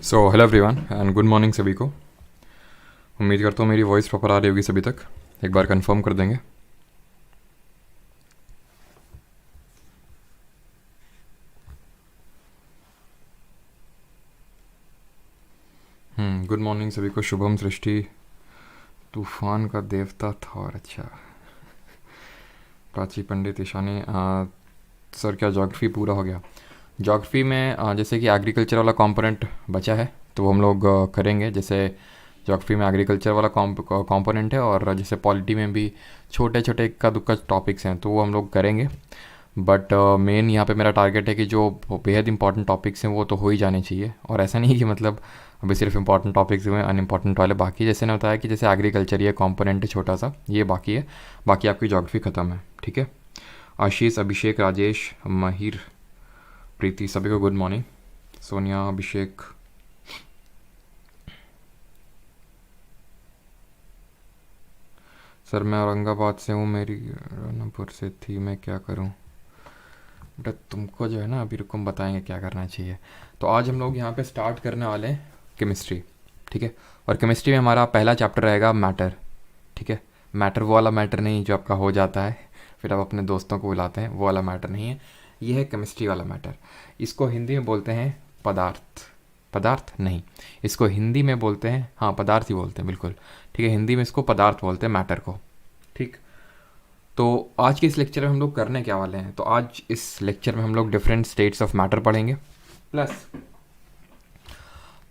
So hello everyone and good morning सभी को। उम्मीद करता हूँ मेरी वॉइस प्रॉपर आ रही होगी सभी तक। एक बार कंफर्म कर देंगे। गुड मॉर्निंग सभी को। शुभम सृष्टि तूफान का देवता था और अच्छा प्राची पंडित ईशानी सर क्या ज्योग्राफी पूरा हो गया? ज्योग्राफी में जैसे कि एग्रीकल्चर वाला कंपोनेंट बचा है तो वो हम लोग करेंगे। जैसे ज्योग्राफी में एग्रीकल्चर वाला कंपोनेंट है और जैसे पॉलिटी में भी छोटे छोटे इक्का दुक्का टॉपिक्स हैं तो वो हम लोग करेंगे। बट मेन यहाँ पे मेरा टारगेट है कि जो बेहद इंपॉर्टेंट टॉपिक्स हैं वो तो हो ही जाने चाहिए। और ऐसा नहीं कि मतलब अभी सिर्फ इंपॉर्टेंट टॉपिक्स हुए, अनइम्पॉर्टेंट वाले बाकी। जैसे ने बताया कि जैसे एग्रीकल्चर ये कंपोनेंट है छोटा सा, ये बाकी है, बाकी आपकी ज्योग्राफी ख़त्म है। ठीक है। आशीष, अभिषेक, राजेश, माहिर, प्रीति, सभी को गुड मॉर्निंग। सोनिया, अभिषेक, सर मैं औरंगाबाद से हूँ, मेरी रानापुर से थी, मैं क्या करूँ? बेटा तुमको जो है ना अभी रुको हम बताएंगे क्या करना चाहिए। तो आज हम लोग यहाँ पे स्टार्ट करने वाले हैं केमिस्ट्री। ठीक है। और केमिस्ट्री में हमारा पहला चैप्टर रहेगा मैटर। ठीक है। मैटर वो वाला मैटर नहीं जो आपका हो जाता है फिर आप अपने दोस्तों को बुलाते हैं, वो वाला मैटर नहीं है। ये है केमिस्ट्री वाला मैटर। इसको हिंदी में बोलते हैं पदार्थ। पदार्थ नहीं, इसको हिंदी में बोलते हैं, हाँ पदार्थ ही बोलते हैं बिल्कुल। ठीक है। हिंदी में इसको पदार्थ बोलते हैं, मैटर को। ठीक। तो आज के इस लेक्चर में हम लोग करने क्या वाले हैं? तो आज इस लेक्चर में हम लोग डिफरेंट स्टेट्स ऑफ मैटर पढ़ेंगे,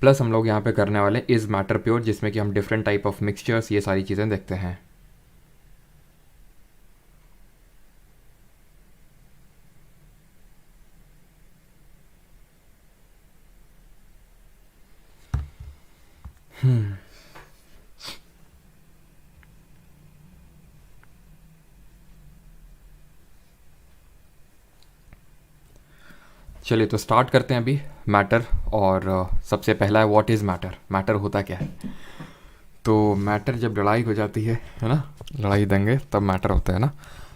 प्लस हम लोग यहाँ पे करने वाले हैं इज मैटर प्योर, जिसमें कि हम डिफरेंट टाइप ऑफ मिक्सचर्स ये सारी चीज़ें देखते हैं। चलिए तो स्टार्ट करते हैं अभी मैटर। और सबसे पहला है व्हाट इज़ मैटर। मैटर होता क्या है? तो मैटर जब लड़ाई हो जाती है ना, लड़ाई देंगे तब मैटर होता है ना।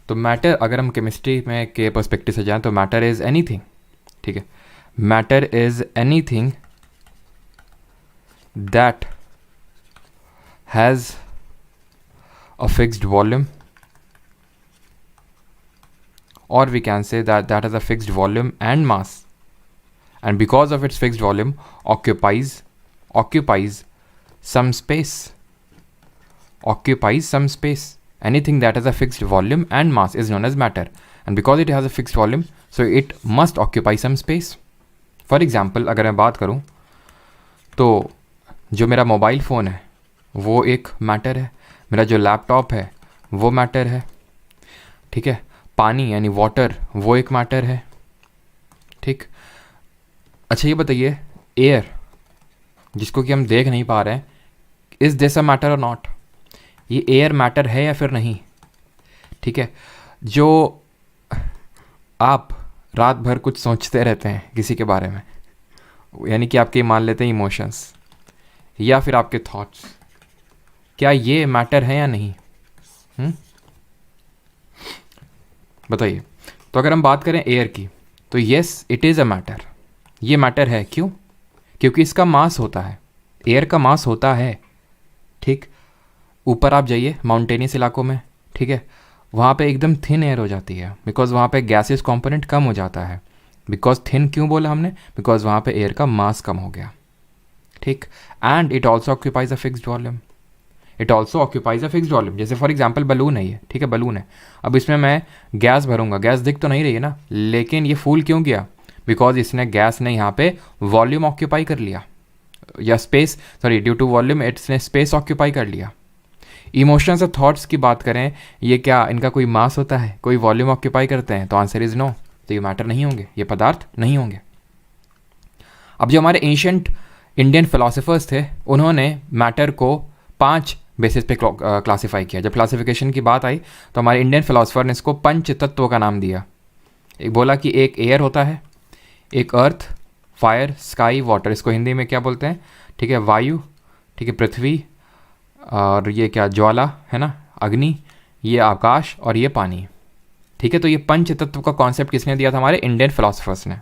तो मैटर अगर हम केमिस्ट्री में के पर्सपेक्टिव से जाएं तो मैटर इज़ एनीथिंग। ठीक है। Matter is anything that has a fixed volume, or we can say that that has a fixed volume and mass, and because of its fixed volume occupies some space. Occupies some space. Anything that has a fixed volume and mass is known as matter, and because it has a fixed volume so it must occupy some space. For example, अगर मैं बात करूँ तो जो मेरा mobile phone है वो एक मैटर है, मेरा जो लैपटॉप है वो मैटर है। ठीक है। पानी यानी वाटर वो एक मैटर है। ठीक। अच्छा ये बताइए, एयर जिसको कि हम देख नहीं पा रहे हैं, इज़ दिस अ मैटर और नॉट? ये एयर मैटर है या फिर नहीं? ठीक है। जो आप रात भर कुछ सोचते रहते हैं किसी के बारे में, यानी कि आपके मान लेते हैं इमोशंस या फिर आपके थॉट्स, क्या ये मैटर है या नहीं? बताइए। तो अगर हम बात करें एयर की तो yes it is a matter. ये मैटर है। क्यों? क्योंकि इसका मास होता है। एयर का मास होता है। ठीक। ऊपर आप जाइए माउंटेनियस इलाकों में, ठीक है, वहाँ पे एकदम थिन एयर हो जाती है बिकॉज वहाँ पे गैसेस कंपोनेंट कम हो जाता है। बिकॉज थिन क्यों बोला हमने? बिकॉज वहाँ पे एयर का मास कम हो गया। ठीक। And it also occupies a fixed volume. It also occupies a fixed volume. जैसे फॉर एग्जाम्पल बलून है ये, ठीक है, बलून है। अब इसमें मैं गैस भरूंगा, गैस दिख तो नहीं रही है ना, लेकिन ये फूल क्यों गया? बिकॉज इसने गैस ने यहाँ पे वॉल्यूम ऑक्यूपाई कर लिया, या space, sorry, due to volume इसने स्पेस ऑक्यूपाई कर लिया। इमोशंस और थॉट्स की बात करें, ये क्या इनका कोई मास होता है, कोई वॉल्यूम ऑक्यूपाई करते हैं? तो आंसर इज नो। तो ये मैटर नहीं होंगे, ये पदार्थ नहीं होंगे। अब जो हमारे एंशियंट इंडियन फिलोसफर्स थे उन्होंने मैटर को 5 बेसिस पे क्लासीफाई किया। जब क्लासिफिकेशन की बात आई तो हमारे इंडियन फिलोसफर ने इसको पंच तत्व का नाम दिया। एक बोला कि एक एयर होता है, एक अर्थ, फायर, स्काई, वाटर। इसको हिंदी में क्या बोलते हैं? ठीक है, वायु, ठीक है, पृथ्वी, और ये क्या ज्वाला है ना, अग्नि, ये आकाश, और ये पानी। ठीक है। तो ये पंच तत्व का कॉन्सेप्ट किसने दिया था? हमारे इंडियन फिलोसफर्स ने।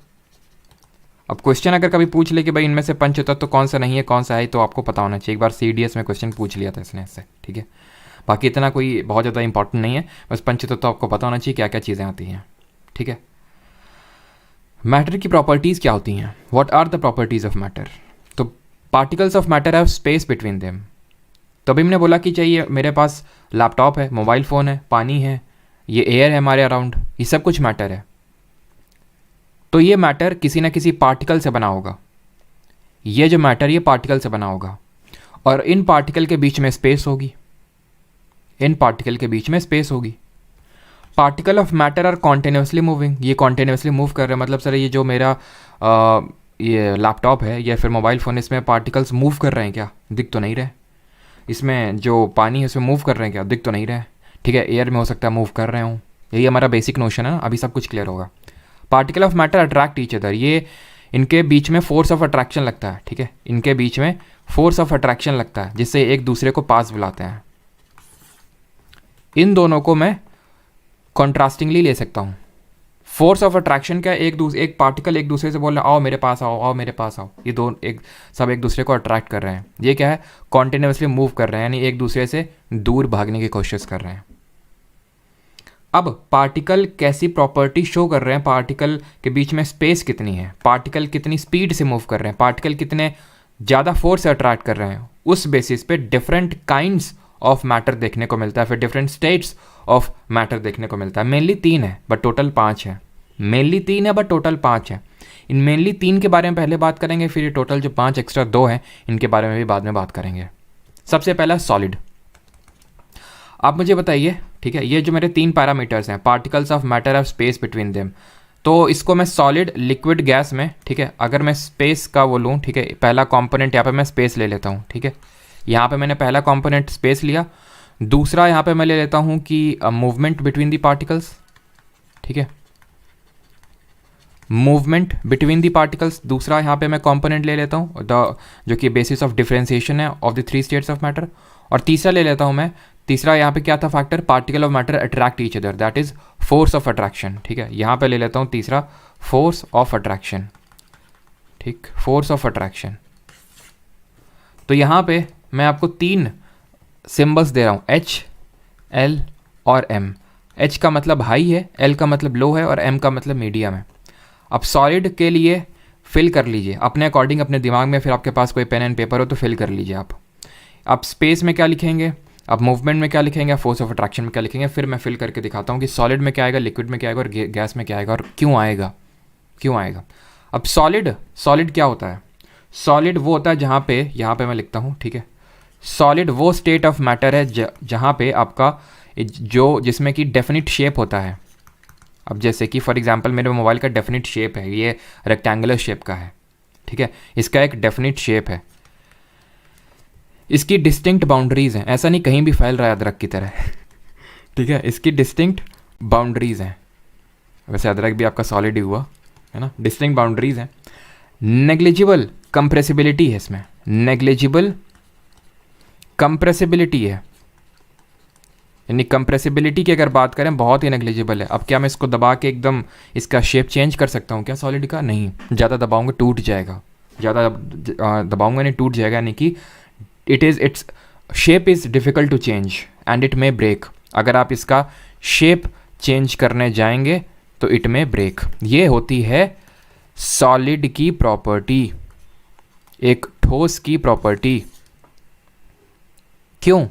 अब क्वेश्चन अगर कभी पूछ ले कि भाई इनमें से पंचतत्व कौन सा नहीं है कौन सा है, तो आपको पता होना चाहिए। एक बार CDS में क्वेश्चन पूछ लिया था इसने इससे, ठीक है। बाकी इतना कोई बहुत ज़्यादा इंपॉर्टेंट नहीं है, बस पंचतत्व आपको पता होना चाहिए क्या क्या चीज़ें आती हैं, ठीक है। मैटर की प्रॉपर्टीज़ क्या होती हैं? What are the properties of matter? तो particles of matter have space between them. तो अभी हमने बोला कि चाहिए मेरे पास लैपटॉप है, मोबाइल फ़ोन है, पानी है, ये एयर है हमारे अराउंड, ये सब कुछ मैटर है। तो ये मैटर किसी ना किसी पार्टिकल से बना होगा। ये जो मैटर ये पार्टिकल से बना होगा, और इन पार्टिकल के बीच में स्पेस होगी, इन पार्टिकल के बीच में स्पेस होगी। Particle of matter are continuously moving, ये कॉन्टिन्यूसली मूव कर रहे हैं। मतलब सर ये जो मेरा ये लैपटॉप है या फिर मोबाइल फ़ोन, इसमें पार्टिकल्स मूव कर रहे हैं क्या? दिख तो नहीं रहे। इसमें जो पानी है उसमें मूव कर रहे हैं क्या? दिख तो नहीं रहे। ठीक है, एयर में हो सकता है मूव कर रहे हों। यही हमारा बेसिक नोशन है ना, अभी सब कुछ क्लियर होगा। Particle of matter attract each other, ये इनके बीच में फोर्स ऑफ अट्रैक्शन लगता है। ठीक है, इनके बीच में फोर्स ऑफ अट्रैक्शन लगता है जिससे एक दूसरे को पास बुलाते हैं। इन दोनों को मैं कॉन्ट्रास्टिंगली ले सकता हूँ। फोर्स ऑफ अट्रैक्शन क्या है? एक पार्टिकल एक दूसरे से बोल रहा है आओ मेरे पास आओ, आओ मेरे पास आओ। ये सब एक दूसरे को अट्रैक्ट कर रहे हैं। ये क्या है? कॉन्टिन्यूसली मूव कर रहे हैं, यानी एक दूसरे से दूर भागने की कोशिश कर रहे हैं। अब पार्टिकल कैसी प्रॉपर्टी शो कर रहे हैं? पार्टिकल के बीच में स्पेस कितनी है, पार्टिकल कितनी स्पीड से मूव कर रहे हैं, पार्टिकल कितने ज़्यादा फोर्स से अट्रैक्ट कर रहे हैं, उस बेसिस पे डिफरेंट काइंड्स ऑफ मैटर देखने को मिलता है, फिर डिफरेंट स्टेट्स ऑफ मैटर देखने को मिलता है। मेनली 3 है बट टोटल 5 है। मेनली 3 है बट टोटल 5 है। इन मेनली 3 के बारे में पहले बात करेंगे, फिर ये टोटल जो 5 एक्स्ट्रा 2 हैं इनके बारे में भी बाद में बात करेंगे। सबसे पहला सॉलिड। आप मुझे बताइए, ठीक है, ये जो मेरे 3 पैरामीटर्स हैं, particles of matter of space between them, तो इसको मैं सॉलिड, लिक्विड, गैस में, ठीक है, अगर मैं स्पेस का वो लूँ, ठीक है, पहला कंपोनेंट यहाँ पे मैं स्पेस ले लेता हूँ। ठीक है, यहाँ पे मैंने पहला कंपोनेंट स्पेस लिया। दूसरा यहाँ पे मैं ले लेता हूँ कि मूवमेंट बिटवीन दी पार्टिकल्स। ठीक है, मूवमेंट बिटवीन दी पार्टिकल्स दूसरा यहाँ पे मैं कंपोनेंट ले लेता हूँ, जो कि बेसिस ऑफ डिफरेंशिएशन है of the 3 states of matter. और तीसरा ले लेता हूँ मैं, तीसरा यहाँ पे क्या था factor? Particle of matter attract each other, that is force of attraction. ठीक है, यहाँ पे ले लेता हूँ तीसरा, फोर्स ऑफ अट्रैक्शन। ठीक, फोर्स ऑफ अट्रैक्शन। तो यहाँ पे मैं आपको 3 सिंबल्स दे रहा हूँ, H, L और M। H का मतलब हाई है, L का मतलब लो है और M का मतलब मीडियम है। अब सॉलिड के लिए फिल कर लीजिए अपने अकॉर्डिंग अपने दिमाग में, फिर आपके पास कोई पेन एंड पेपर हो तो फिल कर लीजिए आप। अब स्पेस में क्या लिखेंगे, अब मूवमेंट में क्या लिखेंगे, फोर्स ऑफ अट्रैक्शन में क्या लिखेंगे, फिर मैं फिल करके दिखाता हूँ कि सॉलिड में क्या आएगा, लिक्विड में क्या आएगा और गैस में क्या आएगा और क्यों आएगा, क्यों आएगा। अब सॉलिड क्या होता है? सॉलिड वो होता है जहाँ पे, यहाँ पे मैं लिखता हूँ, ठीक है, सॉलिड वो स्टेट ऑफ मैटर है जहाँ पे आपका जिसमें कि डेफिनिट शेप होता है। अब जैसे कि फॉर एग्जांपल मेरे मोबाइल का डेफिनिट शेप है, ये रेक्टेंगुलर शेप का है। ठीक है, इसका एक डेफिनिट शेप है, इसकी डिस्टिंक्ट बाउंड्रीज हैं, ऐसा नहीं कहीं भी फैल रहा है अदरक की तरह। ठीक है, इसकी डिस्टिंक्ट बाउंड्रीज हैं। वैसे अदरक भी आपका सॉलिड ही हुआ है ना, डिस्टिंक्ट बाउंड्रीज हैं। नेग्लिजिबल कंप्रेसिबिलिटी है इसमें, नेग्लिजिबल कंप्रेसिबिलिटी है, यानी कंप्रेसिबिलिटी की अगर बात करें बहुत ही नेग्लिजिबल है। अब क्या मैं इसको दबा के एकदम इसका शेप चेंज कर सकता हूँ क्या सॉलिड का? नहीं, ज़्यादा दबाऊंगा टूट जाएगा, ज़्यादा दबाऊंगा नहीं टूट जाएगा, यानी कि its shape is difficult to change and it may break. अगर आप इसका शेप चेंज करने जाएंगे तो इट मे ब्रेक। ये होती है सॉलिड की प्रॉपर्टी, एक ठोस की प्रॉपर्टी। क्यों?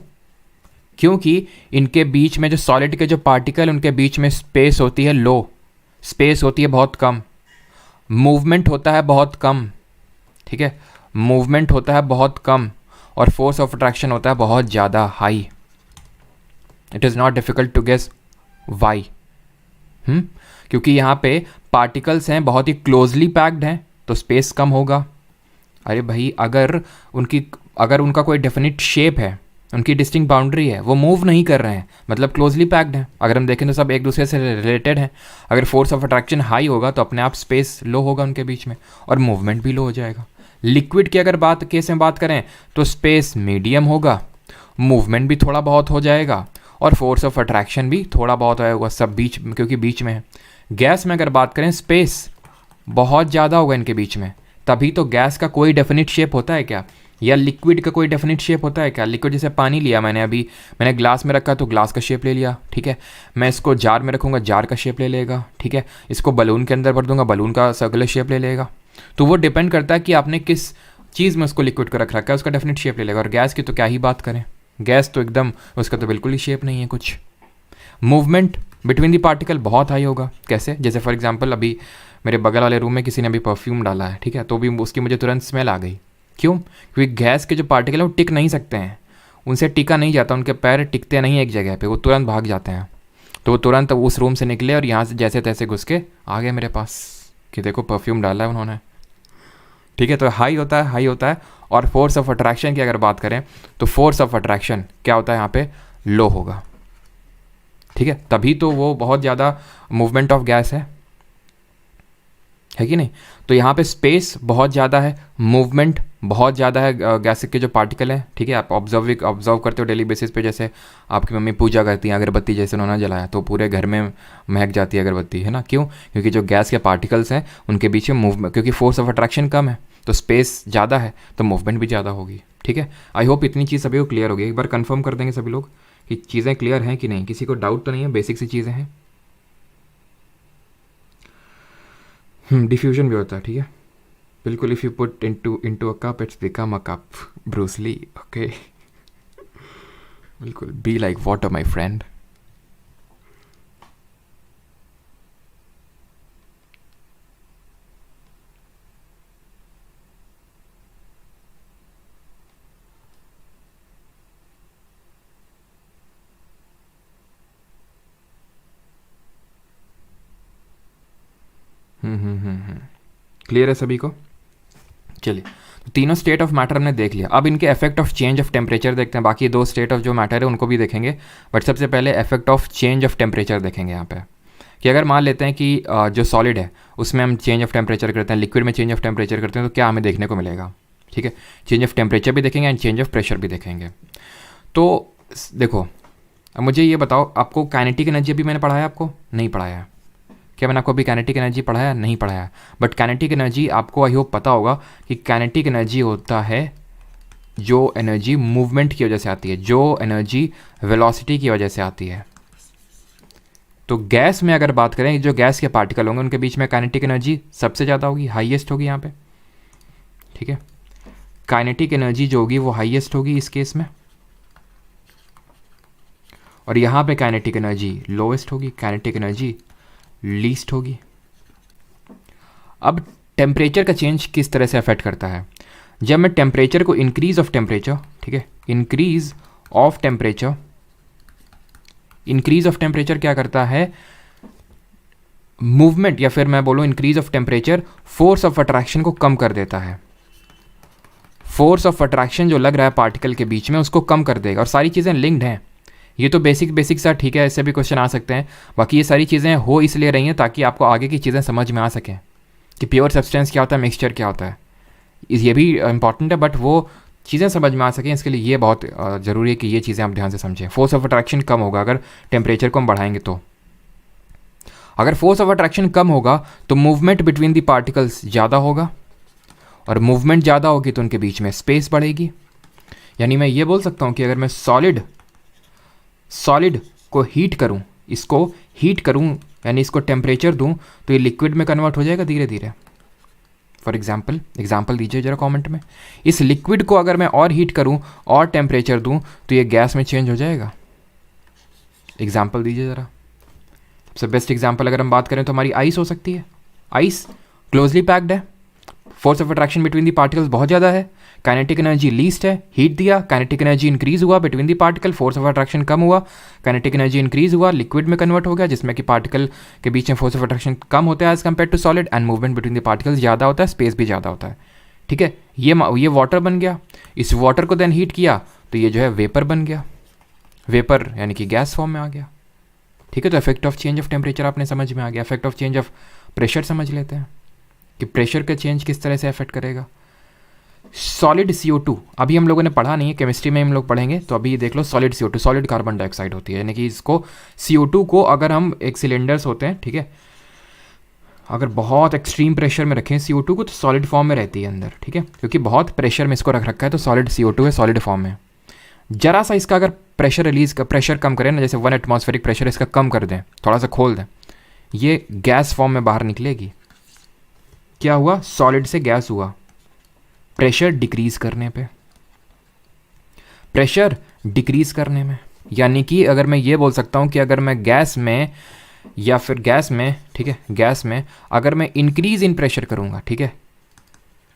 क्योंकि इनके बीच में जो सॉलिड के जो पार्टिकल, उनके बीच में स्पेस होती है लो, स्पेस होती है बहुत कम, मूवमेंट होता है बहुत कम। ठीक है, मूवमेंट होता है बहुत कम और फोर्स ऑफ अट्रैक्शन होता है बहुत ज़्यादा high. It is not difficult to guess why. क्योंकि यहाँ पे पार्टिकल्स हैं बहुत ही क्लोजली पैक्ड हैं तो स्पेस कम होगा। अरे भाई, अगर उनका कोई डेफिनिट शेप है, उनकी डिस्टिंक्ट बाउंड्री है, वो मूव नहीं कर रहे हैं, मतलब क्लोजली पैक्ड हैं, अगर हम देखें तो सब एक दूसरे से रिलेटेड हैं। अगर फोर्स ऑफ अट्रैक्शन हाई होगा तो अपने आप स्पेस लो होगा उनके बीच में और मूवमेंट भी लो हो जाएगा। लिक्विड की अगर केस में बात करें तो स्पेस मीडियम होगा, मूवमेंट भी थोड़ा बहुत हो जाएगा और फोर्स ऑफ अट्रैक्शन भी थोड़ा बहुत होगा, सब बीच, क्योंकि बीच में है। गैस में अगर बात करें स्पेस बहुत ज़्यादा होगा इनके बीच में, तभी तो गैस का कोई डेफिनिट शेप होता है क्या, या लिक्विड का कोई डेफिनिट शेप होता है क्या। लिक्विड जैसे पानी लिया मैंने, अभी मैंने ग्लास में रखा तो ग्लास का शेप ले लिया, ठीक है। मैं इसको जार में रखूँगा, जार का शेप ले लेगा, ठीक है। इसको बलून के अंदर भर दूंगा, बलून का सर्कुलर शेप ले लेगा। तो वो डिपेंड करता है कि आपने किस चीज़ में उसको लिक्विड को रख रखा है, उसका डेफिनेट शेप ले लेगा। और गैस की तो क्या ही बात करें, गैस तो एकदम, उसका तो बिल्कुल ही शेप नहीं है कुछ। मूवमेंट बिटवीन दी पार्टिकल बहुत हाई होगा। कैसे, जैसे फॉर एग्जांपल अभी मेरे बगल वाले रूम में किसी ने अभी परफ्यूम डाला है, ठीक है, तो भी उसकी मुझे तुरंत स्मेल आ गई। क्यों? क्योंकि गैस के जो पार्टिकल हैं वो टिक नहीं सकते हैं, उनसे टिका नहीं जाता, उनके पैर टिकते नहीं एक जगह पे, वो तुरंत भाग जाते हैं। तो वो तुरंत उस रूम से निकले और यहाँ से जैसे तैसे घुस के आ गए मेरे पास कि देखो परफ्यूम डाला है उन्होंने, ठीक है। तो हाई होता है, हाई होता है। और फोर्स ऑफ अट्रैक्शन की अगर बात करें तो फोर्स ऑफ अट्रैक्शन क्या होता है यहाँ पे, लो होगा, ठीक है। तभी तो वो बहुत ज़्यादा मूवमेंट ऑफ गैस है कि नहीं। तो यहाँ पे स्पेस बहुत ज़्यादा है, मूवमेंट बहुत ज़्यादा है गैस के जो पार्टिकल हैं, ठीक है। आप ऑब्जर्व करते हो डेली बेसिस पे, जैसे आपकी मम्मी पूजा करती हैं, अगरबत्ती जैसे उन्होंने जलाया तो पूरे घर में महक जाती है अगरबत्ती, है ना। क्यों? क्योंकि जो गैस के पार्टिकल्स हैं उनके बीच में मूवमेंट, क्योंकि फोर्स ऑफ अट्रैक्शन कम है तो स्पेस ज़्यादा है तो मूवमेंट भी ज़्यादा होगी, ठीक है। आई होप इतनी चीज़ सभी को क्लियर होगी। एक बार कन्फर्म कर देंगे सभी लोग कि चीज़ें क्लियर हैं कि नहीं, किसी को डाउट तो नहीं है, बेसिक सी चीज़ें हैं। डिफ्यूजन भी होता है, ठीक है, बिल्कुल। If you put into a cup it's become a cup, Bruce Lee, okay. बिल्कुल, be like water my friend. Clear है सभी को? चलिए, तो तीनों स्टेट ऑफ मैटर हमने देख लिया। अब इनके effect of change of temperature देखते हैं। बाकी दो स्टेट ऑफ जो मैटर है उनको भी देखेंगे, बट सबसे पहले effect of change of temperature देखेंगे यहाँ पे। कि अगर मान लेते हैं कि जो सॉलिड है उसमें हम चेंज ऑफ टेम्परेचर करते हैं, लिक्विड में चेंज ऑफ टेम्परेचर करते हैं, तो क्या हमें देखने को मिलेगा, ठीक है। चेंज ऑफ टेम्परेचर भी देखेंगे एंड चेंज ऑफ प्रेशर भी देखेंगे। तो देखो, अब मुझे ये बताओ, आपको काइनेटिक एनर्जी भी मैंने पढ़ाया, आपको नहीं पढ़ाया है क्या? मैंने आपको अभी काइनेटिक एनर्जी पढ़ाया, नहीं पढ़ाया। बट काइनेटिक एनर्जी आपको आई होप पता होगा कि काइनेटिक एनर्जी होता है जो एनर्जी मूवमेंट की वजह से आती है, जो एनर्जी वेलोसिटी की वजह से आती है। तो गैस में अगर बात करें, जो गैस के पार्टिकल होंगे उनके बीच में काइनेटिक एनर्जी सबसे ज़्यादा होगी, हाईएस्ट होगी यहाँ पे, ठीक है। काइनेटिक एनर्जी जो होगी वो हाईएस्ट होगी इस केस में, और यहाँ पे काइनेटिक एनर्जी लोएस्ट होगी, काइनेटिक एनर्जी लीस्ट होगी। अब टेम्परेचर का चेंज किस तरह से अफेक्ट करता है? जब मैं टेम्परेचर को इंक्रीज ऑफ टेम्परेचर, ठीक है, increase of temperature, increase of temperature क्या करता है? मूवमेंट, या फिर मैं बोलूँ increase of temperature force of attraction को कम कर देता है। फोर्स ऑफ अट्रैक्शन जो लग रहा है पार्टिकल के बीच में उसको कम कर देगा। और सारी चीज़ें लिंक्ड हैं, ये तो बेसिक सा, ठीक है, ऐसे भी क्वेश्चन आ सकते हैं। बाकी ये सारी चीज़ें हो इसलिए रही हैं ताकि आपको आगे की चीज़ें समझ में आ सकें कि प्योर सब्सटेंस क्या होता है, मिक्सचर क्या होता है, ये भी इंपॉर्टेंट है, बट वो चीज़ें समझ में आ सकें इसके लिए ये बहुत ज़रूरी है कि ये चीज़ें आप ध्यान से समझें। फोर्स ऑफ अट्रैक्शन कम होगा अगर टेम्परेचर को हम बढ़ाएंगे तो। अगर फोर्स ऑफ अट्रैक्शन कम होगा तो मूवमेंट बिटवीन द पार्टिकल्स ज़्यादा होगा, और मूवमेंट ज़्यादा होगी तो उनके बीच में स्पेस बढ़ेगी। यानी मैं ये बोल सकता हूँ कि अगर मैं सॉलिड को हीट करूं, इसको हीट करूं यानी इसको टेम्परेचर दूं, तो ये लिक्विड में कन्वर्ट हो जाएगा धीरे धीरे। फॉर एग्जाम्पल दीजिए जरा कमेंट में। इस लिक्विड को अगर मैं और हीट करूं और टेम्परेचर दूं तो ये गैस में चेंज हो जाएगा। एग्जाम्पल दीजिए ज़रा। सबसे बेस्ट एग्जाम्पल अगर हम बात करें तो हमारी आइस हो सकती है। आइस क्लोजली पैक्ड है, force of attraction between the particles बहुत ज़्यादा है, काइनेटिक एनर्जी लीस्ट है, हीट दिया, काइनेटिक एनर्जी इंक्रीज हुआ between the particle, force of attraction कम हुआ, काइनेटिक एनर्जी इंक्रीज हुआ, लिक्विड में कन्वर्ट हो गया जिसमें कि पार्टिकल के बीच में फोर्स ऑफ अट्रैक्शन कम होता है as compare to solid, and movement between the particles ज़्यादा होता है, स्पेस भी ज़्यादा होता है, ठीक है। ये वाटर बन गया। इस वाटर को देन हीट किया तो ये जो है वेपर बन गया, वेपर यानी कि गैस फॉर्म में आ गया, ठीक है। तो effect of change of temperature आपने समझ में आ गया। Effect of change of pressure समझ लेते हैं कि प्रेशर का चेंज किस तरह से अफेक्ट करेगा। सॉलिड CO2 अभी हम लोगों ने पढ़ा नहीं है, केमिस्ट्री में हम लोग पढ़ेंगे, तो अभी देख लो solid CO2, solid carbon dioxide होती है, यानी कि इसको CO2 को अगर हम एक सिलेंडर्स होते हैं, ठीक है, अगर बहुत एक्सट्रीम प्रेशर में रखें CO2 को तो सॉलिड फॉर्म में रहती है अंदर, ठीक है, क्योंकि बहुत प्रेशर में इसको रख रखा है तो सॉलिड CO2 है, सॉलिड फॉर्म में। जरा सा इसका अगर प्रेशर कम करें ना, जैसे 1 एटमॉस्फेरिक प्रेशर इसका कम कर दें, थोड़ा सा खोल दें, ये गैस फॉर्म में बाहर निकलेगी। क्या हुआ? सॉलिड से गैस हुआ प्रेशर डिक्रीज करने पे, प्रेशर डिक्रीज करने में। यानी कि अगर मैं ये बोल सकता हूँ कि अगर मैं गैस में या फिर गैस में, ठीक है, गैस में अगर मैं इंक्रीज इन प्रेशर करूँगा, ठीक है,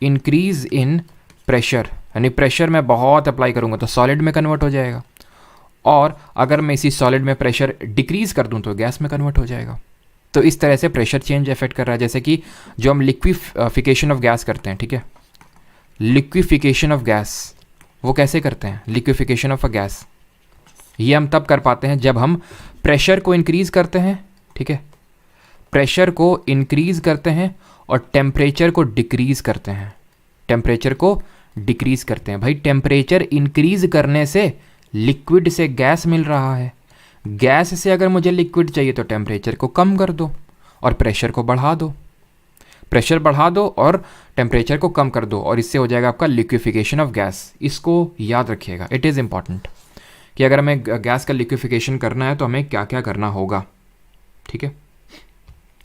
इंक्रीज इन प्रेशर यानी प्रेशर में बहुत अप्लाई करूँगा तो सॉलिड में कन्वर्ट हो जाएगा, और अगर मैं इसी सॉलिड में प्रेशर डिक्रीज कर दूँ तो गैस में कन्वर्ट हो जाएगा। तो इस तरह से प्रेशर चेंज इफेक्ट कर रहा है। जैसे कि जो हम लिक्विफिकेशन ऑफ गैस करते हैं, ठीक है, लिक्विफिकेशन ऑफ गैस वो कैसे करते हैं? लिक्विफिकेशन ऑफ अ गैस ये हम तब कर पाते हैं जब हम प्रेशर को इंक्रीज़ करते हैं, ठीक है, प्रेशर को इंक्रीज़ करते हैं और टेम्परेचर को डिक्रीज़ करते हैं, टेम्परेचर को डिक्रीज़ करते हैं। भाई टेम्परेचर इंक्रीज़ करने से लिक्विड से गैस मिल रहा है, गैस से अगर मुझे लिक्विड चाहिए तो टेम्परेचर को कम कर दो और प्रेशर को बढ़ा दो, प्रेशर बढ़ा दो और टेम्परेचर को कम कर दो, और इससे हो जाएगा आपका लिक्विफिकेशन ऑफ गैस। इसको याद रखिएगा, इट इज़ इम्पॉर्टेंट कि अगर हमें गैस का लिक्विफिकेशन करना है तो हमें क्या क्या करना होगा, ठीक है।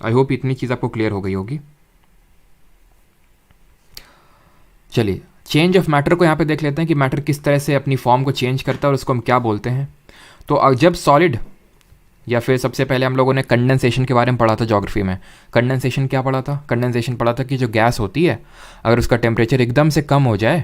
आई होप इतनी चीज़ आपको क्लियर हो गई होगी। चलिए चेंज ऑफ मैटर को यहाँ पे देख लेते हैं कि मैटर किस तरह से अपनी फॉर्म को चेंज करता है और उसको हम क्या बोलते हैं। तो जब सॉलिड, या फिर सबसे पहले हम लोगों ने कंडेंसेशन के बारे में पढ़ा था ज्योग्राफी में। कंडेंसेशन क्या पढ़ा था? कंडेंसेशन पढ़ा था कि जो गैस होती है अगर उसका टेम्परेचर एकदम से कम हो जाए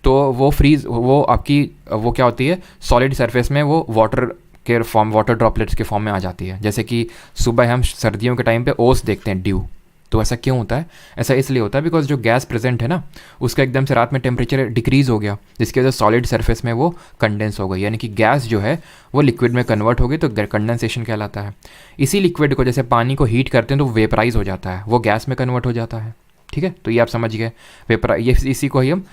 तो वो फ्रीज, वो आपकी वो क्या होती है, सॉलिड सरफेस में वो वाटर के फॉर्म, वाटर ड्रॉपलेट्स के फॉर्म में आ जाती है। जैसे कि सुबह हम सर्दियों के टाइम पे ओस देखते हैं, ड्यू। तो ऐसा क्यों होता है? ऐसा इसलिए होता है बिकॉज जो गैस प्रेजेंट है ना उसका एकदम से रात में टेम्परेचर डिक्रीज़ हो गया, जिसकी वजह से सॉलिड सरफेस में वो कंडेंस हो गई, यानी कि गैस जो है वो लिक्विड में कन्वर्ट हो गई, तो कंडेंसेशन कहलाता है। इसी लिक्विड को, जैसे पानी को हीट करते हैं तो वेपराइज हो जाता है, वो गैस में कन्वर्ट हो जाता है, ठीक है। तो ये आप समझ गए, ये इसी को ही हम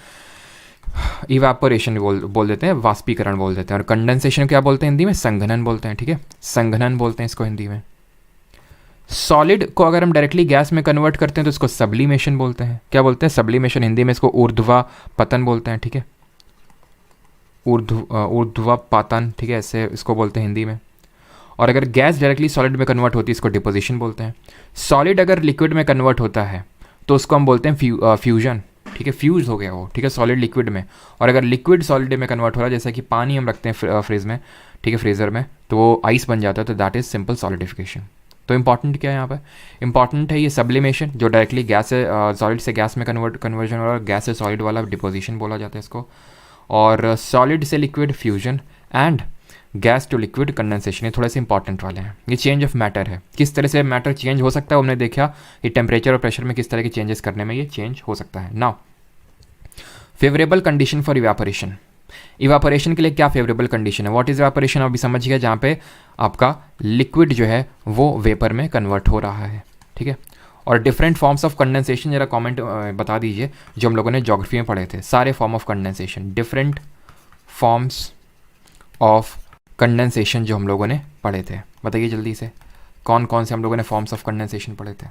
इवापोरेशन बोल देते हैं, वाष्पीकरण बोल देते हैं। और कंडेंसेशन क्या बोलते हैं हिंदी में? संघनन बोलते हैं, ठीक है, संघनन बोलते हैं इसको हिंदी में। सॉलिड को अगर हम डायरेक्टली गैस में कन्वर्ट करते हैं तो इसको सब्लिमेशन बोलते हैं। क्या बोलते हैं? सब्लिमेशन। हिंदी में इसको ऊर्ध्वापतन बोलते हैं, ठीक है, ऊर्ध्वापातन, ठीक है, ऐसे इसको बोलते हैं हिंदी में। और अगर गैस डायरेक्टली सॉलिड में कन्वर्ट होती है इसको डिपोजिशन बोलते हैं। सॉलिड अगर लिक्विड में कन्वर्ट होता है तो उसको हम बोलते हैं फ्यूजन, ठीक है, फ्यूज हो गया वो, ठीक है, सॉलिड लिक्विड में। और अगर लिक्विड सॉलिड में कन्वर्ट हो रहा है, जैसे कि पानी हम रखते हैं फ्रिज में, ठीक है, फ्रीज़र में, तो वो आइस बन जाता है, तो दैट इज़ सिंपल सॉलिडिफिकेशन। तो इंपॉर्टेंट क्या है यहाँ पे? इंपॉर्टेंट है ये सब्लिमेशन, जो डायरेक्टली गैस से सॉलिड से गैस में कन्वर्जन हो रहा है, गैस से सॉलिड वाला डिपोजिशन बोला जाता है इसको। और सॉलिड से liquid fusion and gas to liquid condensation, ये थोड़े से इंपॉर्टेंट वाले हैं। ये चेंज ऑफ मैटर है, किस तरह से मैटर चेंज हो सकता है हमने देखा, ये टेम्परेचर और प्रेशर में किस तरह के चेंजेस करने में ये चेंज हो सकता है। Now favourable condition for evaporation. Evaporation के लिए क्या फेवरेबल कंडीशन है? What is evaporation? अभी समझ गया, जहाँ पे आपका लिक्विड जो है वो वेपर में कन्वर्ट हो रहा है, ठीक है। और डिफरेंट फॉर्म्स ऑफ कंडेंसेशन जरा कमेंट बता दीजिए, जो हम लोगों ने ज्योग्राफी में पढ़े थे, सारे form of condensation, different forms of condensation जो हम लोगों ने पढ़े थे, बताइए जल्दी से कौन कौन से हम लोगों ने फॉर्म्स ऑफ कंडेंसेशन पढ़े थे।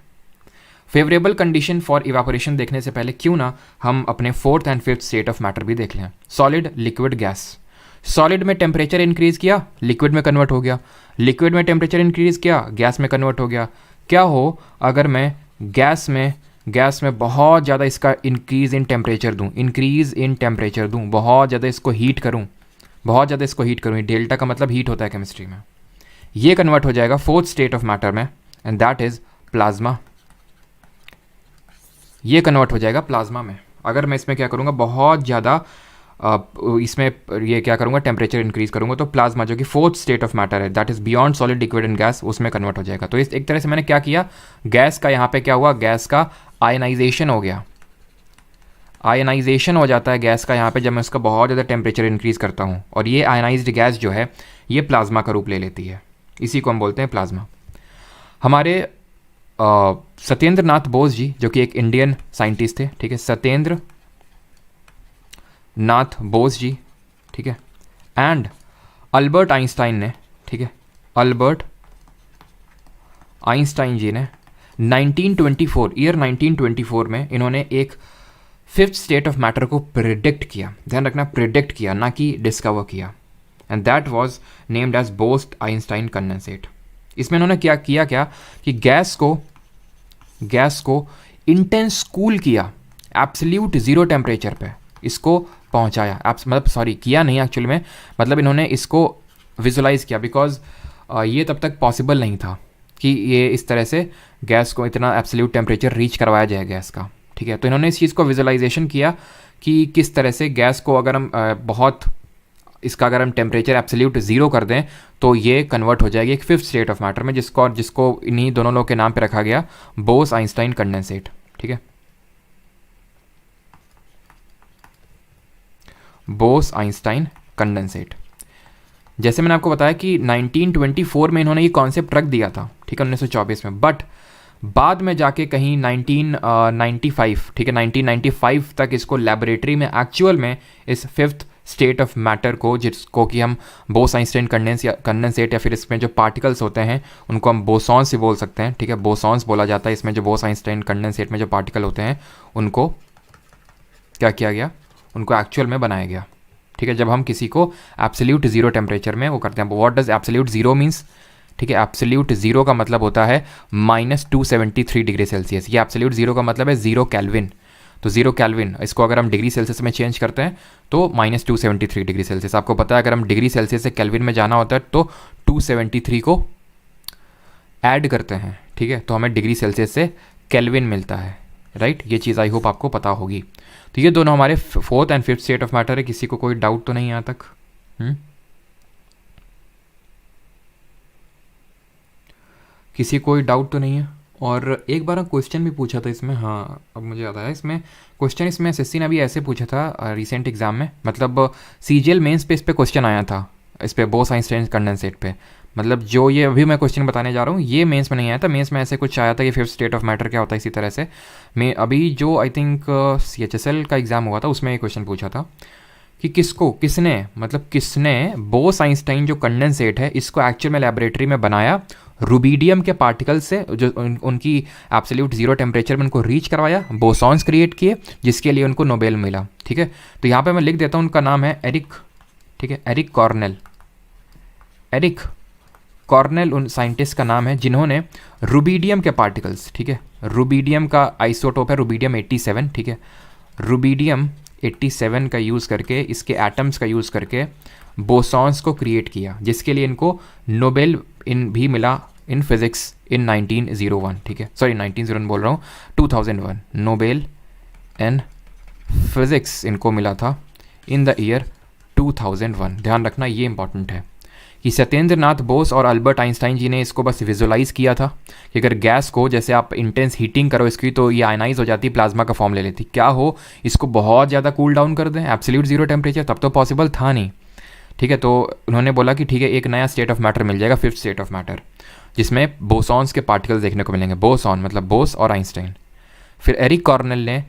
फेवरेबल कंडीशन फॉर इवापोरेशन देखने से पहले क्यों ना हम अपने 4th and 5th state of matter भी देख लें। Solid, liquid, gas. सॉलिड में टेम्परेचर इंक्रीज किया, लिक्विड में कन्वर्ट हो गया। लिक्विड में टेम्परेचर इंक्रीज किया, गैस में कन्वर्ट हो गया। क्या हो अगर मैं गैस में बहुत ज़्यादा इसका इंक्रीज इन टेम्परेचर दूँ, बहुत ज़्यादा इसको हीट करूँ, डेल्टा का मतलब हीट होता है केमिस्ट्री में। ये कन्वर्ट हो जाएगा 4th स्टेट ऑफ मैटर में, एंड दैट इज प्लाज्मा। ये कन्वर्ट हो जाएगा प्लाज्मा में। अगर मैं इसमें क्या करूँगा, बहुत ज़्यादा इसमें ये क्या करूँगा, टेम्परेचर इंक्रीज करूँगा, तो प्लाज्मा जो कि 4th स्टेट ऑफ मैटर है, that is beyond solid, liquid and gas, उसमें कन्वर्ट हो जाएगा। तो इस एक तरह से मैंने क्या किया, गैस का यहाँ पे क्या हुआ, गैस का आयनाइजेशन हो गया। आयनाइजेशन हो जाता है गैस का यहाँ पे जब मैं उसका बहुत ज़्यादा टेम्परेचर इंक्रीज करता हूँ, और ये आयनाइज्ड गैस जो है ये प्लाज्मा का रूप ले लेती है। इसी को हम बोलते हैं प्लाज्मा। हमारे सत्येंद्र नाथ बोस जी, जो कि एक इंडियन साइंटिस्ट थे, ठीक है, सत्येंद्र नाथ बोस जी, ठीक है, एंड अल्बर्ट आइंस्टाइन ने, ठीक है, अल्बर्ट आइंस्टाइन जी ने ईयर 1924 में इन्होंने एक फिफ्थ स्टेट ऑफ मैटर को प्रिडिक्ट किया। ध्यान रखना, प्रिडिक्ट किया, ना कि डिस्कवर किया। And that was named as Bose Einstein condensate. इसमें इन्होंने क्या किया कि गैस को इंटेंस कूल किया, एब्सोल्यूट ज़ीरो टेम्परेचर पे इसको पहुंचाया। मतलब सॉरी, किया नहीं एक्चुअल में, मतलब इन्होंने इसको विजुलाइज किया, बिकॉज ये तब तक पॉसिबल नहीं था कि ये इस तरह से गैस को इतना एब्सोल्यूट टेम्परेचर रीच करवाया जाए गैस का। ठीक है, तो इन्होंने इस चीज़ को विजुलाइजेशन किया कि किस तरह से गैस को अगर हम अगर हम टेम्परेचर एब्सोल्यूट ज़ीरो कर दें तो ये कन्वर्ट हो जाएगी एक फिफ्थ स्टेट ऑफ मैटर में, जिसको इन्हीं दोनों लोगों के नाम पे रखा गया, बोस आइंस्टाइन कंडेंसेट। ठीक है, बोस आइंस्टाइन कंडेंसेट। जैसे मैंने आपको बताया कि 1924 में इन्होंने ये कॉन्सेप्ट रख दिया था, ठीक है, 1924 में, बट बाद में जाके कहीं 1995, ठीक है, 1995 तक इसको लैबोरेटरी में एक्चुअल में इस फिफ्थ स्टेट ऑफ मैटर को, जिसको कि हम बोस आइंस्टाइन कंडेंसेट या फिर इसमें जो पार्टिकल्स होते हैं उनको हम बोसॉन्स ही बोल सकते हैं। ठीक है, बोसॉन्स बोला जाता है इसमें, जो बोस आइंस्टाइन कंडेंसेट में जो पार्टिकल होते हैं उनको क्या किया गया, उनको एक्चुअल में बनाया गया। ठीक है, जब हम किसी को एब्सोल्यूट ज़ीरो टेम्परेचर में वो करते हैं। What does absolute zero means? ठीक है, एब्सोल्यूट ज़ीरो का मतलब होता है -273 डिग्री सेल्सियस। ये एब्सोल्यूट ज़ीरो का मतलब है 0 केल्विन। तो 0 केल्विन, इसको अगर हम डिग्री सेल्सियस में चेंज करते हैं तो -273 डिग्री सेल्सियस। आपको पता है अगर हम डिग्री सेल्सियस से केल्विन में जाना होता है तो 273 को ऐड करते हैं। ठीक है, तो हमें डिग्री सेल्सियस से केल्विन मिलता है, राइट। ये चीज़ आई होप आपको पता होगी। तो ये दोनों हमारे fourth and fifth state of matter है। किसी को कोई डाउट तो नहीं यहाँ तक? किसी कोई डाउट तो नहीं है? और एक बार क्वेश्चन भी पूछा था इसमें, हाँ अब मुझे याद आया, इसमें क्वेश्चन इसमें एसएससी ने अभी ऐसे पूछा था रिसेंट एग्जाम में, मतलब सीजीएल मेंस पे इस पे क्वेश्चन आया था, इस पे बोस आइंस्टाइन कंडेंसेट पे। मतलब जो ये अभी मैं क्वेश्चन बताने जा रहा हूँ ये मेंस में नहीं आया था। मेंस में ऐसे कुछ आया था कि फिफ्थ स्टेट ऑफ मैटर क्या होता है, इसी तरह से। मैं अभी जो आई थिंक CHSL का एग्ज़ाम हुआ था उसमें ये क्वेश्चन पूछा था कि किसने बोस आइंस्टाइन जो कंडेंसेट है इसको एक्चुअल में लैबोरेटरी में बनाया, रूबीडियम के पार्टिकल से, जो उनकी एब्सोल्यूट ज़ीरो टेम्परेचर में उनको रीच करवाया, बोसॉन्स क्रिएट किए, जिसके लिए उनको नोबेल मिला। ठीक है, तो यहाँ पे मैं लिख देता हूँ, उनका नाम है एरिक। ठीक है, एरिक कॉर्नेल उन साइंटिस्ट का नाम है जिन्होंने रूबीडियम के पार्टिकल्स, ठीक है, रूबीडियम का आइसोटोप है रूबीडियम 87, ठीक है, रूबीडियम 87 का यूज़ करके, इसके एटम्स का यूज़ करके बोसॉन्स को क्रिएट किया, जिसके लिए इनको नोबेल भी मिला इन फिज़िक्स इन 1901। ठीक है, सॉरी 1901 बोल रहा हूँ, 2001 नोबेल इन फिज़िक्स इनको मिला था इन द ईयर 2001। ध्यान रखना, ये इंपॉर्टेंट है कि सत्येंद्र नाथ बोस और अल्बर्ट आइंस्टाइन जी ने इसको बस विजुलाइज़ किया था कि अगर गैस को, जैसे आप इंटेंस हीटिंग करो इसकी तो ये आयनाइज हो जाती, प्लाज्मा का फॉर्म ले लेती, क्या हो इसको बहुत ज़्यादा कूल डाउन कर दें एब्सोल्यूट ज़ीरो टेम्परेचर, तब तो पॉसिबल था नहीं। ठीक है, तो उन्होंने बोला कि ठीक है एक नया स्टेट ऑफ मैटर मिल जाएगा, फिफ्थ स्टेट ऑफ मैटर, जिसमें बोसॉन्स के पार्टिकल्स देखने को मिलेंगे। बोसॉन मतलब बोस और आइंस्टाइन। फिर एरिक कॉर्नेल ने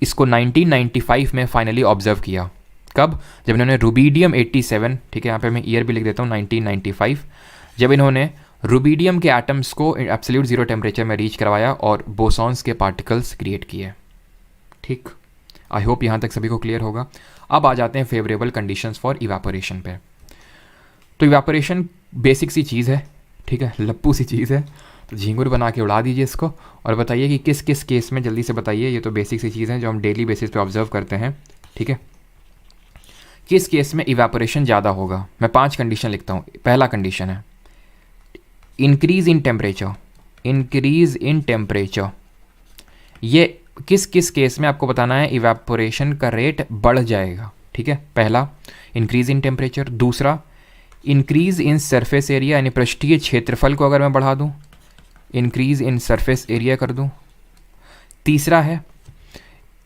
इसको 1995 में फाइनली ऑब्जर्व किया। कब? जब इन्होंने रूबीडियम 87, ठीक है, यहाँ पे मैं ईयर भी लिख देता हूँ 1995, जब इन्होंने रूबीडियम के एटम्स को एब्सोल्यूट ज़ीरो टेम्परेचर में रीच करवाया और बोसॉन्स के पार्टिकल्स क्रिएट किए। ठीक, आई होप यहाँ तक सभी को क्लियर होगा। अब आ जाते हैं फेवरेबल कंडीशंस फॉर इवापोरेशन पे। तो इवापोरेशन बेसिक सी चीज़ है, ठीक है, लप्पू सी चीज़ है, तो झींगुर बना के उड़ा दीजिए इसको और बताइए कि किस किस केस में, जल्दी से बताइए। ये तो बेसिक सी चीज़ है जो हम डेली बेसिस पे ऑब्जर्व करते हैं। ठीक है, किस केस में इवापोरेशन ज़्यादा होगा? मैं 5 कंडीशन लिखता हूँ। पहला कंडीशन है इंक्रीज इन टेम्परेचर। ये किस किस केस में आपको बताना है इवापोरेशन का रेट बढ़ जाएगा। ठीक है, पहला इंक्रीज इन टेम्परेचर। दूसरा इंक्रीज इन सरफेस एरिया, यानी पृष्ठीय क्षेत्रफल को अगर मैं बढ़ा दूँ, इंक्रीज इन सरफेस एरिया कर दूँ। तीसरा है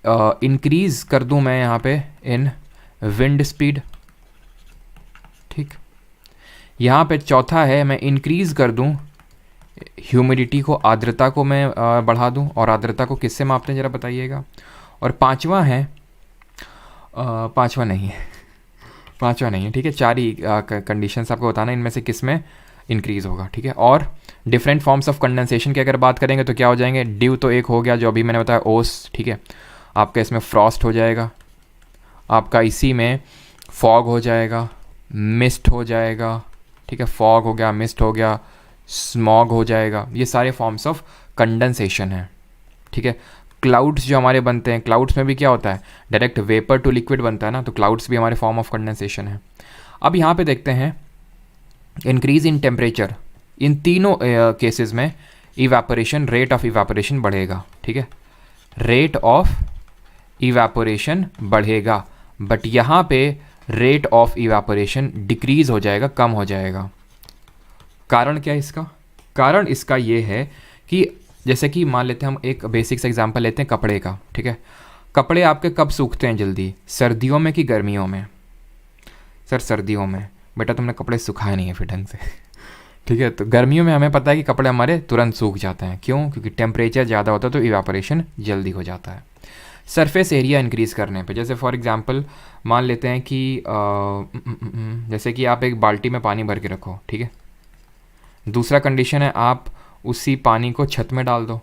इंक्रीज कर दूँ मैं यहाँ पे इन विंड स्पीड। ठीक, यहाँ पे चौथा है मैं इंक्रीज कर दूँ ह्यूमिडिटी को, आर्द्रता को मैं बढ़ा दूँ, और आर्द्रता को किससे मापते हैं ज़रा बताइएगा। और पांचवा है पांचवा नहीं है, ठीक है, 4 ही कंडीशंस आपको बताना है इनमें से किस में इंक्रीज़ होगा। ठीक है, और डिफरेंट फॉर्म्स ऑफ कंडेंसेशन की अगर बात करेंगे तो क्या हो जाएंगे, ड्यू तो एक हो गया जो अभी मैंने बताया, ओस, ठीक है। आपका इसमें फ्रॉस्ट हो जाएगा, आपका इसी में फॉग हो जाएगा, मिस्ट हो जाएगा, ठीक है, फॉग हो गया, मिस्ट हो गया, स्मॉग हो जाएगा, ये सारे फॉर्म्स ऑफ कंडेंसेशन हैं, ठीक है। क्लाउड्स जो हमारे बनते हैं, क्लाउड्स में भी क्या होता है, डायरेक्ट वेपर टू लिक्विड बनता है ना, तो क्लाउड्स भी हमारे फॉर्म ऑफ कंडेंसेशन है। अब यहाँ पे देखते हैं इंक्रीज इन टेम्परेचर, इन तीनों केसेस में इवेपोरेशन, रेट ऑफ इवेपोरेशन बढ़ेगा, ठीक है, रेट ऑफ इवेपोरेशन बढ़ेगा, बट यहाँ पे रेट ऑफ इवेपोरेशन डिक्रीज हो जाएगा, कम हो जाएगा। कारण क्या है इसका, कारण इसका ये है कि जैसे कि मान लेते हैं हम एक बेसिक सा एग्जांपल लेते हैं कपड़े का, ठीक है। कपड़े आपके कब सूखते हैं जल्दी, सर्दियों में कि गर्मियों में? सर सर्दियों में। बेटा तुमने कपड़े सुखाए नहीं है फिर ढंग से ठीक है, तो गर्मियों में हमें पता है कि कपड़े हमारे तुरंत सूख जाते हैं, क्यों? क्योंकि टेम्परेचर ज़्यादा होता है तो इवेपोरेशन जल्दी हो जाता है। सरफेस एरिया इंक्रीज़ करने पे, जैसे फॉर एग्जांपल मान लेते हैं कि जैसे कि आप एक बाल्टी में पानी भर के रखो, ठीक है। दूसरा कंडीशन है आप उसी पानी को छत में डाल दो,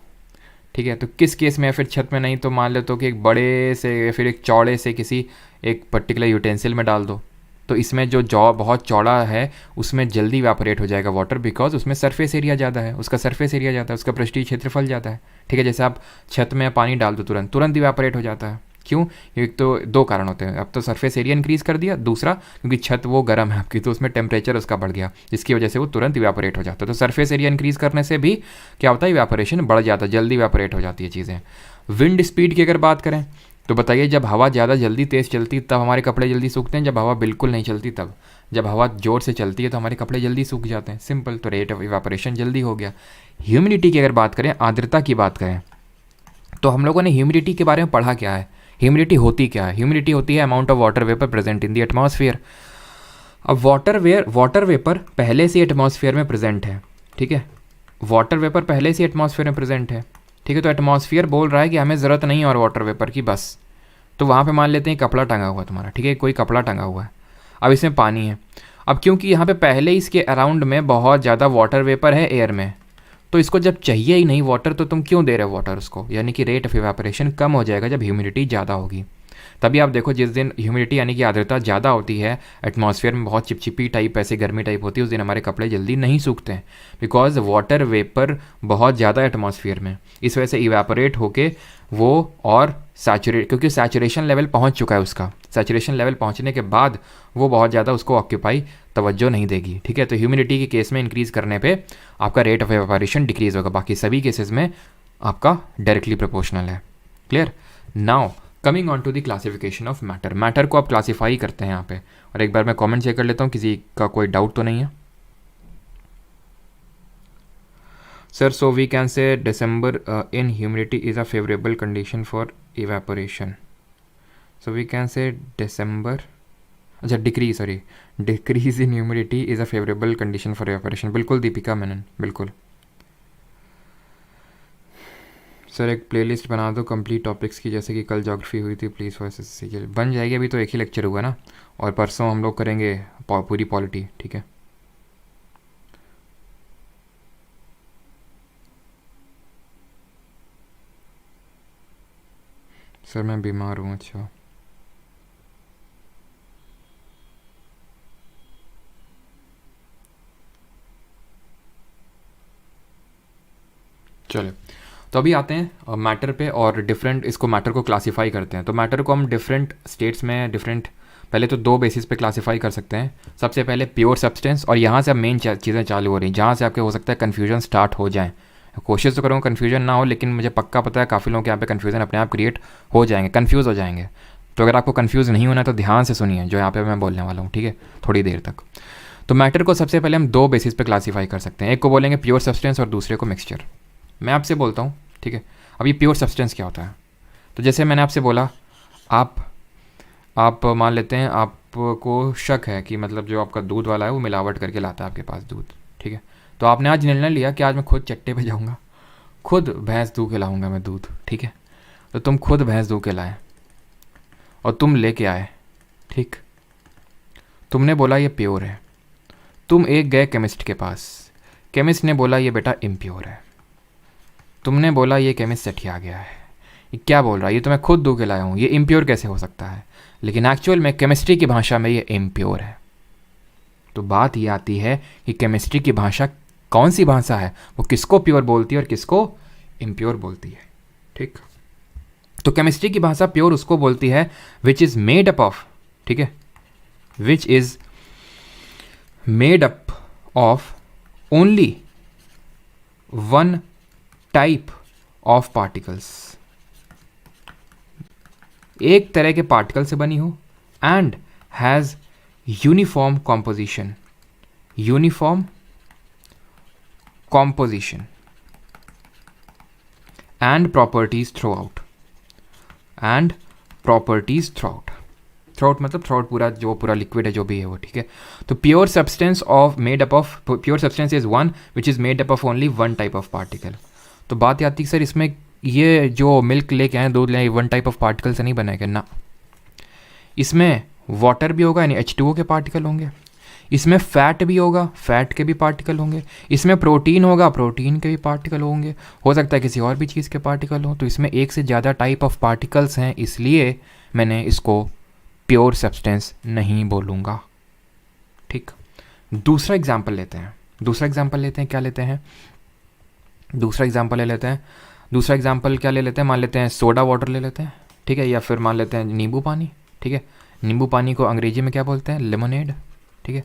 ठीक है। तो किस केस में, फिर छत में नहीं तो मान लेते हो कि एक बड़े से या फिर एक चौड़े से किसी एक पर्टिकुलर यूटेंसिल में डाल दो, तो इसमें जो जॉ बहुत चौड़ा है उसमें जल्दी इवेपोरेट हो जाएगा वाटर, बिकॉज उसमें सरफेस एरिया ज़्यादा है, उसका सरफेस एरिया ज़्यादा है, उसका पृष्ठीय क्षेत्रफल ज़्यादा है, ठीक है। जैसे आप छत में पानी डाल दो तुरंत तुरंत इवेपोरेट हो जाता है, क्यों? एक तो दो कारण होते हैं, अब तो सरफेस एरिया इंक्रीज़ कर दिया, दूसरा क्योंकि छत वो गर्म है आपकी तो उसमें टेम्परेचर उसका बढ़ गया, जिसकी वजह से वो तुरंत इवेपोरेट हो जाता है। तो सरफेस एरिया इंक्रीज़ करने से भी क्या होता है, इवेपोरेशन बढ़ जाता है, जल्दी इवेपोरेट हो जाती है चीज़ें। विंड स्पीड की अगर बात करें तो बताइए, जब हवा ज़्यादा जल्दी तेज़ चलती तब हमारे कपड़े जल्दी सूखते हैं, जब हवा बिल्कुल नहीं चलती तब। जब हवा ज़ोर से चलती है तो हमारे कपड़े जल्दी सूख जाते हैं, सिंपल। तो रेट ऑफ इवेपोरेशन जल्दी हो गया। ह्यूमिडिटी की अगर बात करें, आर्द्रता की बात करें, तो हम लोगों ने ह्यूमिडिटी के बारे में पढ़ा क्या है, ह्यूमिडिटी होती क्या है? ह्यूमिडिटी होती है amount of water vapour present in the atmosphere. अब वाटर वेपर पहले से एटमॉस्फेयर में प्रेजेंट है, ठीक है, वाटर वेपर पहले से एटमॉस्फेयर में प्रेजेंट है, ठीक है। तो एटमॉस्फेयर बोल रहा है कि हमें ज़रूरत नहीं है और वाटर वेपर की, बस। तो वहाँ पे मान लेते हैं कपड़ा टंगा हुआ है तुम्हारा, ठीक है, कोई कपड़ा टंगा हुआ है, अब इसमें पानी है। अब क्योंकि यहाँ पे पहले ही इसके अराउंड में बहुत ज़्यादा वाटर वेपर है एयर में, तो इसको जब चाहिए ही नहीं वाटर तो तुम क्यों दे रहे हो वाटर उसको, यानी कि रेट ऑफ इवेपोरेशन कम हो जाएगा जब ह्यूमिडिटी ज़्यादा होगी। तभी आप देखो जिस दिन ह्यूमिडिटी यानी कि आर्द्रता ज़्यादा होती है, एटमॉस्फेयर में बहुत चिपचिपी टाइप ऐसे गर्मी टाइप होती है, उस दिन हमारे कपड़े जल्दी नहीं सूखते हैं, बिकॉज वाटर वेपर बहुत ज़्यादा एटमॉस्फेयर में, इस वजह से इवेपोरेट होके वो और सैचुरेट, क्योंकि सैचुरेशन लेवल पहुंच चुका है उसका, सैचुरेशन लेवल पहुंचने के बाद वो बहुत ज़्यादा उसको ऑक्यूपाई तवज्जो नहीं देगी, ठीक है। तो ह्यूमिडिटी के केस में इंक्रीज़ करने पे आपका रेट ऑफ इवेपोरेशन डिक्रीज़ होगा, बाकी सभी केसेस में आपका डायरेक्टली प्रोपोर्शनल है। Clear? Now coming on to the classification of matter. Matter को आप क्लासीफाई करते हैं यहाँ पे, और एक बार मैं कमेंट चेक कर लेता हूँ किसी का कोई डाउट तो नहीं है। Sir so we can say December in humidity is a favourable condition for evaporation. So we can say December, अच्छा decrease in humidity is a favourable condition for evaporation. बिल्कुल दीपिका मेनन, बिल्कुल। सर एक प्लेलिस्ट बना दो complete topics की, जैसे कि कल ज्योग्राफी हुई थी, प्लीज़ फॉर सीरियल बन जाएगी। अभी तो एक ही लेक्चर हुआ ना, और परसों हम लोग करेंगे पूरी पॉलिटी, ठीक है। सर मैं बीमार हूँ। अच्छा चलो, तो अभी आते हैं मैटर पे और डिफरेंट इसको मैटर को क्लासीफाई करते हैं। तो मैटर को हम डिफरेंट स्टेट्स में डिफरेंट, पहले तो दो बेसिस पे क्लासीफाई कर सकते हैं। सबसे पहले प्योर सब्सटेंस, और यहाँ से अब मेन चीज़ें चालू हो रही हैं जहाँ से आपके हो सकता है कन्फ्यूजन स्टार्ट हो जाए। कोशिश तो करूँगा कन्फ्यूजन ना हो, लेकिन मुझे पक्का पता है काफ़ी लोगों के यहाँ पे कन्फ्यूजन अपने आप क्रिएट हो जाएंगे, कन्फ्यूज़ हो जाएंगे। तो अगर आपको कन्फ्यूज़ नहीं होना तो ध्यान से सुनिए जो यहाँ पे मैं बोलने वाला हूँ, ठीक है, थोड़ी देर तक। तो मैटर को सबसे पहले हम दो बेसिस पे क्लासीफाई कर सकते हैं, एक को बोलेंगे प्योर सब्सटेंस और दूसरे को मिक्सचर। मैं आपसे बोलता हूँ, ठीक है, अभी प्योर सब्सटेंस क्या होता है। तो जैसे मैंने आपसे बोला, आप मान लेते हैं आपको शक है कि मतलब जो आपका दूध वाला है वो मिलावट करके लाता है आपके पास दूध, ठीक है। तो आपने आज निर्णय लिया कि आज मैं खुद चट्टे पे जाऊँगा, खुद भैंस दूध के लाऊंगा मैं दूध, ठीक है। तो तुम खुद भैंस दूध के लाए और तुम लेके आए, ठीक, तुमने बोला ये प्योर है। तुम एक गए केमिस्ट के पास, केमिस्ट ने बोला ये बेटा इम्प्योर है, तुमने बोला ये केमिस्ट सठिया गया है, ये क्या बोल रहा है, ये तो मैं खुद धो के लाया हूँ, ये इम्प्योर कैसे हो सकता है, लेकिन एक्चुअल में केमिस्ट्री की भाषा में ये इम्प्योर है। तो बात ये आती है कि केमिस्ट्री की भाषा कौन सी भाषा है, वो किसको प्योर बोलती है और किसको इम्प्योर बोलती है। ठीक, तो केमिस्ट्री की भाषा प्योर उसको बोलती है which is made up of, ठीक है, which is made up of only one type of particles, एक तरह के पार्टिकल से बनी हो, and has uniform composition, uniform composition and properties through out, and properties through out, through out मतलब through out पूरा, जो पूरा लिक्विड है जो भी है वो, ठीक है। तो pure substance of made up of, pure substance is one which is made up of only one type of particle. तो बात आती है सर इसमें ये जो मिल्क लेके आए, दूध ले वन टाइप ऑफ पार्टिकल से नहीं बनाएगा ना, इसमें वाटर भी होगा यानी H2O के पार्टिकल होंगे, इसमें फैट भी होगा, फैट के भी पार्टिकल होंगे, इसमें प्रोटीन होगा, प्रोटीन के भी पार्टिकल होंगे, हो सकता है किसी और भी चीज़ के पार्टिकल हो। तो इसमें एक से ज़्यादा टाइप ऑफ पार्टिकल्स हैं, इसलिए मैंने इसको प्योर सब्सटेंस नहीं बोलूँगा। ठीक, दूसरा एग्जाम्पल लेते हैं, दूसरा एग्जाम्पल लेते हैं, क्या लेते हैं, दूसरा एग्जाम्पल ले लेते हैं, दूसरा एग्जाम्पल क्या ले लेते हैं, मान लेते हैं सोडा वाटर ले लेते हैं, ठीक है, या फिर मान लेते हैं नींबू पानी, ठीक है, नींबू पानी को अंग्रेजी में क्या बोलते हैं, लेमोनेड, ठीक है,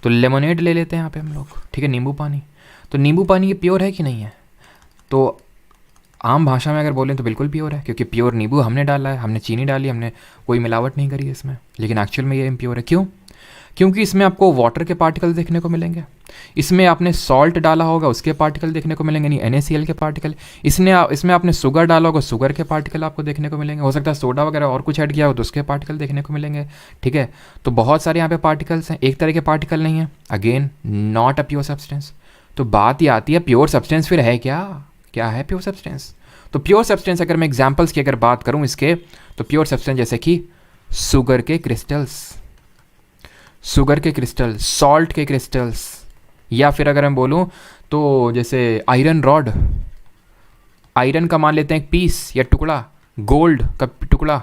तो लेमोनेड ले लेते हैं यहाँ पे हम लोग, ठीक है, नींबू पानी। तो नींबू पानी ये प्योर है कि नहीं है, तो आम भाषा में अगर बोलें तो बिल्कुल प्योर है, क्योंकि प्योर नींबू हमने डाला है, हमने चीनी डाली, हमने कोई मिलावट नहीं करी है इसमें, लेकिन एक्चुअल में ये इम्प्योर है। क्यों? क्योंकि इसमें आपको वाटर के पार्टिकल देखने को मिलेंगे, इसमें आपने सॉल्ट डाला होगा उसके पार्टिकल देखने को मिलेंगे, यानी NaCl के पार्टिकल, इसमें आपने शुगर डाला होगा, शुगर के पार्टिकल आपको देखने को मिलेंगे, हो सकता है सोडा वगैरह और कुछ ऐड किया हो तो उसके पार्टिकल देखने को मिलेंगे, ठीक है। तो बहुत सारे यहाँ पे पार्टिकल्स हैं, एक तरह के पार्टिकल नहीं है, again not a pure substance. तो बात ये आती है प्योर सब्सटेंस फिर है क्या, क्या है प्योर सब्सटेंस? तो प्योर सब्सटेंस अगर मैं एग्जाम्पल्स की अगर बात करूँ इसके, तो प्योर सब्सटेंस जैसे कि शुगर के क्रिस्टल्स, शुगर के क्रिस्टल, सॉल्ट के क्रिस्टल्स, या फिर अगर मैं बोलूँ तो जैसे आयरन रॉड, आयरन का मान लेते हैं एक पीस या टुकड़ा, गोल्ड का टुकड़ा,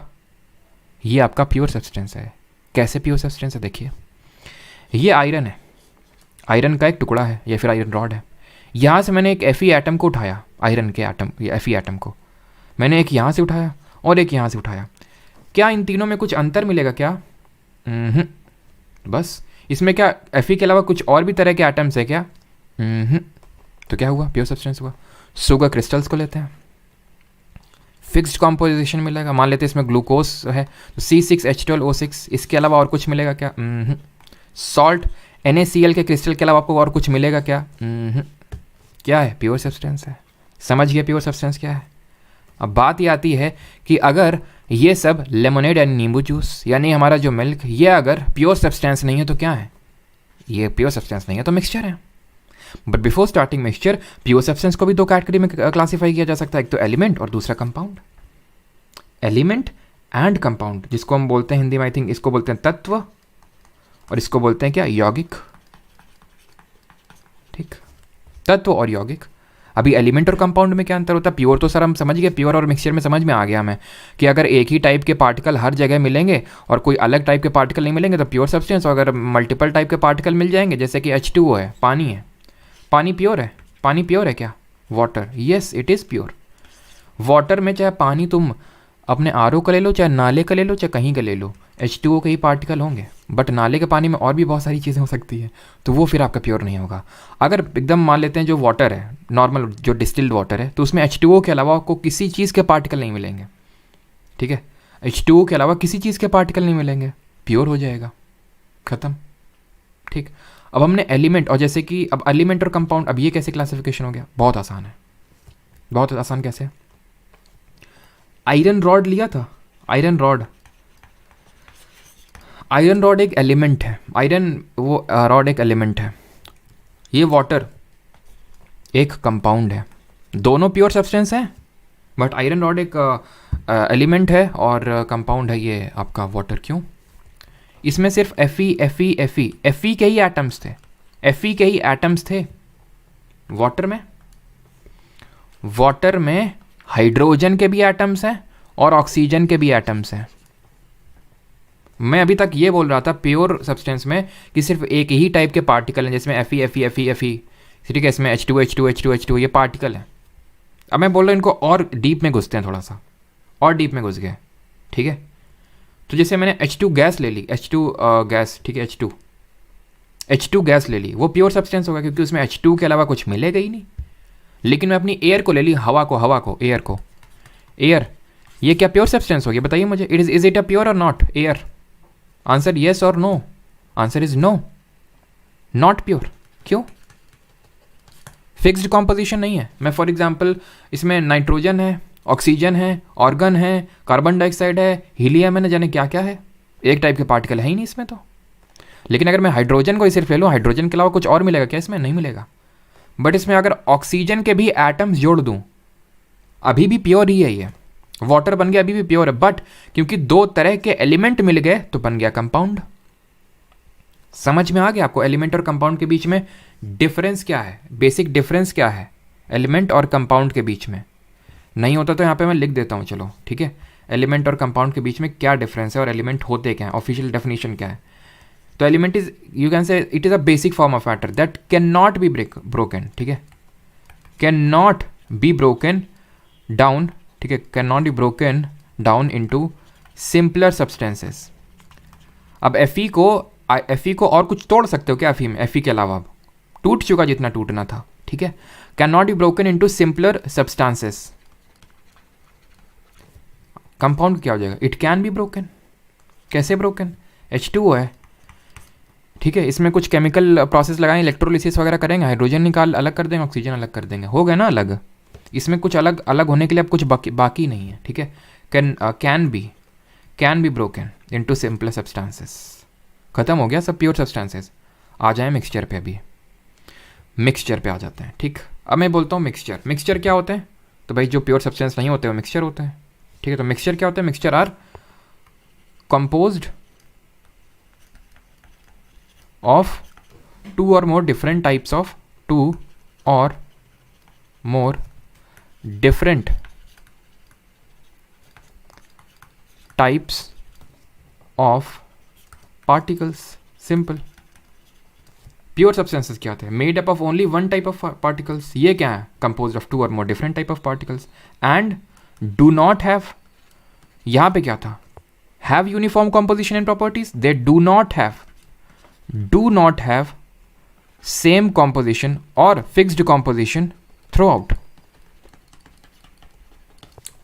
ये आपका प्योर सब्सटेंस है। कैसे प्योर सब्सटेंस है? देखिए, ये आयरन है, आयरन का एक टुकड़ा है या फिर आयरन रॉड है, यहाँ से मैंने एक Fe एटम को उठाया, आयरन के एटम या Fe एटम को मैंने एक यहाँ से उठाया और एक यहाँ से उठाया, क्या इन तीनों में कुछ अंतर मिलेगा क्या? बस इसमें क्या Fe के अलावा कुछ और भी तरह के एटम्स है क्या? तो क्या हुआ? प्योर सब्सटेंस हुआ। शुगर क्रिस्टल्स को लेते हैं, फिक्स्ड कॉम्पोजिशन मिलेगा, मान लेते हैं इसमें ग्लूकोज है तो C6H12O6, इसके अलावा और कुछ मिलेगा क्या? सॉल्ट NaCl के क्रिस्टल के अलावा आपको और कुछ मिलेगा क्या? क्या है? प्योर सब्सटेंस है। समझ गए प्योर सब्सटेंस क्या है? अब बात ये आती है कि अगर ये सब लेमोनेड यानी नींबू जूस यानी हमारा जो मिल्क, ये अगर प्योर सब्सटेंस नहीं है तो क्या है? ये प्योर सब्सटेंस नहीं है तो मिक्सचर है। But before starting mixture, pure substance को भी दो कैटेगरी में क्लासीफाई किया जा सकता है, एक तो एलिमेंट और दूसरा कंपाउंड। एलिमेंट एंड कंपाउंड, जिसको हम बोलते हैं हिंदी में, आई थिंक इसको बोलते हैं तत्व और इसको बोलते हैं क्या? यौगिक। ठीक, तत्व और यौगिक। अभी एलिमेंट और कंपाउंड में क्या अंतर होता है? प्योर तो सर हम समझ गए, प्योर और मिक्सचर में समझ में आ गया हमें कि अगर एक ही टाइप के पार्टिकल हर जगह मिलेंगे और कोई अलग टाइप के पार्टिकल नहीं मिलेंगे तो प्योर सब्सटेंस, और अगर मल्टीपल टाइप के पार्टिकल मिल जाएंगे जैसे कि H2O है, पानी है, पानी प्योर है? पानी प्योर है क्या? Water, yes it is pure. Water में चाहे पानी तुम अपने RO का ले लो, चाहे नाले का ले लो, चाहे कहीं का ले लो, H2O के ही पार्टिकल होंगे, बट नाले के पानी में और भी बहुत सारी चीज़ें हो सकती है, तो वो फिर आपका प्योर नहीं होगा। अगर एकदम मान लेते हैं जो वाटर है, नॉर्मल जो डिस्टिल्ड वाटर है, तो उसमें H2O के अलावा आपको किसी चीज़ के पार्टिकल नहीं मिलेंगे, ठीक है, H2O के अलावा किसी चीज़ के पार्टिकल नहीं मिलेंगे, प्योर हो जाएगा, ख़त्म। ठीक, अब हमने एलिमेंट, और जैसे कि अब एलिमेंट और कंपाउंड, अब ये कैसे क्लासिफिकेशन हो गया? बहुत आसान है, बहुत आसान। कैसे? आयरन रॉड लिया था, आयरन रॉड, आयरन रॉड एक एलिमेंट है, आयरन वो रॉड एक एलिमेंट है, ये वाटर एक कंपाउंड है, दोनों प्योर सब्सटेंस हैं, बट आयरन रॉड एक एलिमेंट है और कंपाउंड है ये आपका वाटर। क्यों? इसमें सिर्फ Fe के ही एटम्स थे, Fe के ही एटम्स थे, वाटर में हाइड्रोजन के भी एटम्स हैं और ऑक्सीजन के भी एटम्स हैं। मैं अभी तक ये बोल रहा था प्योर सब्सटेंस में कि सिर्फ एक ही टाइप के पार्टिकल हैं, जिसमें Fe, ठीक है, इसमें H2 ये पार्टिकल हैं। अब मैं बोल रहा हूँ इनको और डीप में घुसते हैं, थोड़ा सा और डीप में घुस गए, ठीक है। तो जैसे मैंने H2 गैस ले ली, H2 गैस, ठीक है, H2 गैस ले ली, वो प्योर सब्सटेंस होगा क्योंकि उसमें H2 के अलावा कुछ मिलेगा ही नहीं। लेकिन मैं अपनी एयर को ले ली, एयर, ये क्या प्योर सब्सटेंस होगी? बताइए मुझे, इज इट अ प्योर और नॉट? एयर, आंसर येस और no? Answer is no, not pure. क्यों? फिक्स्ड कॉम्पोजिशन नहीं है। मैं फॉर एग्जांपल इसमें नाइट्रोजन है, ऑक्सीजन है, ऑर्गन है, कार्बन डाइऑक्साइड है, हीलियम है, न जाने क्या क्या है, एक टाइप के पार्टिकल है ही नहीं इसमें तो। लेकिन अगर मैं हाइड्रोजन को ही सिर्फ ले लूँ, हाइड्रोजन के अलावा कुछ और मिलेगा क्या इसमें? नहीं मिलेगा। बट इसमें अगर ऑक्सीजन के भी एटम्स जोड़ दूँ, अभी भी प्योर ही है ये, वाटर बन गया, अभी भी प्योर है। बट क्योंकि दो तरह के एलिमेंट मिल गए तो बन गया कंपाउंड। समझ में आ गया आपको एलिमेंट और कंपाउंड के बीच में डिफरेंस क्या है, बेसिक डिफरेंस क्या है एलिमेंट और कंपाउंड के बीच में? नहीं होता तो यहाँ पे मैं लिख देता हूँ, चलो ठीक है, एलिमेंट और कंपाउंड के बीच में क्या डिफरेंस है और एलिमेंट होते क्या है, ऑफिशियल डेफिनेशन क्या है। तो element is, you can say it is a basic form of matter that can not be broken, ठीक है, can not be broken down, ठीक है, can not be broken down into simpler substances. अब Fe को और कुछ तोड़ सकते हो क्या? Fe के अलावा अब टूट चुका जितना टूटना था, ठीक है। Can not be broken into simpler substances. Compound क्या हो जाएगा? It can be broken. कैसे ब्रोकन? H2O है, ठीक है, इसमें कुछ केमिकल प्रोसेस लगाएं, इलेक्ट्रोलिसिस वगैरह करेंगे, हाइड्रोजन निकाल अलग कर देंगे, ऑक्सीजन अलग कर देंगे, हो गया ना अलग। इसमें कुछ अलग अलग होने के लिए अब कुछ बाकी नहीं है, ठीक है। Can be broken into simpler substances. खत्म हो गया सब प्योर सब्सटेंसेस। आ जाए मिक्सचर पे, अभी मिक्सचर पे आ जाते हैं, ठीक। अब मैं बोलता हूँ मिक्सचर क्या होते हैं? तो भाई जो प्योर सब्सटेंस नहीं होते वो मिक्सचर होते हैं, ठीक है। तो मिक्सचर क्या होता है? Mixture are composed of two और more different types of particles. Simple. Pure substances क्या होते हैं? Made up of only one type of particles. ये क्या है? कंपोज्ड ऑफ टू और more different type of particles and do not have, यहां पे क्या था? Have uniform composition and properties. They do not have same composition or fixed composition throughout,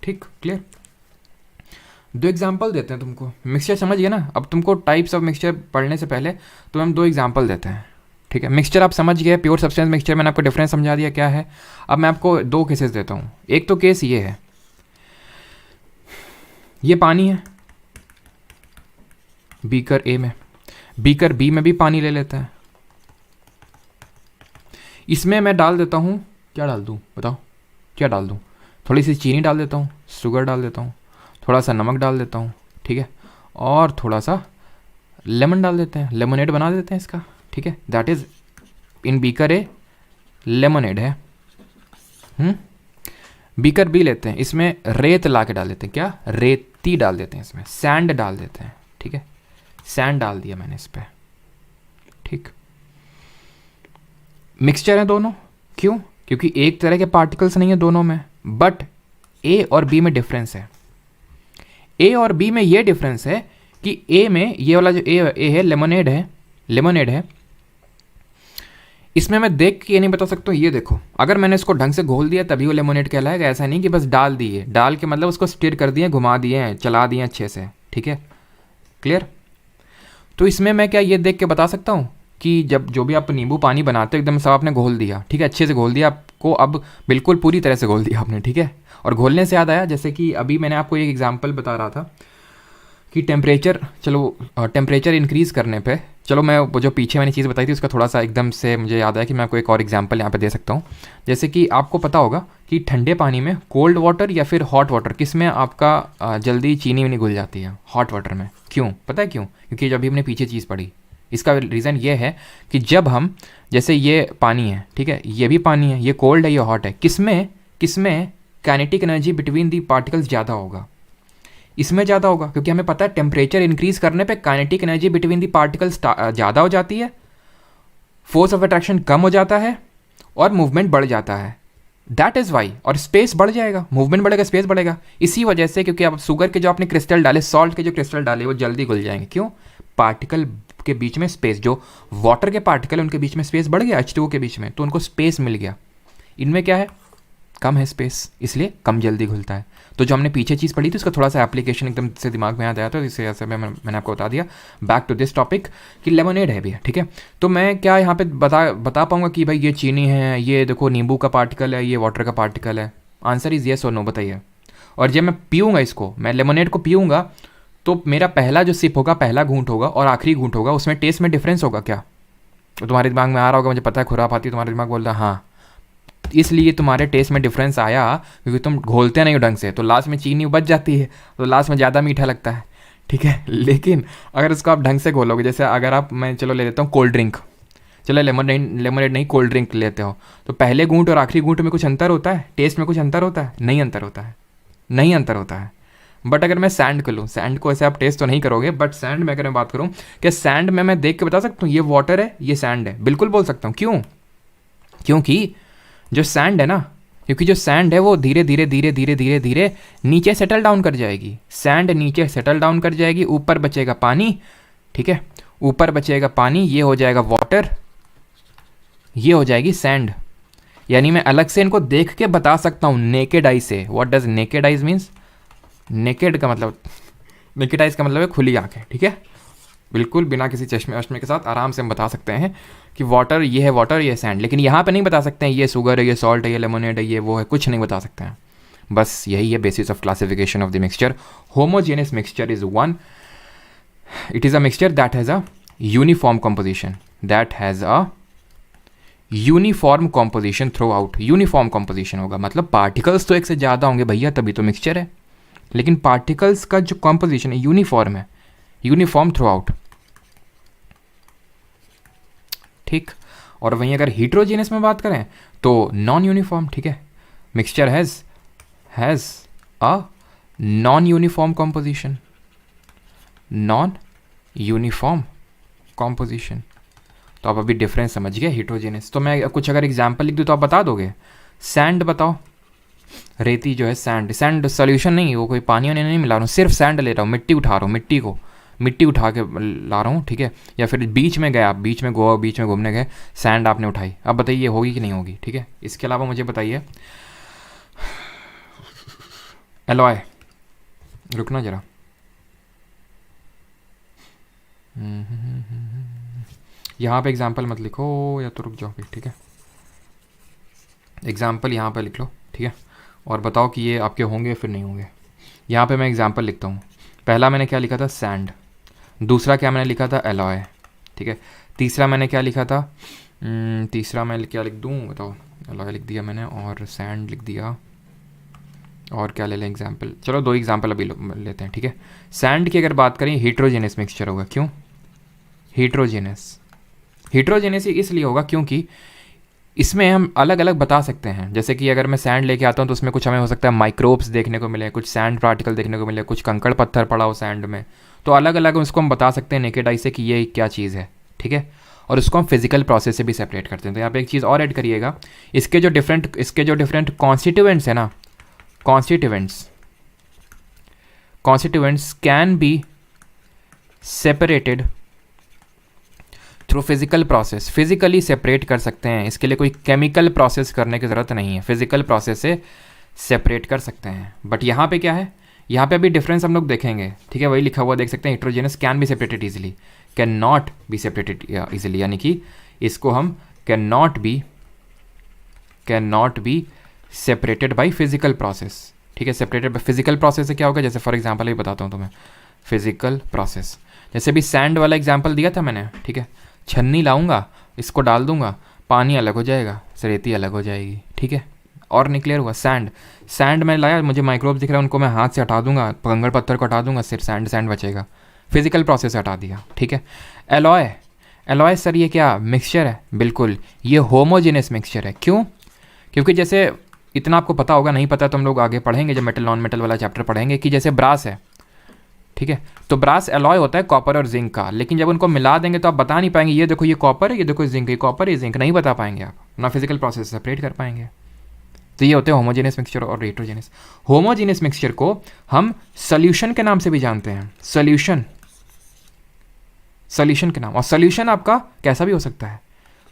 ठीक, clear. दो एग्जाम्पल देते हैं तुमको। मिक्सचर समझ गए ना? अब तुमको टाइप्स ऑफ मिक्सचर पढ़ने से पहले तो हम दो एग्जाम्पल देते हैं, ठीक है। मिक्सचर आप समझ गए, प्योर सब्सटेंस मिक्सचर मैंने आपको डिफरेंस समझा दिया क्या है। अब मैं आपको दो केसेस देता हूँ। एक तो केस ये है, ये पानी है बीकर ए में, बीकर बी में भी पानी ले लेता है। इसमें मैं डाल देता हूँ, क्या डाल दूँ बताओ, क्या डाल दूँ? थोड़ी सी चीनी डाल देता हूँ, शुगर डाल देता हूँ, थोड़ा सा नमक डाल देता हूँ, ठीक है, और थोड़ा सा लेमन डाल देते हैं, लेमनेड बना देते हैं इसका, ठीक है। That is in beaker A lemonade है। बीकर बी लेते हैं, इसमें रेत ला के डाल देते हैं, क्या? रेती डाल देते हैं, इसमें सैंड डाल देते हैं, ठीक है, सैंड डाल दिया मैंने इस पर, ठीक। मिक्सचर है दोनों, क्यों? क्योंकि एक तरह के पार्टिकल्स नहीं है दोनों में, बट ए और बी में डिफरेंस है। ए और बी में ये डिफरेंस है कि ए में ये वाला जो ए है लेमनेड है, इसमें मैं देख के ये नहीं बता सकता हूँ। ये देखो, अगर मैंने इसको ढंग से घोल दिया तभी वो लेमनेड कहलाएगा। ऐसा नहीं कि बस डाल दिए, डाल के मतलब उसको स्टिर कर दिए, घुमा दिए, चला दिए अच्छे से, ठीक है, क्लियर। तो इसमें मैं क्या ये देख के बता सकता हूँ कि जब जो भी आप नींबू पानी बनाते हो एकदम सब आपने घोल दिया, ठीक है, अच्छे से घोल दिया आपको, अब बिल्कुल पूरी तरह से घोल दिया आपने, ठीक है। और घोलने से याद आया, जैसे कि अभी मैंने आपको एक एग्जांपल बता रहा था कि टेम्परेचर इंक्रीज़ करने पे, चलो मैं वो जो पीछे मैंने चीज़ बताई थी उसका थोड़ा सा एकदम से मुझे याद आया कि मैं आपको एक और एग्जांपल यहाँ पे दे सकता हूँ। जैसे कि आपको पता होगा कि ठंडे पानी में कोल्ड वाटर या फिर हॉट वाटर, किस में आपका जल्दी चीनी नहीं घुल जाती है? हॉट वाटर में। क्यों? पता है क्यों? क्योंकि जब भी हमने पीछे चीज़ पढ़ी, इसका रीज़न ये है कि जब हम, जैसे ये पानी है, ठीक है, ये भी पानी है, ये कोल्ड है, ये हॉट है, किसमें किसमें kinetic energy between the particles ज़्यादा होगा? इसमें ज़्यादा होगा, क्योंकि हमें पता है टेम्परेचर इंक्रीज करने पे kinetic energy between the particles ज़्यादा हो जाती है, फोर्स ऑफ अट्रैक्शन कम हो जाता है और मूवमेंट बढ़ जाता है। दैट इज़ वाई, और स्पेस बढ़ जाएगा, मूवमेंट बढ़ेगा, स्पेस बढ़ेगा। इसी वजह से, क्योंकि अब शुगर के जो आपने क्रिस्टल डाले, सॉल्ट के जो क्रिस्टल डाले, वो जल्दी घुल जाएंगे। क्यों? पार्टिकल के बीच में स्पेस, जो वाटर के पार्टिकल उनके बीच में स्पेस बढ़ गया, H2O के बीच में, तो उनको स्पेस मिल गया। इनमें क्या है? कम है स्पेस, इसलिए कम जल्दी घुलता है। तो जो हमने पीछे चीज़ पढ़ी थी उसका थोड़ा सा एप्लीकेशन एकदम से दिमाग में याद आया, तो इससे ऐसे मैंने आपको बता दिया। बैक टू दिस टॉपिक कि लेमनेड है भैया, ठीक है। तो मैं क्या यहाँ पे बता पाऊँगा कि भाई ये चीनी है, ये देखो नींबू का पार्टिकल है, ये वाटर का पार्टिकल है? आंसर इज़ येस और नो, बताइए। और जब मैं पीऊँगा इसको, मैं लेमनेड को पीऊँगा, तो मेरा पहला जो सिप होगा, पहला घूंट होगा और आखिरी घूंट होगा, उसमें टेस्ट में डिफरेंस होगा क्या? तो तुम्हारे दिमाग में आ रहा होगा, मुझे पता है खुरापाती, तुम्हारा दिमाग बोल रहा है हाँ, इसलिए तुम्हारे टेस्ट में डिफरेंस आया क्योंकि तुम घोलते नहीं हो ढंग से, तो लास्ट में चीनी बच जाती है, तो लास्ट में ज़्यादा मीठा लगता है, ठीक है। लेकिन अगर इसको आप ढंग से घोलोगे, जैसे अगर आप, मैं चलो ले लेता हूँ कोल्ड ड्रिंक, चलो लेमनेड नहीं कोल्ड ड्रिंक लेते हो, तो पहले घूंट और आखिरी घूंट में कुछ अंतर होता है? टेस्ट में कुछ अंतर होता है? नहीं अंतर होता है, नहीं अंतर होता है। बट अगर मैं सैंड को लूँ, सैंड को ऐसे आप टेस्ट तो नहीं करोगे, बट सैंड में अगर मैं बात करूँ कि सैंड में मैं देख के बता सकता हूँ ये वाटर है, ये सैंड है, बिल्कुल बोल सकता हूँ। क्यों? क्योंकि जो सैंड है ना, क्योंकि जो सैंड है वो धीरे धीरे धीरे धीरे धीरे धीरे नीचे सेटल डाउन कर जाएगी। सैंड नीचे सेटल डाउन कर जाएगी, ऊपर बचेगा पानी, ठीक है, ऊपर बचेगा पानी, ये हो जाएगा वाटर, ये हो जाएगी सैंड। यानी मैं अलग से इनको देख के बता सकता हूँ नेकेड आई से। What does naked eyes means? Naked का मतलब, नेकेड आइज का मतलब है खुली आंखें, ठीक है, बिल्कुल बिना किसी चश्मे वश्मे के साथ आराम से हम बता सकते हैं कि वाटर ये है, वाटर ये सैंड। लेकिन यहाँ पे नहीं बता सकते हैं ये शुगर है, ये सॉल्ट है, ये लेमनेड है, ये वो है, कुछ नहीं बता सकते हैं। बस यही है basis of classification of the mixture. Homogeneous mixture is one, it is a mixture that has a uniform composition, that has a uniform composition through out. Uniform composition होगा मतलब पार्टिकल्स तो एक से ज़्यादा होंगे भैया, तभी तो मिक्सचर है, लेकिन पार्टिकल्स का जो कॉम्पोजिशन है यूनिफॉर्म है, यूनिफॉर्म थ्रू आउट, ठीक। और वहीं अगर हीट्रोजीनियस में बात करें तो नॉन यूनिफॉर्म, ठीक है। Mixture has a non uniform composition, non uniform composition. तो आप अभी डिफरेंस समझ गए हीट्रोजीनियस। तो मैं कुछ अगर एग्जांपल लिख दूँ तो आप बता दोगे? सैंड बताओ, रेती जो है सैंड, सैंड सोल्यूशन नहीं, वो कोई पानी वानी नहीं मिला रहा हूँ, सिर्फ सैंड ले रहा हूँ, मिट्टी उठा रहा हूँ, मिट्टी उठा के ला रहा हूँ, ठीक है। या फिर बीच में गए आप, बीच में गोवा, बीच में घूमने गए, सैंड आपने उठाई, अब बताइए ये होगी कि नहीं होगी, ठीक है। इसके अलावा मुझे बताइए एलॉय, रुकना जरा, यहाँ पे एग्जाम्पल मत लिखो, या तो रुक जाओ फिर, ठीक है। एग्जाम्पल यहाँ पे लिख लो, ठीक है, और बताओ कि ये आपके होंगे फिर नहीं होंगे। यहाँ पे मैं एग्जाम्पल लिखता हूँ। पहला मैंने क्या लिखा था? सैंड। दूसरा क्या मैंने लिखा था? एलॉय, ठीक है। तीसरा मैंने क्या लिखा था? तीसरा मैं क्या लिख दूँ बताओ? एलॉय लिख दिया मैंने, और सैंड लिख दिया, और क्या ले लें एग्जाम्पल? चलो 2 एग्जाम्पल अभी लेते हैं, ठीक है। सैंड की अगर बात करें, हीट्रोजेनस मिक्सचर होगा। क्यों हीट्रोजेनस? हीट्रोजेनस इसलिए होगा क्योंकि इसमें हम अलग अलग बता सकते हैं। जैसे कि अगर मैं सैंड लेके आता हूँ तो उसमें कुछ हमें हो सकता है माइक्रोब्स देखने को मिले, कुछ सैंड पार्टिकल देखने को मिले, कुछ कंकड़ पत्थर पड़ा हो सैंड में, तो अलग अलग उसको हम बता सकते हैं नेकेड आई से कि ये क्या चीज़ है, ठीक है। और उसको हम फिजिकल प्रोसेस से भी सेपरेट करते हैं। तो यहाँ पे एक चीज़ और ऐड करिएगा, इसके जो डिफरेंट कॉन्स्टिट्यूएंट्स है ना, constituents can be separated through physical process. Physically separate कर सकते हैं, इसके लिए कोई केमिकल प्रोसेस करने की ज़रूरत नहीं है, फिजिकल प्रोसेस से सेपरेट कर सकते हैं। बट यहाँ पे क्या है? यहाँ पे अभी डिफरेंस हम लोग देखेंगे, ठीक है। वही लिखा हुआ देख सकते हैं, heterogeneous can be separated easily, can not be separated easily, यानी कि इसको हम can not be separated by physical process, ठीक है। सेपरेटेड बाई फिजिकल प्रोसेस से क्या होगा? जैसे फॉर एग्जाम्पल ही बताता हूँ तुम्हें, फिजिकल प्रोसेस, जैसे भी सैंड वाला एग्जाम्पल दिया था मैंने, ठीक है। छन्नी लाऊंगा, इसको डाल दूंगा, पानी अलग हो जाएगा, रेती अलग हो जाएगी, ठीक है। और नहीं क्लियर हुआ? सैंड में लाया, मुझे माइक्रोब्स दिख रहा है, उनको मैं हाथ से हटा दूंगा, कंकड़ पत्थर को हटा दूंगा, सिर्फ सैंड बचेगा, फिजिकल प्रोसेस हटा दिया, ठीक है। एलॉय एलॉय सर ये क्या मिक्सचर है? बिल्कुल, ये होमोजेनियस मिक्सचर है। क्यों? क्योंकि जैसे इतना आपको पता होगा, नहीं पता तो हम लोग आगे पढ़ेंगे जब मेटल नॉन मेटल वाला चैप्टर पढ़ेंगे, कि जैसे ब्रास है, ठीक है, तो ब्रास एलॉय होता है कॉपर और जिंक का, लेकिन जब उनको मिला देंगे तो आप बता नहीं पाएंगे ये देखो ये कॉपर है, ये देखो जिंक, ये कॉपर है जिंक, नहीं बता पाएंगे आप, ना फिजिकल प्रोसेस सेपरेट कर पाएंगे। तो ये होते हैं होमोजेनियस मिक्सचर और हेटेरोजेनियस। होमोजेनियस मिक्सचर को हम सॉल्यूशन के नाम से भी जानते हैं, सॉल्यूशन, सॉल्यूशन के नाम। और सॉल्यूशन आपका कैसा भी हो सकता है,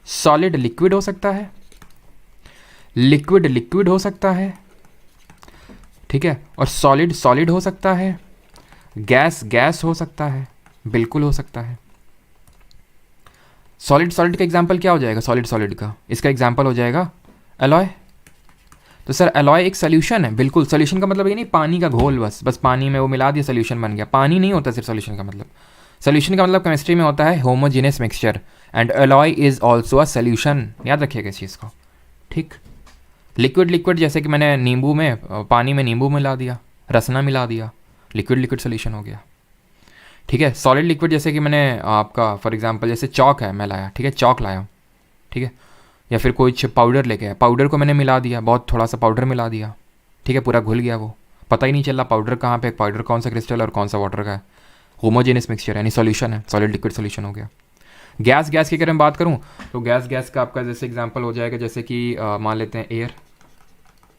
सॉलिड लिक्विड हो सकता है, लिक्विड लिक्विड हो सकता है, ठीक है, और सॉलिड सॉलिड हो सकता है, गैस गैस हो सकता है, बिल्कुल हो सकता है। सॉलिड सॉलिड का एग्जांपल क्या हो जाएगा? सॉलिड सॉलिड का इसका एग्जांपल हो जाएगा एलॉय। तो सर एलॉय एक सोल्यूशन है, बिल्कुल। सोल्यूशन का मतलब ये नहीं पानी का घोल, बस पानी में वो मिला दिया सोल्यूशन बन गया, पानी नहीं होता सिर्फ सोल्यूशन का मतलब। सोल्यूशन का मतलब केमिस्ट्री में होता है homogeneous mixture, and alloy is also a solution, याद रखिएगा इस चीज़ को, ठीक। लिक्विड लिक्विड जैसे कि मैंने नींबू में, पानी में नींबू मिला दिया, रसना मिला दिया, लिक्विड लिक्विड सोल्यूशन हो गया, ठीक है। सॉलिड लिक्विड जैसे कि मैंने आपका फॉर एग्जांपल जैसे चॉक है मैं लाया, ठीक है, चॉक लाया, ठीक है, या फिर कुछ पाउडर लेके आया, पाउडर को मैंने मिला दिया, बहुत थोड़ा सा पाउडर मिला दिया, ठीक है, पूरा घुल गया, वो पता ही नहीं चला पाउडर कहाँ पे, पाउडर कौन सा क्रिस्टल और कौन सा वाटर का है। होमोजेनियस मिक्सचर यानी सॉल्यूशन है, सॉलिड लिक्विड सॉल्यूशन हो गया। गैस गैस की अगर मैं बात करूँ तो गैस गैस का आपका जैसे एग्जाम्पल हो जाएगा, जैसे कि मान लेते हैं एयर,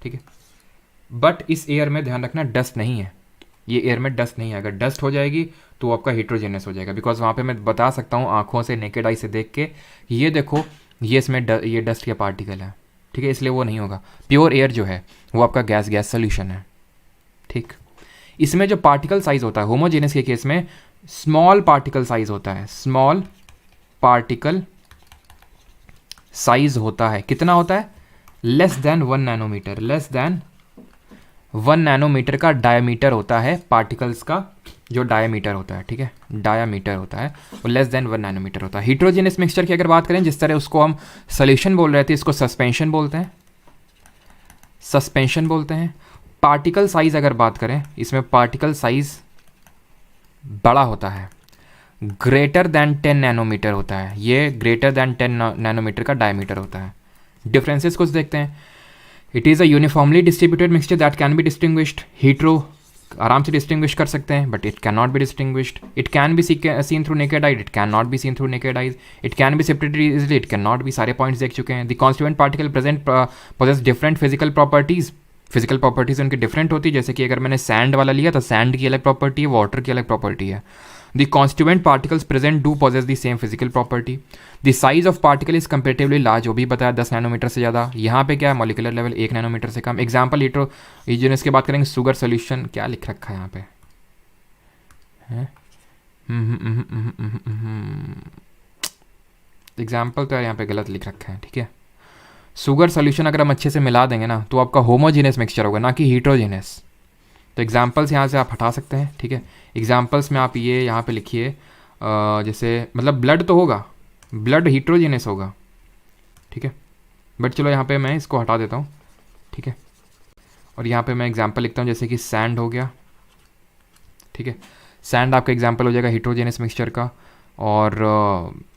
ठीक है, बट इस एयर में ध्यान रखना डस्ट नहीं है, ये एयर में डस्ट नहीं है, अगर डस्ट हो जाएगी तो आपका हेट्रोजेनियस हो जाएगा, बिकॉज वहाँ पे मैं बता सकता हूँ आंखों से नेकेड आई से देख के ये देखो ये इसमें ये डस्ट का पार्टिकल है, ठीक है, इसलिए वो नहीं होगा। प्योर एयर जो है वो आपका गैस गैस सोल्यूशन है, ठीक। इसमें जो पार्टिकल साइज होता है होमोजेनियस के केस में स्मॉल पार्टिकल साइज होता है, स्मॉल पार्टिकल साइज होता है, कितना होता है? Less than 1 nanometre, less than 1 nanometre का डायमीटर होता है पार्टिकल्स का, जो डायमीटर होता है, ठीक है, डायमीटर होता है वो लेस देन 1 नैनोमीटर होता है। हेट्रोजेनियस मिक्सचर की अगर बात करें, जिस तरह उसको हम सोल्यूशन बोल रहे थे, इसको सस्पेंशन बोलते हैं, सस्पेंशन बोलते हैं। पार्टिकल साइज अगर बात करें, इसमें पार्टिकल साइज बड़ा होता है, ग्रेटर दैन 10 नैनोमीटर होता है, ये ग्रेटर दैन 10 नैनोमीटर का डायमीटर होता है। डिफरेंसेस कुछ देखते हैं। It is a uniformly distributed mixture that can be distinguished, hetero आराम से डिस्टिंग्विश कर सकते हैं, but it can not be distinguished. It can be seen through naked eyes, it can not be seen through naked eyes. It can be separated easily, it can not B, सारे points देख चुके हैं। The constituent particle present possess different physical properties, physical properties उनकी different होती है। जैसे कि अगर मैंने सैंड वाला लिया तो सैंड की अलग प्रॉपर्टी है, वाटर की अलग प्रॉपर्टी है। The constituent particles present do possess the same physical property. The size of particle is comparatively large, वो भी बताया 10 नैनोमीटर से ज़्यादा। यहाँ पे क्या है, मॉलिकुलर लेवल 1 नैनोमीटर से कम। एग्जाम्पल हेट्रोजेनियस की बात करेंगे, शुगर सोल्यूशन, क्या लिख रखा है यहाँ पे है, एग्जाम्पल तो यहाँ पे गलत लिख रखा है, ठीक है। शुगर सोल्यूशन अगर हम अच्छे से मिला देंगे ना तो आपका होमोजेनियस मिक्सचर होगा, ना कि हेट्रोजेनियस। तो एग्जाम्पल्स यहाँ से आप हटा सकते हैं, ठीक है। एग्जाम्पल्स में आप ये यहाँ पे लिखिए, जैसे मतलब ब्लड तो होगा, ब्लड हेट्रोजेनियस होगा, ठीक है, बट चलो यहाँ पे मैं इसको हटा देता हूँ, ठीक है। और यहाँ पे मैं एग्जाम्पल लिखता हूँ, जैसे कि सैंड हो गया, ठीक है, सैंड आपका एग्जाम्पल हो जाएगा हेट्रोजेनियस मिक्सचर का, और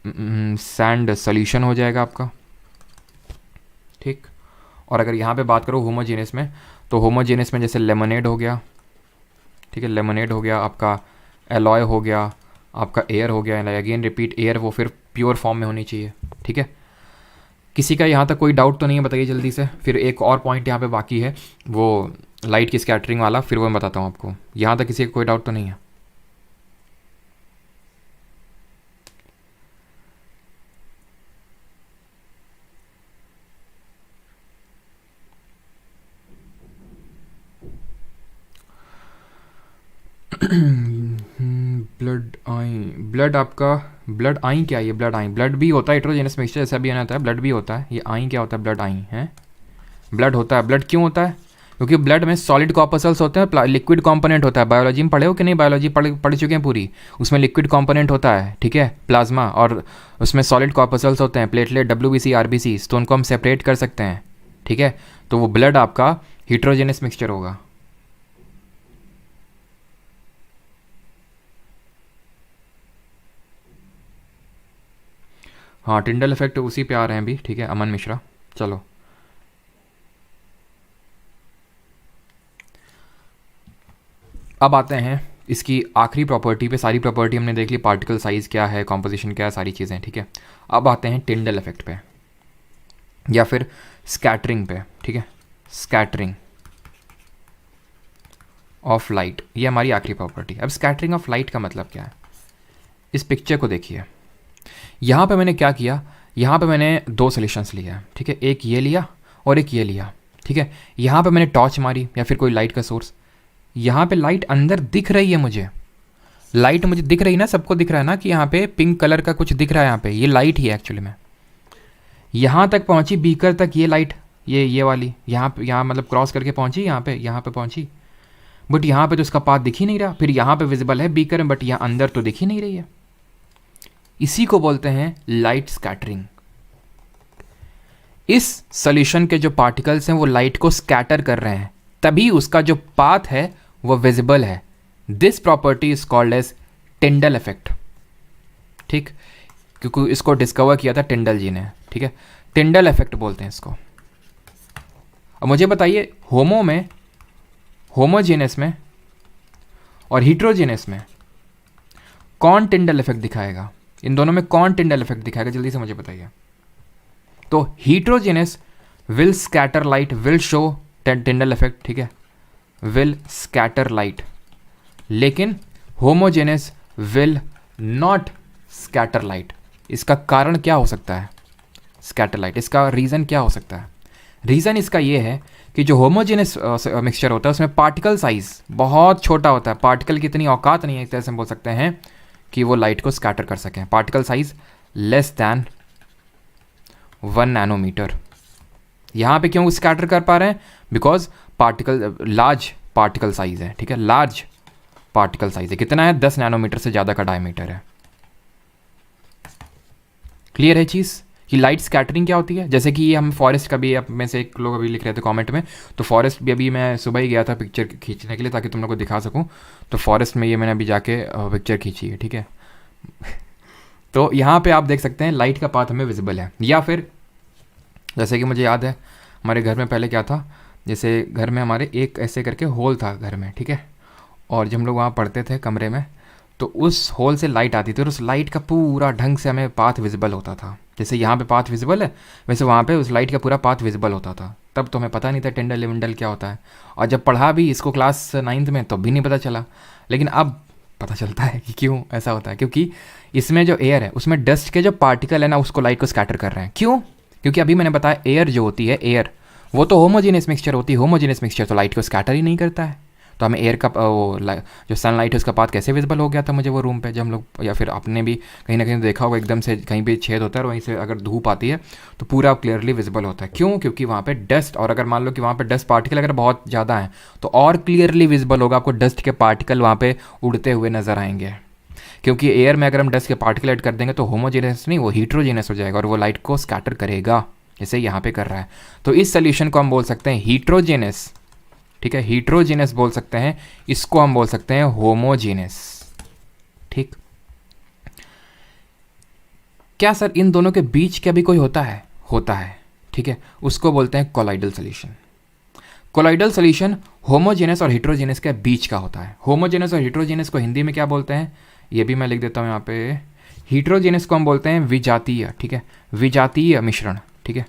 सैंड सोल्यूशन हो जाएगा आपका, ठीक। और अगर यहाँ पे बात करो होमोजेनियस में, तो होमोजेनियस में जैसे लेमनेड हो गया, ठीक है, लेमनेड हो गया आपका, एलॉय हो गया आपका, एयर हो गया, अगेन रिपीट एयर, वो फिर प्योर फॉर्म में होनी चाहिए, ठीक है। किसी का यहाँ तक कोई डाउट तो नहीं है? बताइए जल्दी से। फिर एक और पॉइंट यहाँ पे बाकी है, वो लाइट की स्कैटरिंग वाला, फिर वो मैं बताता हूँ आपको। यहाँ तक किसी का कोई डाउट तो नहीं है? ब्लड आई, ब्लड आपका, ब्लड आई क्या है? ये ब्लड आई, ब्लड भी होता है हेट्रोजेनियस मिक्सचर, जैसा भी आता है ब्लड भी होता है। ये आई क्या होता है? ब्लड आई है, ब्लड होता है। ब्लड क्यों होता है? क्योंकि ब्लड में सॉलिड कॉर्पसल्स होते हैं, लिक्विड कंपोनेंट होता है। बायोलॉजी में पढ़े हो कि नहीं? बायोलॉजी पढ़ चुके हैं पूरी, उसमें लिक्विड कंपोनेंट होता है, ठीक है, प्लाज्मा, और उसमें सॉलिड कॉर्पसल्स होते हैं, प्लेटलेट, डब्ल्यूबीसी, आरबीसी, तो उनको हम सेपरेट कर सकते हैं, ठीक है। तो वो ब्लड आपका हेट्रोजेनियस मिक्सचर होगा। हाँ, टिंडल इफेक्ट उसी पे आ रहे हैं अभी, ठीक है, अमन मिश्रा। चलो अब आते हैं इसकी आखिरी प्रॉपर्टी पे। सारी प्रॉपर्टी हमने देख ली, पार्टिकल साइज़ क्या है, कॉम्पोजिशन क्या है, सारी चीज़ें, ठीक है। अब आते हैं टिंडल इफेक्ट पे या फिर स्कैटरिंग पे, ठीक है, स्कैटरिंग ऑफ लाइट, ये हमारी आखिरी प्रॉपर्टी। अब स्कैटरिंग ऑफ लाइट का मतलब क्या है, इस पिक्चर को देखिए। यहाँ पे मैंने क्या किया, यहाँ पे मैंने दो सोल्यूशंस लिया है, ठीक है, एक ये लिया और एक ये लिया, ठीक है। यहाँ पे मैंने टॉर्च मारी या फिर कोई लाइट का सोर्स, यहाँ पे लाइट अंदर दिख रही है मुझे, लाइट मुझे दिख रही है ना, सबको दिख रहा है ना कि यहाँ पे पिंक कलर का कुछ दिख रहा है, यहाँ पे ये लाइट ही है एक्चुअली में। यहाँ तक पहुँची बीकर तक ये लाइट, ये वाली यहाँ मतलब क्रॉस करके पहुँची यहाँ पे पहुँची, बट यहाँ पे तो इसका पाथ दिख ही नहीं रहा। फिर यहाँ पे विजिबल है बीकर में, बट यहाँ अंदर तो दिख ही नहीं रही है। इसी को बोलते हैं लाइट स्कैटरिंग। इस सॉल्यूशन के जो पार्टिकल्स हैं वो लाइट को स्कैटर कर रहे हैं, तभी उसका जो पाथ है वो विजिबल है। This property is called as Tyndall effect, ठीक, क्योंकि इसको डिस्कवर किया था टिंडल जी ने, ठीक है, टिंडल इफेक्ट बोलते हैं इसको। अब मुझे बताइए, होमोजेनस में और हीट्रोजेनस में कौन टिंडल इफेक्ट दिखाएगा, इन दोनों में कौन टिंडल इफेक्ट दिखाएगा, जल्दी से मुझे बताइए। तो heterogeneous will scatter light, will show Tyndall effect, ठीक है, विल स्कैटर लाइट, लेकिन homogeneous will not scatter light. इसका कारण क्या हो सकता है, स्कैटर लाइट, इसका रीज़न क्या हो सकता है? रीज़न इसका ये है कि जो होमोजेनस मिक्सचर होता है उसमें पार्टिकल साइज़ बहुत छोटा होता है, पार्टिकल की इतनी औकात नहीं है, एक तरह से हम बोल सकते हैं कि वो लाइट को स्कैटर कर सकें। Particle size less than 1 nanometre. यहाँ पे क्यों स्कैटर कर पा रहे हैं? बिकॉज लार्ज पार्टिकल साइज है, ठीक है, लार्ज पार्टिकल साइज है। कितना है? 10 नैनोमीटर से ज़्यादा का डायमीटर है। क्लियर है चीज़ कि लाइट स्कैटरिंग क्या होती है? जैसे कि ये हम फॉरेस्ट का भी, अब में से एक लोग अभी लिख रहे थे कमेंट में, तो फॉरेस्ट भी अभी मैं सुबह ही गया था पिक्चर खींचने के लिए ताकि तुम लोग को दिखा सकूं। तो फॉरेस्ट में ये मैंने अभी जाके पिक्चर खींची है, ठीक है। तो यहाँ पे आप देख सकते हैं लाइट का पाथ हमें विजिबल है। या फिर जैसे कि मुझे याद है हमारे घर में पहले क्या था, जैसे घर में हमारे एक ऐसे करके होल था घर में, ठीक है, और जब हम लोग वहाँ पढ़ते थे कमरे में तो उस होल से लाइट आती थी और उस लाइट का पूरा ढंग से हमें पाथ विजिबल होता था। जैसे यहाँ पे पाथ विजिबल है वैसे वहाँ पे उस लाइट का पूरा पाथ विजिबल होता था। तब तो हमें पता नहीं था टिंडल लिविंडल क्या होता है, और जब पढ़ा भी इसको क्लास 9th में तो भी नहीं पता चला, लेकिन अब पता चलता है कि क्यों ऐसा होता है। क्योंकि इसमें जो एयर है उसमें डस्ट के जो पार्टिकल है ना उसको लाइट को स्कैटर कर रहे हैं। क्यों? क्योंकि अभी मैंने बताया एयर जो होती है, एयर वो तो होमोजेनियस मिक्सचर होती है, होमोजेनियस मिक्सचर तो लाइट को स्कैटर ही नहीं करता है। तो हमें एयर का वो जो सनलाइट है उसका पाथ कैसे विजिबल हो गया था मुझे वो रूम पे, जब हम लोग, या फिर आपने भी कहीं ना कहीं देखा होगा, एकदम से कहीं भी छेद होता है और वहीं से अगर धूप आती है तो पूरा क्लियरली विजिबल होता है। क्यों? क्योंकि वहाँ पे डस्ट, और अगर मान लो कि वहाँ पे डस्ट पार्टिकल अगर बहुत ज़्यादा है तो और क्लियरली विजिबल होगा, आपको डस्ट के पार्टिकल वहाँ पे उड़ते हुए नजर आएंगे। क्योंकि एयर में अगर हम डस्ट के पार्टिकल ऐड कर देंगे तो होमोजेनस नहीं, वो हीट्रोजेनस हो जाएगा और वो लाइट को स्कैटर करेगा, जैसे यहाँ पे कर रहा है। तो इस सोल्यूशन को हम बोल सकते हैं हीट्रोजेनस, ठीक है, हीट्रोजेनस बोल सकते हैं, इसको हम बोल सकते हैं होमोजेनस, ठीक। क्या सर इन दोनों के बीच क्या भी कोई होता है? होता है, ठीक है, उसको बोलते हैं colloidal solution. Colloidal solution homogeneous और हीट्रोजेनस के बीच का होता है। होमोजेनस और हीट्रोजेनस को हिंदी में क्या बोलते हैं ये भी मैं लिख देता हूँ यहाँ पे। हीट्रोजेनस को हम बोलते हैं विजातीय, ठीक है, विजातीय मिश्रण, ठीक है,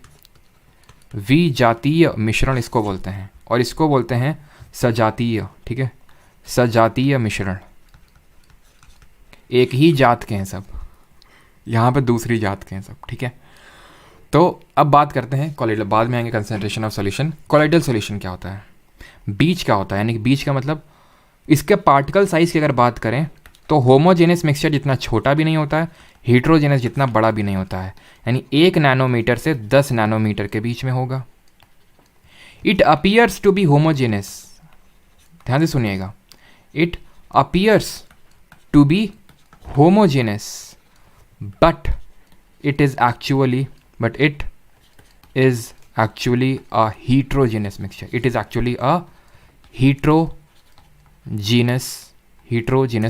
विजातीय मिश्रण इसको बोलते हैं, और इसको बोलते हैं सजातीय, ठीक है, सजातीय मिश्रण। एक ही जात के हैं सब, यहाँ पे दूसरी जात के हैं सब, ठीक है। तो अब बात करते हैं कोलाइडल, बाद में आएंगे concentration of solution. Colloidal solution क्या होता है? बीच का होता है, यानी कि बीच का मतलब इसके पार्टिकल साइज की अगर बात करें तो होमोजेनस मिक्सचर जितना छोटा भी नहीं होता है, हीट्रोजेनस जितना बड़ा भी नहीं होता है, यानी 1 नैनोमीटर से 10 नैनोमीटर के बीच में होगा। It appears to be homogeneous, ध्यान से सुनिएगा, it appears to be homogeneous but it is actually a heterogeneous mixture. It is actually a heterogeneous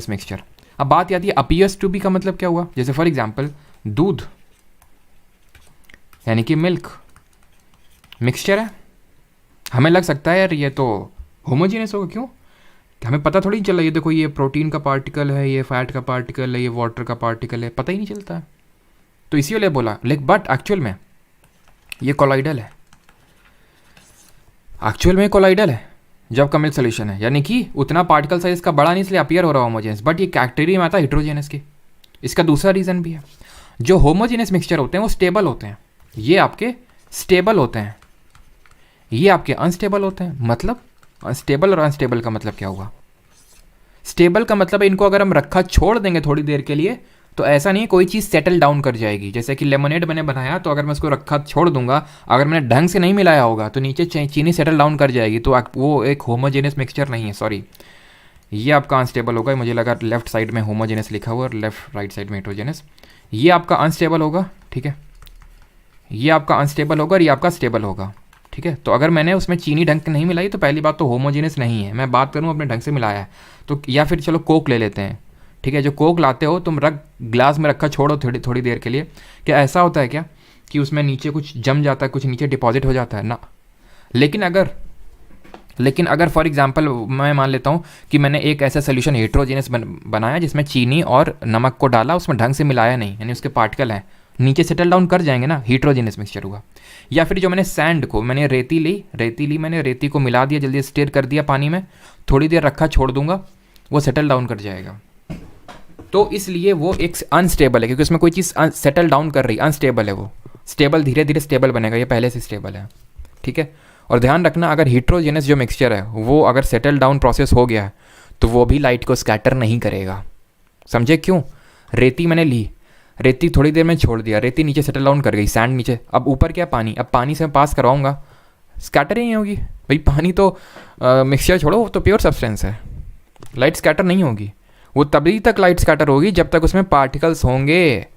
mixture. अब बात आती है appears to be का मतलब क्या हुआ? जैसे फॉर एग्जाम्पल दूध, यानी कि मिल्क मिक्सचर है। हमें लग सकता है यार ये तो होमोजीनियस होगा, क्यों? हमें पता थोड़ी नहीं चला, ये देखो ये प्रोटीन का पार्टिकल है, ये फैट का पार्टिकल है, ये वाटर का पार्टिकल है, पता ही नहीं चलता है। तो इसीलिए बोला, लेकिन बट एक्चुअल में ये कोलाइडल है, एक्चुअल में कोलाइडल है जब का मिल्क सोल्यूशन है, यानी कि उतना पार्टिकल साइज का बड़ा नहीं, इसलिए अपीयर हो रहा है होमोजेनस, बट ये कैटेगरी में आता है हेट्रोजेनस की। इसका दूसरा रीज़न भी है, जो होमोजेनस मिक्सचर होते हैं वो स्टेबल होते हैं, ये आपके स्टेबल होते हैं, ये आपके अनस्टेबल होते हैं। मतलब स्टेबल और अनस्टेबल का मतलब क्या हुआ? स्टेबल का मतलब इनको अगर हम रखा छोड़ देंगे थोड़ी देर के लिए तो ऐसा नहीं है कोई चीज़ सेटल डाउन कर जाएगी। जैसे कि लेमोनेड मैंने बनाया तो अगर मैं उसको रखा छोड़ दूंगा, अगर मैंने ढंग से नहीं मिलाया होगा तो नीचे चीनी सेटल डाउन कर जाएगी, तो वो एक होमोजेनियस मिक्सचर नहीं है, सॉरी। ये आपका अनस्टेबल होगा, मुझे लगा लेफ्ट साइड में होमोजेनियस लिखा हुआ और लेफ्ट राइट साइड में हेट्रोजेनस। ये आपका अनस्टेबल होगा, ठीक है, ये आपका अनस्टेबल होगा और ये आपका स्टेबल होगा, ठीक है। तो अगर मैंने उसमें चीनी ढंग से नहीं मिलाई तो पहली बात तो होमोजेनियस नहीं है। मैं बात करूँ अपने ढंग से मिलाया है तो, या फिर चलो कोक ले लेते हैं, ठीक है। जो कोक लाते हो तुम ग्लास में रखा छोड़ो थोड़ी देर के लिए, क्या ऐसा होता है क्या कि उसमें नीचे कुछ जम जाता है, कुछ नीचे डिपॉजिट हो जाता है ना? लेकिन अगर फॉर एग्जांपल मैं मान लेता हूँ कि मैंने एक ऐसा सोल्यूशन हेट्रोजेनस बनाया जिसमें चीनी और नमक को डाला, उसमें ढंग से मिलाया नहीं, यानी उसके पार्टिकल हैं नीचे सेटल डाउन कर जाएंगे ना, हेट्रोजेनस मिक्सचर हुआ। या फिर जो मैंने सैंड को, मैंने रेती ली, मैंने रेती को मिला दिया, जल्दी स्टेयर कर दिया पानी में, थोड़ी देर रखा छोड़ दूंगा, वो सेटल डाउन कर जाएगा। तो इसलिए वो एक अनस्टेबल है, क्योंकि उसमें कोई चीज़ सेटल डाउन कर रही, अनस्टेबल है वो। स्टेबल धीरे धीरे स्टेबल बनेगा, ये पहले से स्टेबल है, ठीक है। और ध्यान रखना, अगर हेट्रोजेनस जो मिक्सचर है वो अगर सेटल डाउन प्रोसेस हो गया है तो वो भी लाइट को स्कैटर नहीं करेगा। समझे क्यों? रेती मैंने ली, रेती थोड़ी देर में छोड़ दिया, रेती नीचे सेटल डाउन कर गई, सैंड नीचे, अब ऊपर क्या पानी, अब पानी से मैं पास करवाऊंगा, स्कैटर ही नहीं होगी भाई। पानी तो मिक्सचर छोड़ो, वो तो प्योर सब्सटेंस है, लाइट स्कैटर नहीं होगी। वो तभी तक लाइट स्कैटर होगी जब तक उसमें पार्टिकल्स होंगे,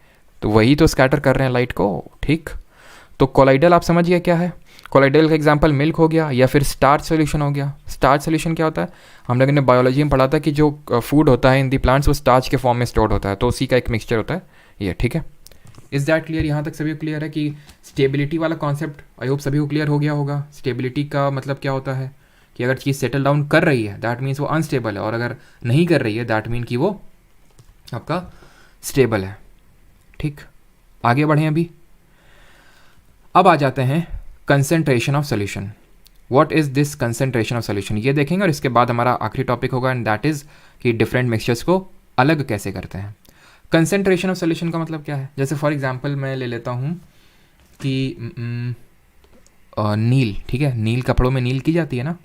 तो वही तो स्कैटर कर रहे हैं लाइट को, ठीक। तो कोलाइडल आप समझ गए क्या है? कोलाइडल का एग्जांपल मिल्क हो गया या फिर स्टार्च सॉल्यूशन हो गया। स्टार्च सॉल्यूशन क्या होता है? हम लोगों ने बायोलॉजी में पढ़ा था कि जो फूड होता है इन दी प्लांट्स वो स्टार्च के फॉर्म में स्टोर्ड होता है, तो उसी का एक मिक्सचर होता है ये, ठीक है। Is that clear? यहाँ तक सभी को क्लियर है कि स्टेबिलिटी वाला कॉन्सेप्ट आई होप सभी को क्लियर हो गया होगा। स्टेबिलिटी का मतलब क्या होता है कि अगर चीज़ सेटल डाउन कर रही है दैट मीन्स वो अनस्टेबल है, और अगर नहीं कर रही है दैट मीन कि वो आपका स्टेबल है, ठीक। आगे बढ़ें अभी। अब आ जाते हैं concentration of solution. What is this concentration of solution, ये देखेंगे, और इसके बाद हमारा आखिरी टॉपिक होगा एंड दैट इज़ कि डिफरेंट मिक्सचर्स को अलग कैसे करते हैं। कंसेंट्रेशन ऑफ सोल्यूशन का मतलब क्या है? जैसे फॉर एग्जांपल मैं ले लेता हूँ कि नील, ठीक है, नील कपड़ों में नील की जाती है ना,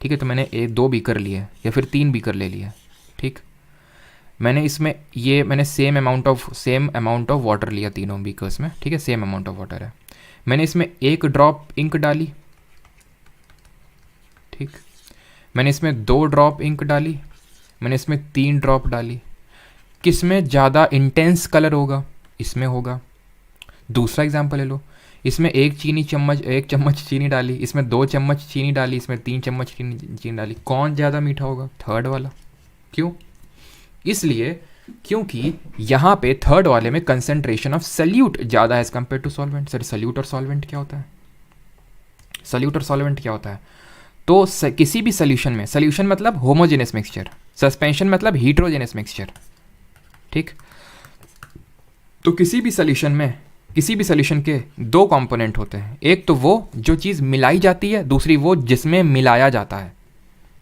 ठीक है। तो मैंने 2 बीकर लिए या फिर 3 बीकर ले लिए, ठीक। मैंने इसमें मैंने सेम अमाउंट ऑफ वाटर लिया तीनों बीकर्स में, ठीक है, सेम अमाउंट ऑफ वाटर है। मैंने इसमें 1 ड्रॉप इंक डाली, ठीक। मैंने इसमें 2 ड्रॉप इंक डाली, मैंने इसमें 3 ड्रॉप डाली। किस में ज़्यादा इंटेंस कलर होगा? इसमें होगा। दूसरा एग्जांपल ले लो, इसमें 1 चम्मच चीनी डाली, इसमें 2 चम्मच चीनी डाली, इसमें 3 चम्मच चीनी डाली, कौन ज़्यादा मीठा होगा? थर्ड वाला। क्यों? इसलिए क्योंकि यहाँ पे थर्ड वाले में कंसेंट्रेशन ऑफ सल्यूट ज़्यादा है as compare to solvent. Sir solute और सॉल्वेंट क्या होता है? सल्यूट और सॉल्वेंट क्या होता है? तो किसी भी सोल्यूशन में, सोल्यूशन मतलब होमोजेनस मिक्सचर, सस्पेंशन मतलब हेट्रोजेनस मिक्सचर, ठीक। तो किसी भी सोल्यूशन के 2 कंपोनेंट होते हैं, एक तो वो जो चीज़ मिलाई जाती है, दूसरी वो जिसमें मिलाया जाता है,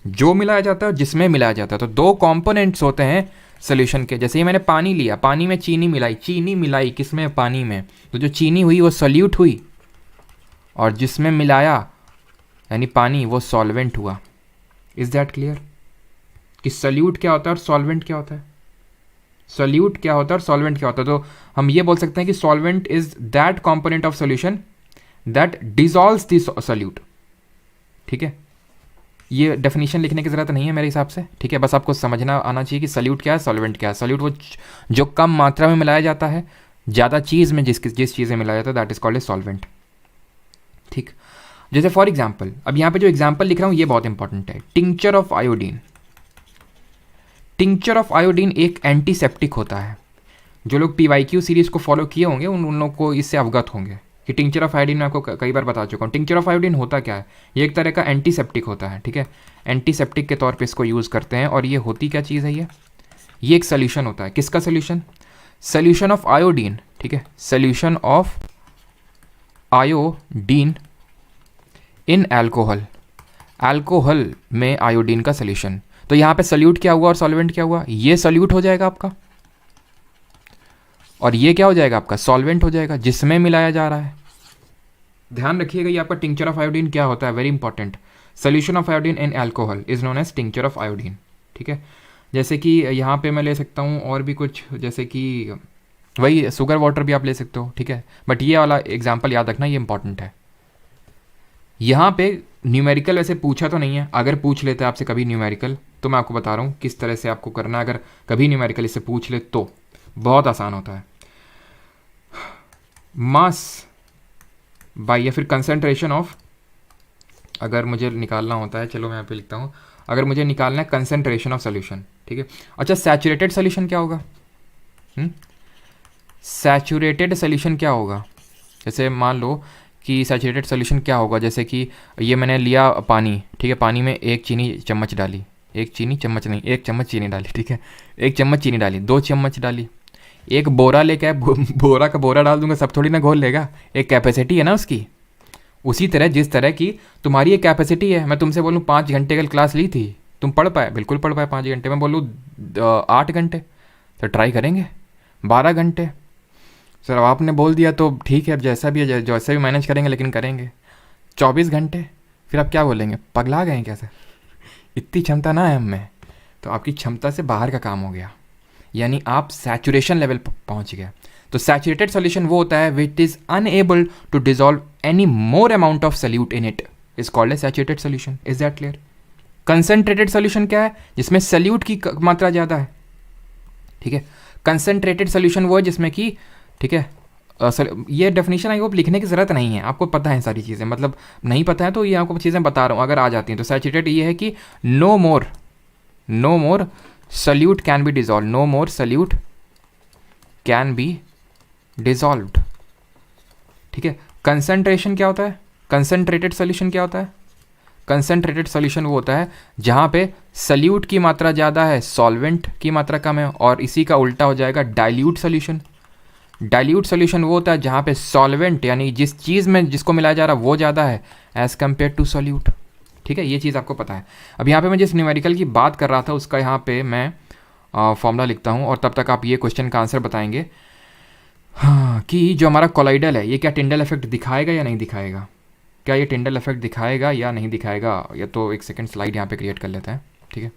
जो मिलाया जाता है और जिसमें मिलाया जाता है। तो 2 कंपोनेंट्स होते हैं सोल्यूशन के। जैसे ही मैंने पानी लिया, पानी में चीनी मिलाई किसमें? पानी में। तो जो चीनी हुई वो सॉल्यूट हुई, और जिसमें मिलाया यानी पानी वो सॉल्वेंट हुआ। इज दैट क्लियर कि सॉल्यूट क्या होता है और सॉल्वेंट क्या होता है? सॉल्यूट क्या होता है और सॉल्वेंट क्या होता है? तो हम ये बोल सकते हैं कि solvent is that component of solution that dissolves the solute, ठीक है। ये डेफिनेशन लिखने की ज़रूरत नहीं है मेरे हिसाब से, ठीक है। बस आपको समझना आना चाहिए कि सॉल्यूट क्या है, सॉल्वेंट क्या है। सॉल्यूट वो जो कम मात्रा में मिलाया जाता है, ज़्यादा चीज़ में जिस चीज़ में मिलाया जाता है that is called a solvent, ठीक। जैसे फॉर एग्जाम्पल, अब यहाँ पे जो एग्जाम्पल लिख रहा हूँ ये बहुत इंपॉर्टेंट है। Tincture of iodine. Tincture of iodine एक एंटीसेप्टिक होता है। जो लोग PYQ सीरीज़ को फॉलो किए होंगे उन लोगों को इससे अवगत होंगे। कि टिंचर ऑफ आयोडीन मैं आपको कई बार बता चुका हूँ। टिंचर ऑफ आयोडीन होता क्या है, ये एक तरह का एंटीसेप्टिक होता है, ठीक है, एंटीसेप्टिक के तौर पे इसको यूज़ करते हैं। और ये होती क्या चीज़ है, ये एक सोल्यूशन होता है। किसका सोल्यूशन, सोल्यूशन ऑफ आयोडीन, ठीक है, solution of iodine in alcohol, alcohol में आयोडीन का सोल्यूशन। तो यहाँ पे सल्यूट क्या हुआ और सॉल्वेंट क्या हुआ, ये सल्यूट हो जाएगा आपका और ये क्या हो जाएगा आपका, सॉल्वेंट हो जाएगा जिसमें मिलाया जा रहा है। ध्यान रखिएगा ये आपका टिंचर ऑफ आयोडीन क्या होता है, very important. Solution of iodine in alcohol is known as tincture of iodine, ठीक है। जैसे कि यहाँ पे मैं ले सकता हूँ और भी कुछ, जैसे कि वही शुगर वाटर भी आप ले सकते हो, ठीक है, बट ये वाला एग्जाम्पल याद रखना, ये इंपॉर्टेंट है। यहाँ पे न्यूमेरिकल वैसे पूछा तो नहीं है, अगर पूछ लेते आपसे कभी न्यूमेरिकल तो मैं आपको बता रहा हूँ किस तरह से आपको करना है। अगर कभी न्यूमेरिकल इससे पूछ ले तो बहुत आसान होता है। मास बाई या फिर कंसंट्रेशन ऑफ, अगर मुझे निकालना होता है, चलो मैं यहाँ पे लिखता हूँ, अगर मुझे निकालना है कंसंट्रेशन ऑफ सोल्यूशन, ठीक है। अच्छा सैचुरेटेड सोल्यूशन क्या होगा, सैचुरेटेड सोल्यूशन क्या होगा, जैसे मान लो कि सैचुरेटेड सोल्यूशन क्या होगा, जैसे कि ये मैंने लिया पानी, ठीक है, पानी में एक चीनी चम्मच डाली, एक चीनी चम्मच नहीं, एक चम्मच चीनी डाली, ठीक है, एक चम्मच चीनी डाली, 2 चम्मच डाली, एक बोरा लेके आए, बोरा का बोरा डाल दूंगा, सब थोड़ी ना घोल लेगा, एक कैपेसिटी है ना उसकी। उसी तरह जिस तरह की तुम्हारी एक कैपेसिटी है, मैं तुमसे बोलूँ 5 घंटे कल क्लास ली थी, तुम पढ़ पाए, बिल्कुल पढ़ पाए 5 घंटे, मैं बोलूँ 8 घंटे, तो ट्राई करेंगे 12 घंटे। सर अब आपने बोल दिया तो ठीक है, अब जैसा भी है, जैसा भी मैनेज करेंगे, लेकिन करेंगे 24 घंटे। फिर आप क्या बोलेंगे, पगला गए क्या सर, इतनी क्षमता ना है हम में। तो आपकी क्षमता से बाहर का काम हो गया, यानी आप सैचुरेशन लेवल पहुंच गए। तो सैचुरेटेड सॉल्यूशन वो होता है which is unable to dissolve any more amount of solute in it, is called a saturated solution. Is that clear. Concentrated solution क्या है, जिसमें सल्यूट की मात्रा ज़्यादा है, ठीक है। कंसंट्रेटेड सॉल्यूशन वो है जिसमें कि, ठीक है, ये डेफिनेशन आई होप लिखने की ज़रूरत नहीं है, आपको पता है सारी चीज़ें, मतलब नहीं पता है तो ये आपको चीज़ें बता रहा हूँ, अगर आ जाती हैं तो। सैचुरेटेड ये है कि no more solute can be dissolve, no more solute can be dissolved, ठीक है। कंसंट्रेशन क्या होता है, कंसंट्रेटेड सॉल्यूशन क्या होता है, कंसंट्रेटेड सॉल्यूशन वो होता है जहाँ पे सल्यूट की मात्रा ज़्यादा है, सॉल्वेंट की मात्रा कम है, और इसी का उल्टा हो जाएगा डाइल्यूट सॉल्यूशन। डाइल्यूट सॉल्यूशन वो होता है जहाँ पे सॉल्वेंट यानी जिस चीज़ में जिसको मिलाया जा रहा है वो ज़्यादा है एज़ कम्पेयर टू सॉल्यूट, ठीक है। ये चीज़ आपको पता है। अब यहाँ पे मैं जिस न्यूमेरिकल की बात कर रहा था उसका यहाँ पे मैं फॉर्मूला लिखता हूँ, और तब तक आप ये क्वेश्चन का आंसर बताएंगे। हाँ, कि जो हमारा कोलाइडल है ये क्या टिंडल इफेक्ट दिखाएगा या नहीं दिखाएगा, क्या ये टिंडल इफेक्ट दिखाएगा या नहीं दिखाएगा, या तो एक सेकंड स्लाइड यहाँ पे क्रिएट कर लेते हैं, ठीक है।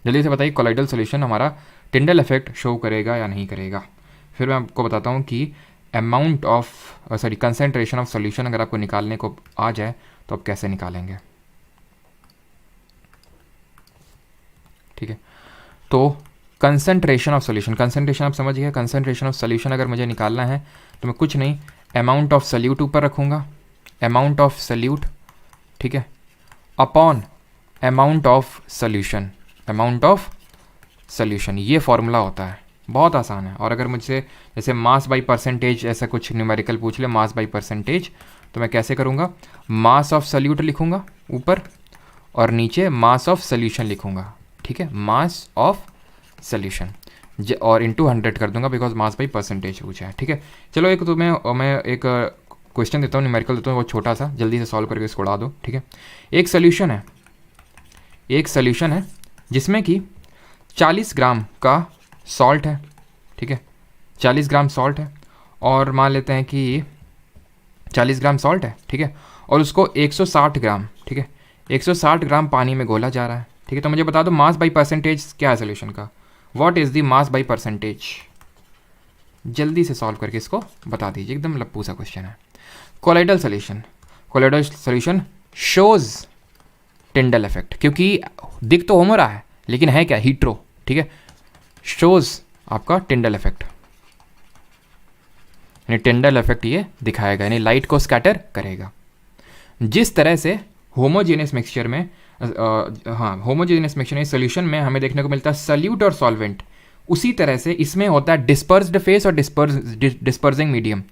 जल्दी से बताइए कोलाइडल सॉल्यूशन हमारा टिंडल इफेक्ट शो करेगा या नहीं करेगा। फिर मैं आपको बताता हूँ कि amount of concentration of solution अगर आपको निकालने को आ जाए तो आप कैसे निकालेंगे, ठीक है। तो कंसंट्रेशन ऑफ सॉल्यूशन, कंसंट्रेशन आप समझ गए, कंसंट्रेशन ऑफ सॉल्यूशन अगर मुझे निकालना है तो मैं कुछ नहीं, अमाउंट ऑफ सल्यूट ऊपर रखूँगा, अमाउंट ऑफ सल्यूट, ठीक है, upon amount of solution, amount of solution, ये फॉर्मूला होता है, बहुत आसान है। और अगर मुझसे जैसे मास बाई परसेंटेज ऐसा कुछ न्यूमेरिकल पूछ ले, मास बाई परसेंटेज, तो मैं कैसे करूँगा, मास ऑफ सल्यूट लिखूँगा ऊपर और नीचे मास ऑफ सॉल्यूशन लिखूँगा, ठीक है, मास ऑफ सॉल्यूशन और इनटू 100 कर दूंगा बिकॉज मास बाई परसेंटेज पूछा है, ठीक है। चलो एक तो मैं एक क्वेश्चन देता हूँ, न्यूमेरिकल देता हूँ, वो छोटा सा, जल्दी से सॉल्व करके इसको उड़ा दो, ठीक है। एक सोल्यूशन है जिसमें कि 40 ग्राम का सॉल्ट है, ठीक है, 40 ग्राम सॉल्ट है, और मान लेते हैं कि 40 ग्राम सॉल्ट है, ठीक है, और उसको 160 ग्राम, ठीक है, 160 ग्राम पानी में घोला जा रहा है, ठीक है। तो मुझे बता दो मास बाई परसेंटेज क्या है सोल्यूशन का, what is the mass by percentage, जल्दी से सॉल्व करके इसको बता दीजिए, एकदम लप्पू सा क्वेश्चन है। Colloidal solution shows Tyndall effect, क्योंकि दिख तो होमो रहा है लेकिन है क्या, हीट्रो, ठीक है, शोज आपका टिंडल इफेक्ट, यानी टिंडल इफेक्ट ये दिखाएगा, यानी लाइट को स्कैटर करेगा। जिस तरह से होमोजेनियस मिक्सचर में होमोजेनियस मिक्सचर में सोल्यूशन में हमें देखने को मिलता है सल्यूट और सॉल्वेंट, उसी तरह से इसमें होता है डिस्पर्स्ड फेस और डिस्पर्सिंग मीडियम।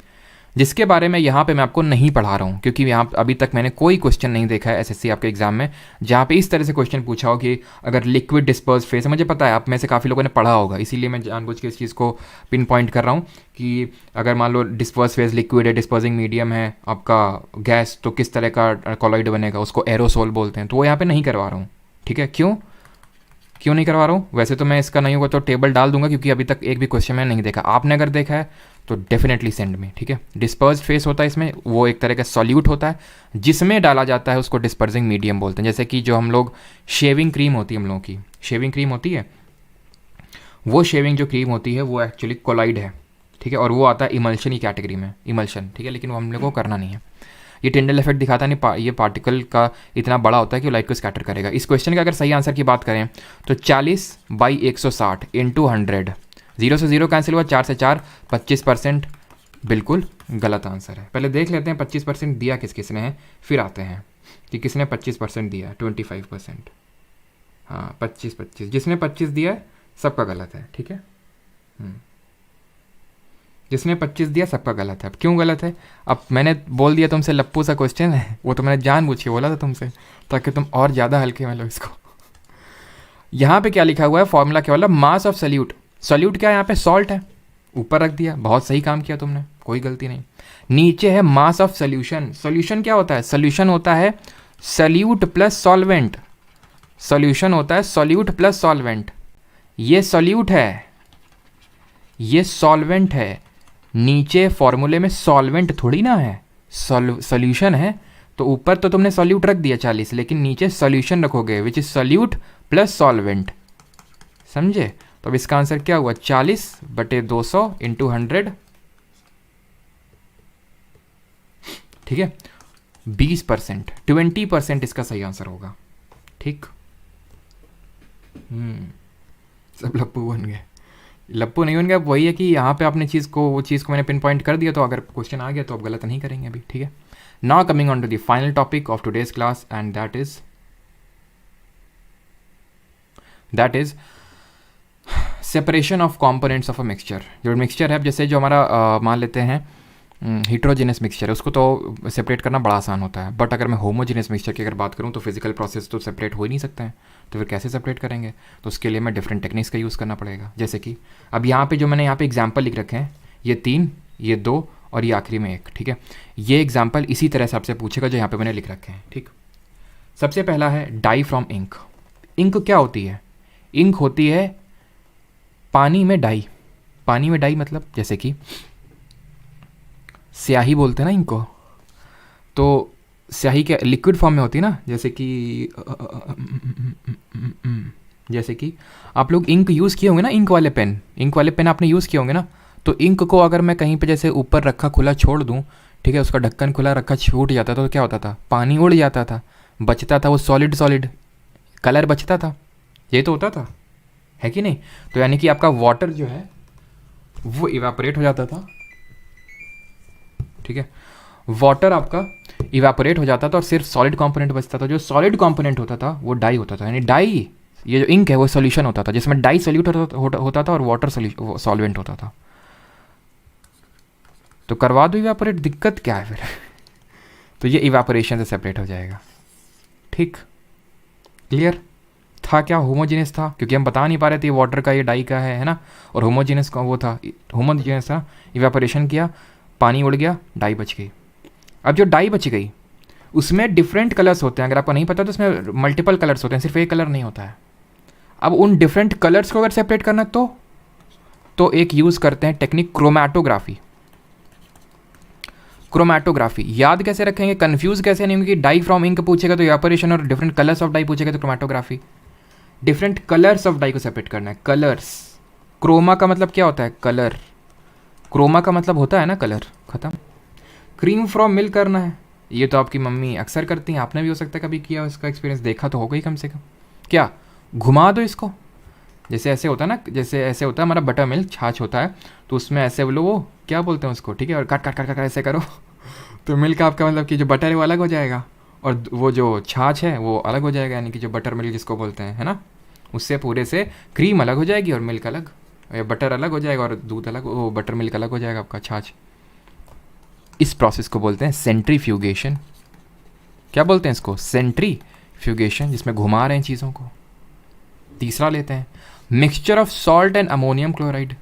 जिसके बारे में यहाँ पे मैं आपको नहीं पढ़ा रहा हूँ, क्योंकि यहाँ अभी तक मैंने कोई क्वेश्चन नहीं देखा है एसएससी आपके एग्जाम में जहाँ पे इस तरह से क्वेश्चन पूछा हो कि अगर लिक्विड डिस्पर्स फेस है। मुझे पता है आप में से काफ़ी लोगों ने पढ़ा होगा, इसीलिए मैं जानबूझ के इस चीज़ को पिन पॉइंट कर रहा हूँ कि अगर मान लो डिस्पर्स फेस लिक्विड है, डिस्पर्सिंग मीडियम है आपका गैस, तो किस तरह का कॉलॉइड बनेगा, उसको एरोसोल बोलते हैं। तो वो यहाँ पर नहीं करवा रहा हूँ, ठीक है। क्यों नहीं करवा रहा हूँ? वैसे तो मैं इसका नहीं होगा तो टेबल डाल दूंगा, क्योंकि अभी तक एक भी क्वेश्चन मैंने नहीं देखा। आपने अगर देखा है तो डेफिनेटली सेंड में, ठीक है। डिस्पर्स फेस होता है इसमें, वो एक तरह का सॉल्यूट होता है जिसमें डाला जाता है, उसको डिस्पर्सिंग मीडियम बोलते हैं। जैसे कि जो हम लोग शेविंग क्रीम होती है, हम लोगों की शेविंग क्रीम होती है, वो शेविंग जो क्रीम होती है वो एक्चुअली कोलाइड है, ठीक है, और वो आता है इमल्शन की कैटेगरी में, इमल्शन, ठीक है। लेकिन वो हम लोग को करना नहीं है। ये टिंडल इफेक्ट दिखाता नहीं, ये पार्टिकल का इतना बड़ा होता है कि लाइट को स्कैटर करेगा। इस क्वेश्चन का अगर सही आंसर की बात करें तो 40/160 इंटू 100, 0 से 0 कैंसिल हुआ, 4 से 4, 25% बिल्कुल गलत आंसर है। पहले देख लेते हैं 25% दिया किस किसने है, फिर आते हैं कि किसने 25% दिया है। 25%, हाँ 25, जिसने 25 दिया है सबका गलत है, ठीक है। जिसने 25 दिया सबका गलत है। अब क्यों गलत है? अब मैंने बोल दिया तुमसे लप्पू सा क्वेश्चन है, वो तो मैंने जानबूझ के बोला था तुमसे, ताकि तुम और ज़्यादा हल्के में लो इसको। यहाँ पे क्या लिखा हुआ है, फॉर्मूला क्या वाला, मास ऑफ सल्यूट। सल्यूट क्या है यहाँ पे, सॉल्ट है, ऊपर रख दिया, बहुत सही काम किया तुमने, कोई गलती नहीं। नीचे है मास ऑफ सोल्यूशन। सोल्यूशन क्या होता है? सोल्यूशन होता है सल्यूट प्लस सॉल्वेंट। सोल्यूशन होता है सॉल्यूट प्लस सॉल्वेंट। ये सॉल्यूट है, ये सॉल्वेंट है। नीचे फॉर्मूले में सॉल्वेंट थोड़ी ना है, सॉल्यूशन है। तो ऊपर तो तुमने सॉल्यूट रख दिया 40, लेकिन नीचे सॉल्यूशन रखोगे which is solute plus solvent, समझे? तो अब इसका आंसर क्या हुआ, 40/200 इंटू 100, ठीक है। 20%, 20% इसका सही आंसर होगा, ठीक। सब लप्पू बन गए। लप्पू नहीं बन गया, वही है कि यहाँ पे आपने वो चीज़ को मैंने पिन पॉइंट कर दिया, तो अगर क्वेश्चन आ गया तो आप गलत नहीं करेंगे अभी, ठीक है। Now coming on to the final topic of today's class, and that is separation of components of a mixture. जो मिक्सचर है, जैसे जो हमारा मान लेते हैं हीट्रोजीनियस मिक्सचर है, उसको तो सेपरेट करना बड़ा आसान होता है। बट अगर मैं होमोजीनियस मिक्सचर की अगर बात करूँ तो फिजिकल प्रोसेस तो सेपरेट हो ही नहीं सकते हैं, तो फिर कैसे सेपरेट करेंगे? तो उसके लिए मैं डिफरेंट टेक्निक्स का यूज़ करना पड़ेगा। जैसे कि अब यहाँ पे जो मैंने यहाँ पे एग्जाम्पल लिख रखे हैं, ये 3, ये 2 और ये आखिरी में 1, ठीक है। ये एग्जाम्पल इसी तरह से आपसे पूछेगा जो यहाँ पे मैंने लिख रखे हैं, ठीक। सबसे पहला है डाई फ्रॉम इंक। इंक क्या होती है? इंक होती है पानी में डाई। पानी में डाई मतलब जैसे कि स्याही बोलते हैं ना इनको, तो स्याही क्या लिक्विड फॉर्म में होती है ना, जैसे कि आप लोग इंक यूज़ किए होंगे ना, इंक वाले पेन आपने यूज़ किए होंगे ना। तो इंक को अगर मैं कहीं पे जैसे ऊपर रखा खुला छोड़ दूं, ठीक है, उसका ढक्कन खुला रखा छूट जाता था, तो क्या होता था, पानी उड़ जाता था, बचता था वो सॉलिड कलर बचता था। ये तो होता था, है कि नहीं? तो यानी कि आपका वाटर जो है वो इवेपोरेट हो जाता था, ठीक है। वाटर आपका इवेपोरेट हो जाता था और सिर्फ सॉलिड कंपोनेंट बचता था। जो सॉलिड कंपोनेंट होता था वो डाई होता था, यानी डाई, ये जो इंक है वो सॉल्यूशन होता था, जिसमें डाई सॉल्यूट होता था और वाटर सॉल्वेंट होता था। तो करवा दो इवेपोरेट, दिक्कत क्या है फिर? तो ये इवेपोरेशन से सेपरेट हो जाएगा, ठीक, क्लियर। था क्या, होमोजीनियस था, क्योंकि हम बता नहीं पा रहे थे वाटर का ये डाई का है ना, और होमोजीनियस का वो था, होमोजीनियस था। इवेपोरेशन किया, पानी उड़ गया, डाई बच गई। अब जो डाई बच गई उसमें डिफरेंट कलर्स होते हैं, अगर आपको नहीं पता तो उसमें मल्टीपल कलर्स होते हैं, सिर्फ एक कलर नहीं होता है। अब उन डिफरेंट कलर्स को अगर सेपरेट करना तो एक यूज़ करते हैं टेक्निक क्रोमैटोग्राफी। क्रोमैटोग्राफी याद कैसे रखेंगे, कंफ्यूज कैसे नहीं होंगे कि डाई फ्रॉम इंक पूछेगा तो इवेपोरेशन, और डिफरेंट कलर्स ऑफ डाई पूछेगा तो chromatography. Different colours of dye को सेपरेट करना है, कलर्स। क्रोमा का मतलब क्या होता है, कलर। क्रोमा का मतलब होता है ना कलर, खत्म। क्रीम फ्रॉम मिल्क करना है, ये तो आपकी मम्मी अक्सर करती हैं, आपने भी हो सकता है कभी किया, उसका एक्सपीरियंस देखा तो होगा ही कम से कम। क्या, घुमा दो इसको, जैसे ऐसे होता है ना, जैसे ऐसे होता है हमारा बटर मिल्क, छाछ होता है, तो उसमें ऐसे बोलो, वो क्या बोलते हैं उसको, ठीक है, और काट काट काट काट ऐसे करो तो मिल्क आपका मतलब कि जो बटर है वो अलग हो जाएगा, और वो जो छाछ है वो अलग हो जाएगा, यानी कि जो बटर मिल्क जिसको बोलते हैं, है ना, उससे पूरे से क्रीम अलग हो जाएगी और मिल्क अलग, बटर अलग हो जाएगा और दूध अलग, वो बटर मिल्क अलग हो जाएगा आपका, छाछ। इस प्रोसेस को बोलते हैं सेंट्रीफ्यूगेशन। क्या बोलते हैं इसको? सेंट्रीफ्यूगेशन, जिसमें घुमा रहे हैं चीज़ों को। तीसरा लेते हैं mixture of salt and ammonium chloride.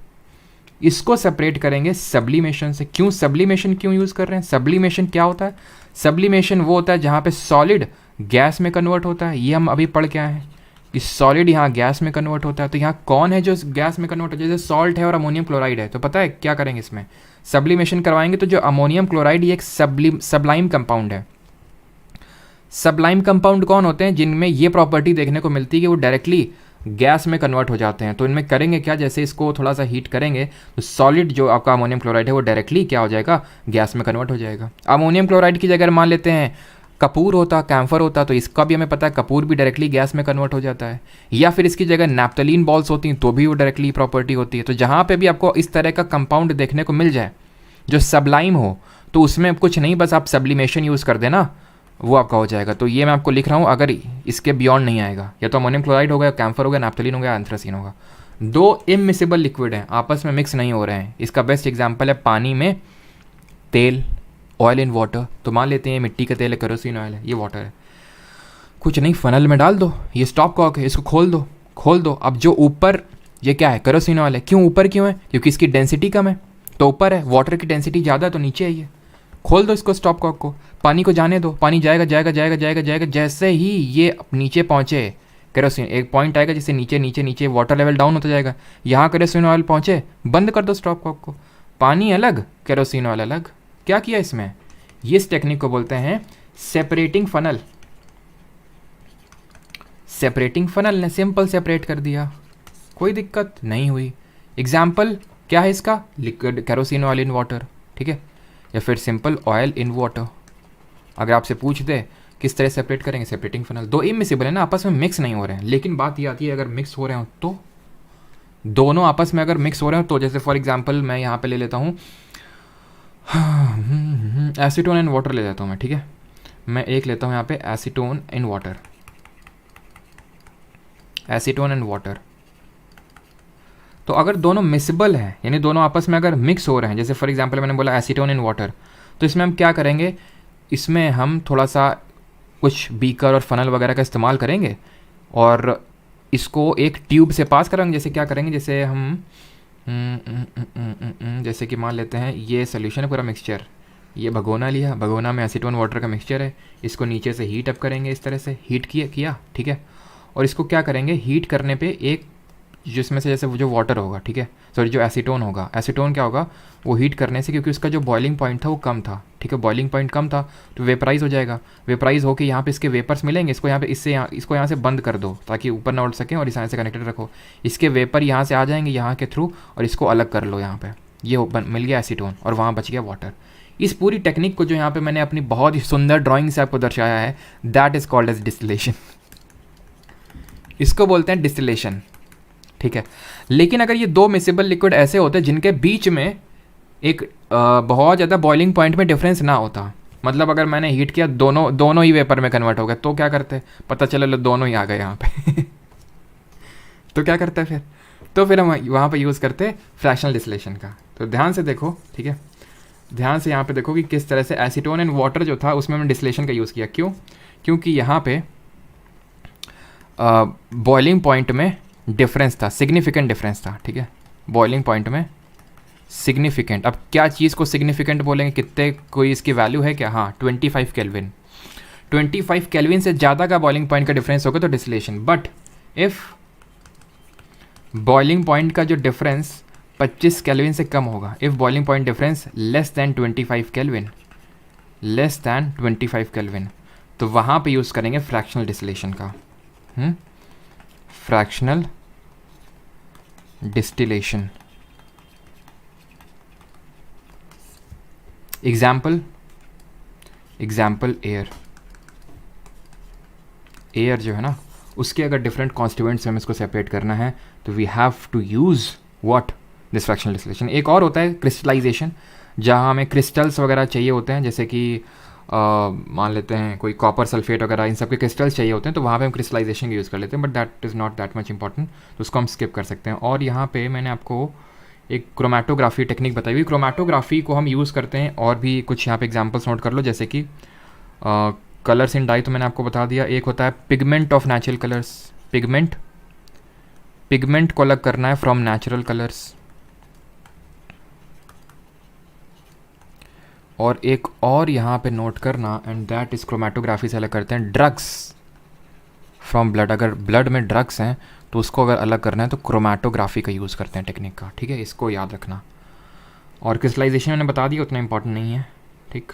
इसको सेपरेट करेंगे सब्लिमेशन से। क्यों सब्लिमेशन क्यों यूज़ कर रहे हैं? सब्लिमेशन क्या होता है? सब्लिमेशन वो होता है जहाँ पे सॉलिड गैस में कन्वर्ट होता है। ये हम अभी पढ़ के आए हैं कि सॉलिड यहाँ गैस में कन्वर्ट होता है। तो यहाँ कौन है जो गैस में कन्वर्ट होता है? जैसे सॉल्ट है और अमोनियम क्लोराइड है, तो पता है क्या करेंगे इसमें? सब्लिमेशन करवाएंगे। तो जो अमोनियम क्लोराइड ये एक सबलाइम कंपाउंड है। सबलाइम कंपाउंड कौन होते हैं? जिनमें ये प्रॉपर्टी देखने को मिलती है कि वो डायरेक्टली गैस में कन्वर्ट हो जाते हैं। तो इनमें करेंगे क्या? जैसे इसको थोड़ा सा हीट करेंगे तो सॉलिड जो आपका अमोनियम क्लोराइड है वो डायरेक्टली क्या हो जाएगा? गैस में कन्वर्ट हो जाएगा। अमोनियम क्लोराइड की जगह मान लेते हैं कपूर होता, कैम्फर होता, तो इसका भी हमें पता है कपूर भी डायरेक्टली गैस में कन्वर्ट हो जाता है। या फिर इसकी जगह नैप्थलीन बॉल्स होती हैं तो भी वो डायरेक्टली प्रॉपर्टी होती है। तो जहाँ पे भी आपको इस तरह का कंपाउंड देखने को मिल जाए जो सबलाइम हो, तो उसमें कुछ नहीं, बस आप सब्लिमेशन यूज़ कर देना, वो आपका हो जाएगा। तो ये मैं आपको लिख रहा हूँ, अगर इसके बियॉन्ड नहीं आएगा, या तो अमोनियम क्लोराइड हो गया, कैम्फर हो गया, नैप्थलीन हो गया, एंथ्रासीन होगा। दो इमिसिबल लिक्विड हैं, आपस में मिक्स नहीं हो रहे हैं। इसका बेस्ट एग्जाम्पल है पानी में तेल, ऑयल इन वाटर। तो मान लेते हैं मिट्टी का तेल है, केरोसिन ऑयल है, ये वाटर है। कुछ नहीं, फनल में डाल दो, ये स्टॉप कॉक है, इसको खोल दो। अब जो ऊपर ये क्या है? केरोसिन ऑयल है। क्यों ऊपर क्यों है? क्योंकि इसकी डेंसिटी कम है, तो ऊपर है। वाटर की डेंसिटी ज़्यादा है तो नीचे है। ये खोल दो इसको, स्टॉप कॉक को, पानी को जाने दो। पानी जाएगा जाएगा जाएगा जाएगा जाएगा, जैसे ही ये नीचे पहुँचे केरोसिन, एक पॉइंट आएगा जिससे नीचे नीचे नीचे वाटर लेवल डाउन होता जाएगा। यहाँ केरोसिन ऑयल पहुँचे, बंद कर दो स्टॉप कॉक को। पानी अलग, केरोसिन ऑयल अलग। क्या किया इसमें? ये इस टेक्निक को बोलते हैं सेपरेटिंग फनल। सेपरेटिंग फनल ने सिंपल सेपरेट कर दिया, कोई दिक्कत नहीं हुई। एग्जाम्पल क्या है इसका? Liquid kerosene oil in water, ठीक है, या फिर सिंपल ऑयल इन वाटर। अगर आपसे पूछ दे किस तरह सेपरेट करेंगे? Separating funnel. दो इमिसिबल है ना, आपस में मिक्स नहीं हो रहे हैं। लेकिन बात ये आती है अगर मिक्स हो रहे हो तो, दोनों आपस में अगर मिक्स हो रहे हो तो, जैसे फॉर एग्जाम्पल मैं यहाँ पे ले लेता हूँ एसीटोन एंड वाटर ले लेता हूँ मैं, ठीक है। मैं एक लेता हूँ यहाँ पे acetone in water, acetone and water. तो अगर दोनों मिक्सिबल हैं, यानी दोनों आपस में अगर मिक्स हो रहे हैं, जैसे फॉर एग्जांपल मैंने बोला एसीटोन इन वाटर, तो इसमें हम क्या करेंगे? इसमें हम थोड़ा सा कुछ बीकर और फनल वगैरह का इस्तेमाल करेंगे और इसको एक ट्यूब से पास करेंगे। जैसे क्या करेंगे? जैसे हम जैसे कि मान लेते हैं ये सोल्यूशन है पूरा मिक्सचर, ये भगोना लिया, भगोना में एसीटोन वाटर का मिक्सचर है, इसको नीचे से हीट अप करेंगे, इस तरह से हीट किया, ठीक है। और इसको क्या करेंगे? हीट करने पे एक जिसमें से जैसे वो जो वाटर होगा, ठीक है, सॉरी जो एसीटोन होगा, एसीटोन क्या होगा? वो हीट करने से, क्योंकि उसका जो बॉइलिंग पॉइंट था वो कम था, ठीक है, बॉइलिंग पॉइंट कम था, तो वेपराइज हो जाएगा। वेपराइज होकर यहाँ पे इसके वेपर्स मिलेंगे, इसको यहाँ पे इसको यहाँ से बंद कर दो ताकि ऊपर ना उड़ सकें, और इस यहाँ से कनेक्टेड रखो। इसके वेपर यहाँ से आ जाएंगे यहाँ के थ्रू, और इसको अलग कर लो यहाँ पे, ये मिल गया एसीटोन, और वहाँ बच गया वाटर। इस पूरी टेक्निक को जो यहाँ पे मैंने अपनी बहुत ही सुंदर ड्राइंग से आपको दर्शाया है, that is called as distillation. इसको बोलते हैं डिस्टिलेशन, ठीक है। लेकिन अगर ये दो मिक्सिबल लिक्विड ऐसे होते हैं जिनके बीच में एक बहुत ज़्यादा बॉइलिंग पॉइंट में डिफरेंस ना होता, मतलब अगर मैंने हीट किया, दोनों ही वेपर में कन्वर्ट हो गए, तो क्या करते? पता चला लो दोनों ही आ गए यहाँ पे तो क्या करते हैं फिर? तो फिर हम वहाँ पे यूज़ करते हैं फ्रैक्शनल डिस्टिलेशन का। तो ध्यान से देखो, ठीक है, ध्यान से यहाँ पे देखो कि किस तरह से एसीटोन एंड वाटर जो था उसमें हमने डिस्टिलेशन का यूज़ किया। क्यों? क्योंकि यहाँ पे बॉइलिंग पॉइंट में डिफरेंस था, सिग्निफिकेंट डिफरेंस था, ठीक है, बॉइलिंग पॉइंट में सिग्निफिकेंट। अब क्या चीज़ को सिग्निफिकेंट बोलेंगे? कितने कोई इसकी वैल्यू है क्या? हाँ, 25 केल्विन। 25 केल्विन से ज़्यादा का बॉइलिंग पॉइंट का डिफरेंस होगा तो distillation. But if boiling point का जो डिफरेंस 25 केल्विन से कम होगा, if boiling point difference less than 25 kelvin, less than 25 kelvin, तो वहाँ पे यूज़ करेंगे फ्रैक्शनल डिस्टिलेशन का। Fractional distillation. Example air. Air जो है ना, उसके अगर डिफरेंट कॉन्स्टिट्यूएंट्स में हमें इसको सेपरेट करना है तो we have to use what? This fractional distillation. एक और होता है क्रिस्टलाइजेशन, जहाँ हमें क्रिस्टल्स वगैरह चाहिए होते हैं, जैसे कि मान लेते हैं कोई कॉपर सल्फेट वगैरह, इन सब के क्रिस्टल्स चाहिए होते हैं, तो वहाँ पे हम क्रिस्टलाइजेशन का यूज़ कर लेते हैं, but that is not that much important, तो उसको हम स्किप कर सकते हैं। और यहाँ पे मैंने आपको एक क्रोमेटोग्राफी टेक्निक बताई हुई। क्रोमेटोग्राफी को हम यूज़ करते हैं और भी कुछ यहाँ पे एग्जांपल्स नोट कर लो, जैसे कि कलर्स इन डाई तो मैंने आपको बता दिया। एक होता है pigment of natural colours, pigment को अलग करना है फ्रॉम नेचुरल कलर्स। और एक और यहाँ पे नोट करना, एंड दैट इज़ क्रोमेटोग्राफी से अलग करते हैं ड्रग्स फ्रॉम ब्लड। अगर ब्लड में ड्रग्स हैं तो उसको अगर अलग करना है तो क्रोमेटोग्राफी का यूज़ करते हैं टेक्निक का, ठीक है, इसको याद रखना। और क्रिस्टलाइजेशन मैंने बता दिया, उतना इंपॉर्टेंट नहीं है, ठीक।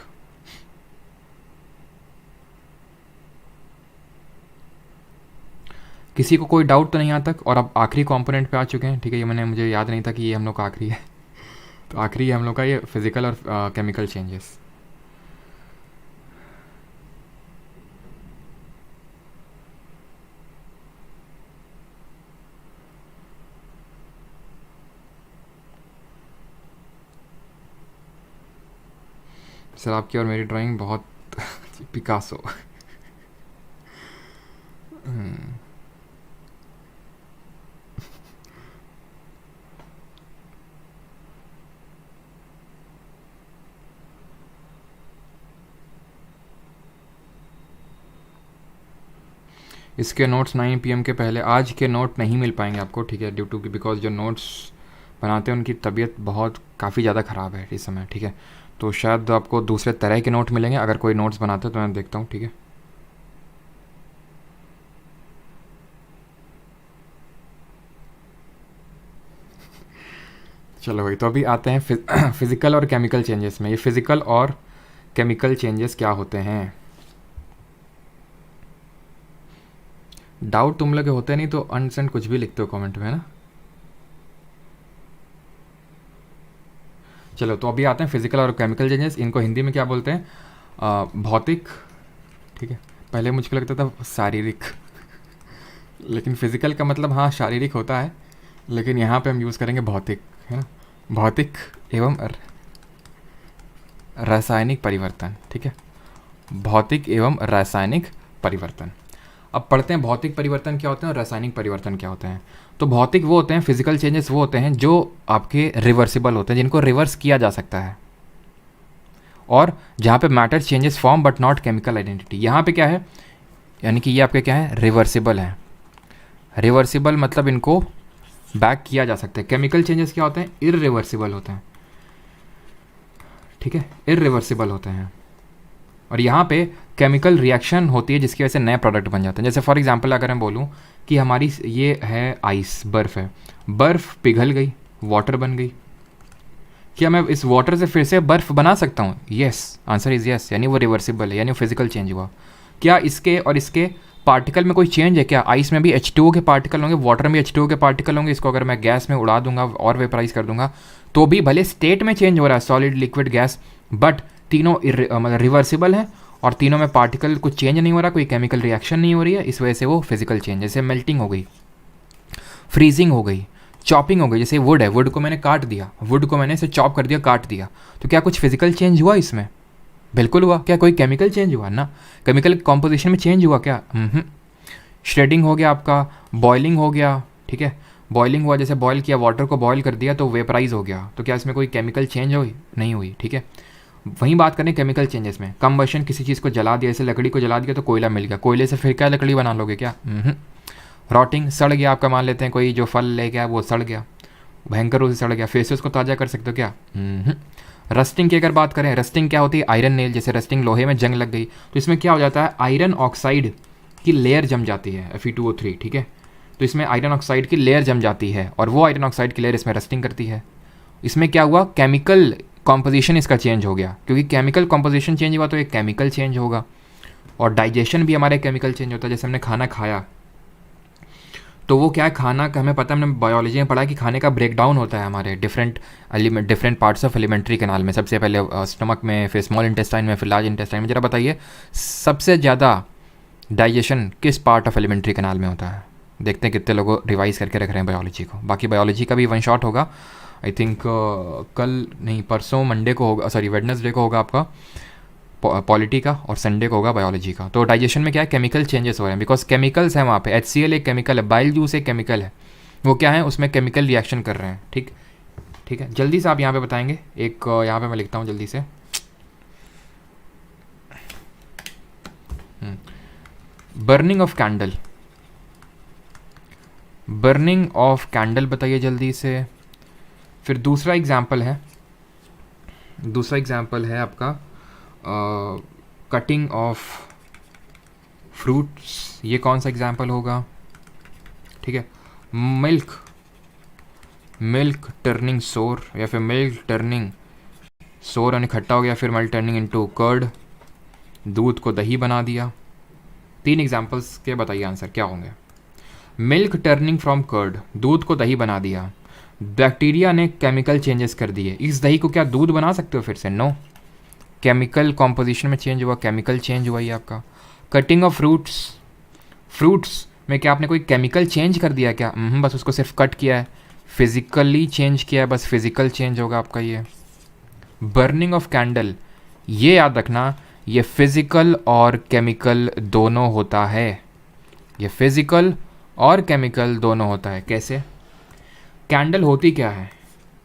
किसी को कोई डाउट तो नहीं आता तक? और अब आखिरी कंपोनेंट पे आ चुके हैं, ठीक है। ये मुझे याद नहीं था कि ये हम लोग का आखिरी है। तो आखिरी है हम लोग का ये फिजिकल और केमिकल चेंजेस। सर आपकी और मेरी ड्राइंग बहुत पिकासो। इसके नोट्स 9 PM के पहले, आज के नोट नहीं मिल पाएंगे आपको, ठीक है, ड्यू टू बिकॉज जो नोट्स बनाते हैं उनकी तबीयत बहुत काफ़ी ज़्यादा ख़राब है इस समय, ठीक है। तो शायद आपको दूसरे तरह के नोट मिलेंगे अगर कोई नोट्स बनाते हैं, तो मैं देखता हूँ, ठीक है। चलो भाई, तो अभी आते हैं फिज़िकल और केमिकल चेंजेस में। ये फिज़िकल और केमिकल चेंजेस क्या होते हैं? डाउट तुम लोग के होते नहीं तो अनसेंड कुछ भी लिखते हो कमेंट में, है ना। चलो, तो अभी आते हैं फिजिकल और केमिकल चेंजेस। इनको हिंदी में क्या बोलते हैं? भौतिक, ठीक है। पहले मुझको लगता था शारीरिक, लेकिन फिजिकल का मतलब हाँ शारीरिक होता है, लेकिन यहाँ पे हम यूज़ करेंगे भौतिक, है ना। भौतिक एवं रासायनिक परिवर्तन, ठीक है। भौतिक एवं रासायनिक परिवर्तन। अब पढ़ते हैं भौतिक परिवर्तन क्या होते हैं और रासायनिक परिवर्तन क्या होते हैं। तो भौतिक वो होते हैं, फिजिकल चेंजेस वो होते हैं जो आपके रिवर्सिबल होते हैं, जिनको रिवर्स किया जा सकता है, और जहाँ पे matter changes form but not chemical identity. यहाँ पे क्या है, यानी कि ये आपके क्या है, रिवर्सिबल है। रिवर्सिबल मतलब इनको बैक किया जा सकता है। केमिकल चेंजेस क्या होते हैं? इररिवर्सिबल होते हैं, ठीक है, इररिवर्सिबल होते हैं। और यहाँ पे केमिकल रिएक्शन होती है जिसकी वजह से नए प्रोडक्ट बन जाते हैं। जैसे फॉर एग्जांपल अगर मैं बोलूँ कि हमारी ये है आइस, बर्फ़ है, बर्फ़ पिघल गई, वाटर बन गई, क्या मैं इस वाटर से फिर से बर्फ़ बना सकता हूँ? येस, आंसर इज़ येस, यानी वो रिवर्सिबल है, यानी वो फिजिकल चेंज हुआ। क्या इसके और इसके पार्टिकल में कोई चेंज है? क्या आइस में भी H2O के पार्टिकल होंगे, वाटर में H2O के पार्टिकल होंगे। इसको अगर मैं गैस में उड़ा दूंगा और वेपराइज कर दूंगा तो भी भले स्टेट में चेंज हो रहा है, सॉलिड, लिक्विड, गैस, बट तीनों मतलब रिवर्सिबल है और तीनों में पार्टिकल कुछ चेंज नहीं हो रहा, कोई केमिकल रिएक्शन नहीं हो रही है, इस वजह से वो फिजिकल चेंज। जैसे मेल्टिंग हो गई, फ्रीजिंग हो गई, चॉपिंग हो गई। जैसे वुड है, वुड को मैंने काट दिया, वुड को मैंने इसे चॉप कर दिया, काट दिया, तो क्या कुछ फिजिकल चेंज हुआ इसमें? बिल्कुल हुआ। क्या कोई केमिकल चेंज हुआ? ना। केमिकल कॉम्पोजिशन में चेंज हुआ क्या? श्रेडिंग हो गया आपका, बॉइलिंग हो गया, ठीक है, बॉइलिंग हुआ, जैसे बॉयल किया, वाटर को बॉयल कर दिया तो वेपराइज हो गया, तो क्या इसमें कोई केमिकल चेंज हुई? नहीं हुई, ठीक है। वहीं बात करें केमिकल चेंजेस में, कंबशन, किसी चीज़ को जला दिया, जैसे लकड़ी को जला दिया तो कोयला मिल गया, कोयले से फिर क्या लकड़ी बना लोगे? क्या? रॉटिंग, सड़ गया आपका, मान लेते हैं कोई जो फल ले गया वो सड़ गया, भयंकर रूप से सड़ गया, फिर से उसको ताज़ा कर सकते हो क्या? रस्टिंग की अगर बात करें, रस्टिंग क्या होती है? आयरन नेल, जैसे रस्टिंग लोहे में जंग लग गई तो इसमें क्या हो जाता है? आयरन ऑक्साइड की लेयर जम जाती है, Fe2O3, ठीक है। तो इसमें आयरन ऑक्साइड की लेयर जम जाती है और वो आयरन ऑक्साइड की लेयर इसमें रस्टिंग करती है। इसमें क्या हुआ? केमिकल कॉम्पोजिशन इसका चेंज हो गया, क्योंकि केमिकल कॉम्पोजिशन चेंज हुआ तो एक केमिकल चेंज होगा। और डाइजेशन भी हमारे केमिकल चेंज होता है। जैसे हमने खाना खाया तो वो क्या है, खाना का हमें पता है, हमने बायोलॉजी में पढ़ा कि खाने का ब्रेक डाउन होता है हमारे different parts of alimentary canal में। सबसे पहले स्टमक में, फिर स्मॉल इंटेस्टाइन में, फिर लार्ज इंटेस्टाइन में। जरा बताइए सबसे ज़्यादा डाइजेशन किस पार्ट ऑफ एलिमेंट्री कैनाल में होता है? देखते हैं कितने लोगों रिवाइज करके रख रहे हैं बायोलॉजी को। बाकी बायोलॉजी का भी वन शॉट होगा, आई थिंक कल नहीं परसों मंडे को होगा, सॉरी वेडनेसडे को होगा आपका पॉलिटी का, और संडे को होगा बायोलॉजी का। तो डाइजेशन में क्या है? केमिकल चेंजेस हो रहे हैं, बिकॉज केमिकल्स हैं वहाँ पे। HCl एक केमिकल है, बाइल जूस एक केमिकल है, वो क्या है, उसमें केमिकल रिएक्शन कर रहे हैं, ठीक। ठीक है, जल्दी से आप यहाँ पे बताएंगे। एक यहाँ पे मैं लिखता हूँ जल्दी से। Burning of candle, burning of candle बताइए जल्दी से। फिर दूसरा एग्जाम्पल है, दूसरा एग्जाम्पल है आपका कटिंग ऑफ फ्रूट्स। ये कौन सा एग्जाम्पल होगा? ठीक है, मिल्क, मिल्क टर्निंग सोर, या फिर मिल्क टर्निंग सोर यानी खट्टा हो गया, फिर मिल्क टर्निंग इनटू कर्ड, दूध को दही बना दिया। 3 एग्जाम्पल्स के बताइए आंसर क्या होंगे। मिल्क टर्निंग फ्रॉम कर्ड, दूध को दही बना दिया। बैक्टीरिया ने केमिकल चेंजेस कर दिए। इस दही को क्या दूध बना सकते हो फिर से? नो, केमिकल कॉम्पोजिशन में चेंज हुआ, केमिकल चेंज हुआ ये आपका। कटिंग ऑफ फ्रूट्स, फ्रूट्स में क्या आपने कोई केमिकल चेंज कर दिया क्या? बस उसको सिर्फ कट किया है, फिजिकली चेंज किया है, बस फिजिकल चेंज होगा आपका ये। बर्निंग ऑफ कैंडल, ये याद रखना, ये फिजिकल और केमिकल दोनों होता है, ये फिजिकल और केमिकल दोनों होता है। कैसे? कैंडल होती क्या है?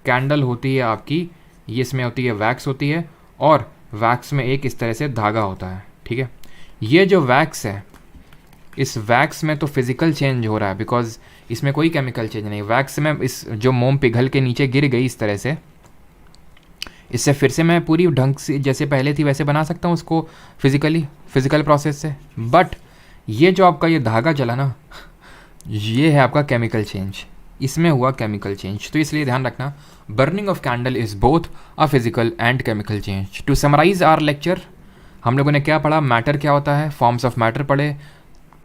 कैंडल होती है आपकी, ये इसमें होती है वैक्स होती है, और वैक्स में एक इस तरह से धागा होता है। ठीक है, ये जो वैक्स है, इस वैक्स में तो फिजिकल चेंज हो रहा है, बिकॉज इसमें कोई केमिकल चेंज नहीं। वैक्स में इस जो मोम पिघल के नीचे गिर गई इस तरह से, इससे फिर से मैं पूरी ढंग से जैसे पहले थी वैसे बना सकता हूँ उसको फिजिकली, फिजिकल प्रोसेस से। बट ये जो आपका ये धागा चला ना, ये है आपका केमिकल चेंज, इसमें हुआ केमिकल चेंज। तो इसलिए ध्यान रखना, burning of candle is both a physical and chemical change. To summarise our lecture, हम लोगों ने क्या पढ़ा? मैटर क्या होता है, फॉर्म्स ऑफ मैटर पढ़े,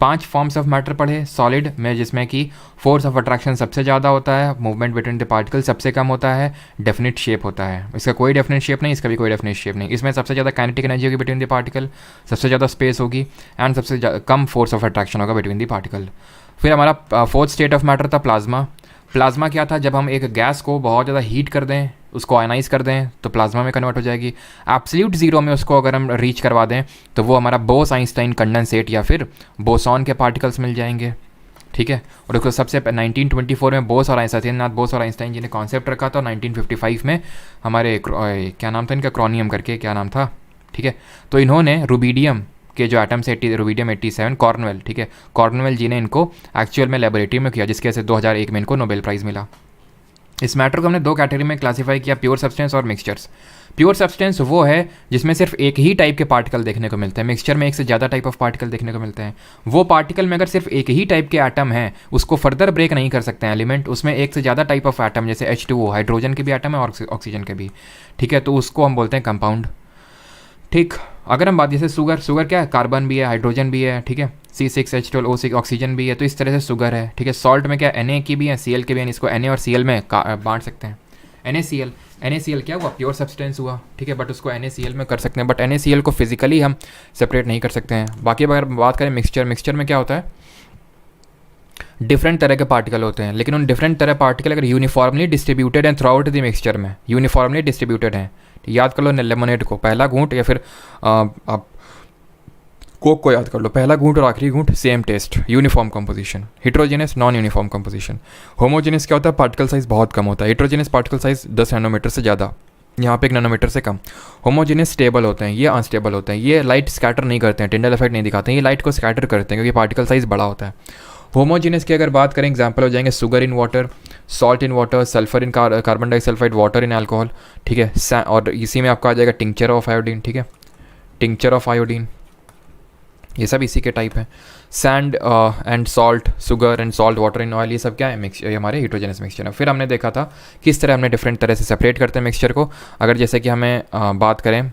5 फॉर्म्स ऑफ मैटर पढ़े। सॉलिड में जिसमें कि फोर्स ऑफ अट्रैक्शन सबसे ज़्यादा होता है, मूवमेंट बिटवीन द पार्टिकल सबसे कम होता है, डेफिनेट शेप होता है। इसका कोई डेफिनेट शेप नहीं, इसका भी कोई डेफिनेट शेप नहीं। इसमें सबसे ज़्यादा काइनेटिक एनर्जी होगी बिटवीन द पार्टिकल, सबसे ज़्यादा स्पेस होगी, एंड सबसे कम फोर्स ऑफ अट्रैक्शन होगा बिटवीन द पार्टिकल। फिर हमारा फोर्थ स्टेट ऑफ मैटर था प्लाज्मा। प्लाज्मा क्या था? जब हम एक गैस को बहुत ज़्यादा हीट कर दें, उसको आयनाइज कर दें, तो प्लाज्मा में कन्वर्ट हो जाएगी। एब्सोल्यूट ज़ीरो में उसको अगर हम रीच करवा दें तो वो हमारा बोस आइंस्टाइन कंडेंसेट या फिर बोसॉन के पार्टिकल्स मिल जाएंगे। ठीक है, और उसको सबसे 1924 में बोस और सत्येंद्रनाथ बोस और आइंस्टाइन जी ने कॉन्सेप्ट रखा था। 1955 में हमारे क्या नाम था इनका, क्रॉनियम करके क्या नाम था। ठीक है, तो इन्होंने रुबीडियम के जो एटम्स रुबीडियम 87, कॉर्नवेल, ठीक है, कॉर्नवेल जी ने इनको एक्चुअल में लेबोरेटरी में किया, जिसके वजह से 2001 में इनको नोबेल प्राइज़ मिला। इस मैटर को हमने 2 कैटेगरी में क्लासीफाई किया, प्योर सब्सटेंस और मिक्सचर्स। प्योर सब्सटेंस वो है जिसमें सिर्फ एक ही टाइप के पार्टिकल देखने को मिलते हैं। मिक्सचर में एक से ज़्यादा टाइप ऑफ पार्टिकल देखने को मिलते हैं। वो पार्टिकल में अगर सिर्फ एक ही टाइप के एटम है, उसको फर्दर ब्रेक नहीं कर सकते हैं एलिमेंट, उसमें एक से ज़्यादा टाइप ऑफ एटम, जैसे H2O हाइड्रोजन के भी एटम है और ऑक्सीजन के भी। ठीक है, तो उसको हम बोलते हैं कंपाउंड। ठीक, अगर हम बात जैसे शुगर, शुगर क्या है? कार्बन भी है, हाइड्रोजन भी है, ठीक है, C6H12O6 ऑक्सीजन भी है, तो इस तरह से शुगर है। ठीक है, सॉल्ट में क्या Na की भी है, Cl के भी है, इसको Na और Cl में बांट सकते हैं। NaCl क्या हुआ? प्योर सब्सटेंस हुआ। ठीक है, बट उसको NaCl में कर सकते हैं, बट NaCl को फिजिकली हम सेपरेट नहीं कर सकते हैं। बाकी अगर बात करें मिक्सचर, मिक्सचर में क्या होता है? डिफरेंट तरह के पार्टिकल होते हैं, लेकिन उन डिफरेंट तरह पार्टिकल अगर यूनिफॉर्मली डिस्ट्रीब्यूटेड हैं थ्रू आउट द मिक्सचर में, यूनिफॉर्मली डिस्ट्रीब्यूटेड हैं। याद कर लो लेमोनेड को, पहला घूंट, या फिर आप कोक को याद कर लो, पहला घूंट और आखिरी घूंट same taste, uniform composition. Heterogeneous, non uniform composition. Homogeneous क्या होता है? पार्टिकल साइज बहुत कम होता है। हेट्रोजेनस पार्टिकल साइज 10 नैनोमीटर से ज़्यादा, यहाँ पे 1 नैनोमीटर से कम। होमोजेनस स्टेबल होते हैं, ये अनस्टेबल होते हैं, ये लाइट स्कैटर नहीं करते हैं, टिंडल इफेक्ट नहीं दिखाते हैं, ये लाइट को स्कैटर करते हैं क्योंकि पार्टिकल साइज बड़ा होता है। होमोजेनस की अगर बात करें एग्जांपल हो जाएंगे sugar in water, salt in water, sulphur in carbon disulphide, water in alcohol. ठीक है, और इसी में आपका आ जाएगा टिंक्चर ऑफ आयोडीन। ठीक है, टिंक्चर ऑफ आयोडीन, ये सब इसी के टाइप हैं। Sand and salt, sugar and salt, water in oil, ये सब क्या है? मिक्सचर, हमारे हेट्रोजेनस मिक्सचर है। फिर हमने देखा था किस तरह हमने डिफरेंट तरह से सेपरेट करते हैं मिक्सचर को। अगर जैसे कि हमें बात करें,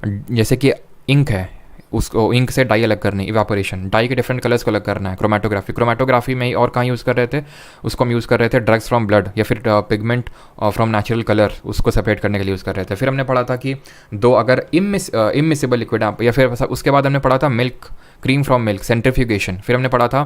जैसे कि इंक है, उसको इंक से डाई अलग करनी, इवापोरेशन, डाई के डिफरेंट कलर्स को अलग करना है। क्रोमेटोग्राफी, क्रोमेटोग्राफी में और कहाँ यूज़ कर रहे थे? उसको हम यूज़ कर रहे थे ड्रग्स फ्रॉम ब्लड या फिर पिगमेंट फ्रॉम नेचुरल कलर, उसको सेपरेट करने के लिए यूज़ कर रहे थे। फिर हमने पढ़ा था कि दो अगर इमिसिबल लिक्विड, या फिर उसके बाद हमने पढ़ा था milk, cream from milk, centrifugation. फिर हमने पढ़ा था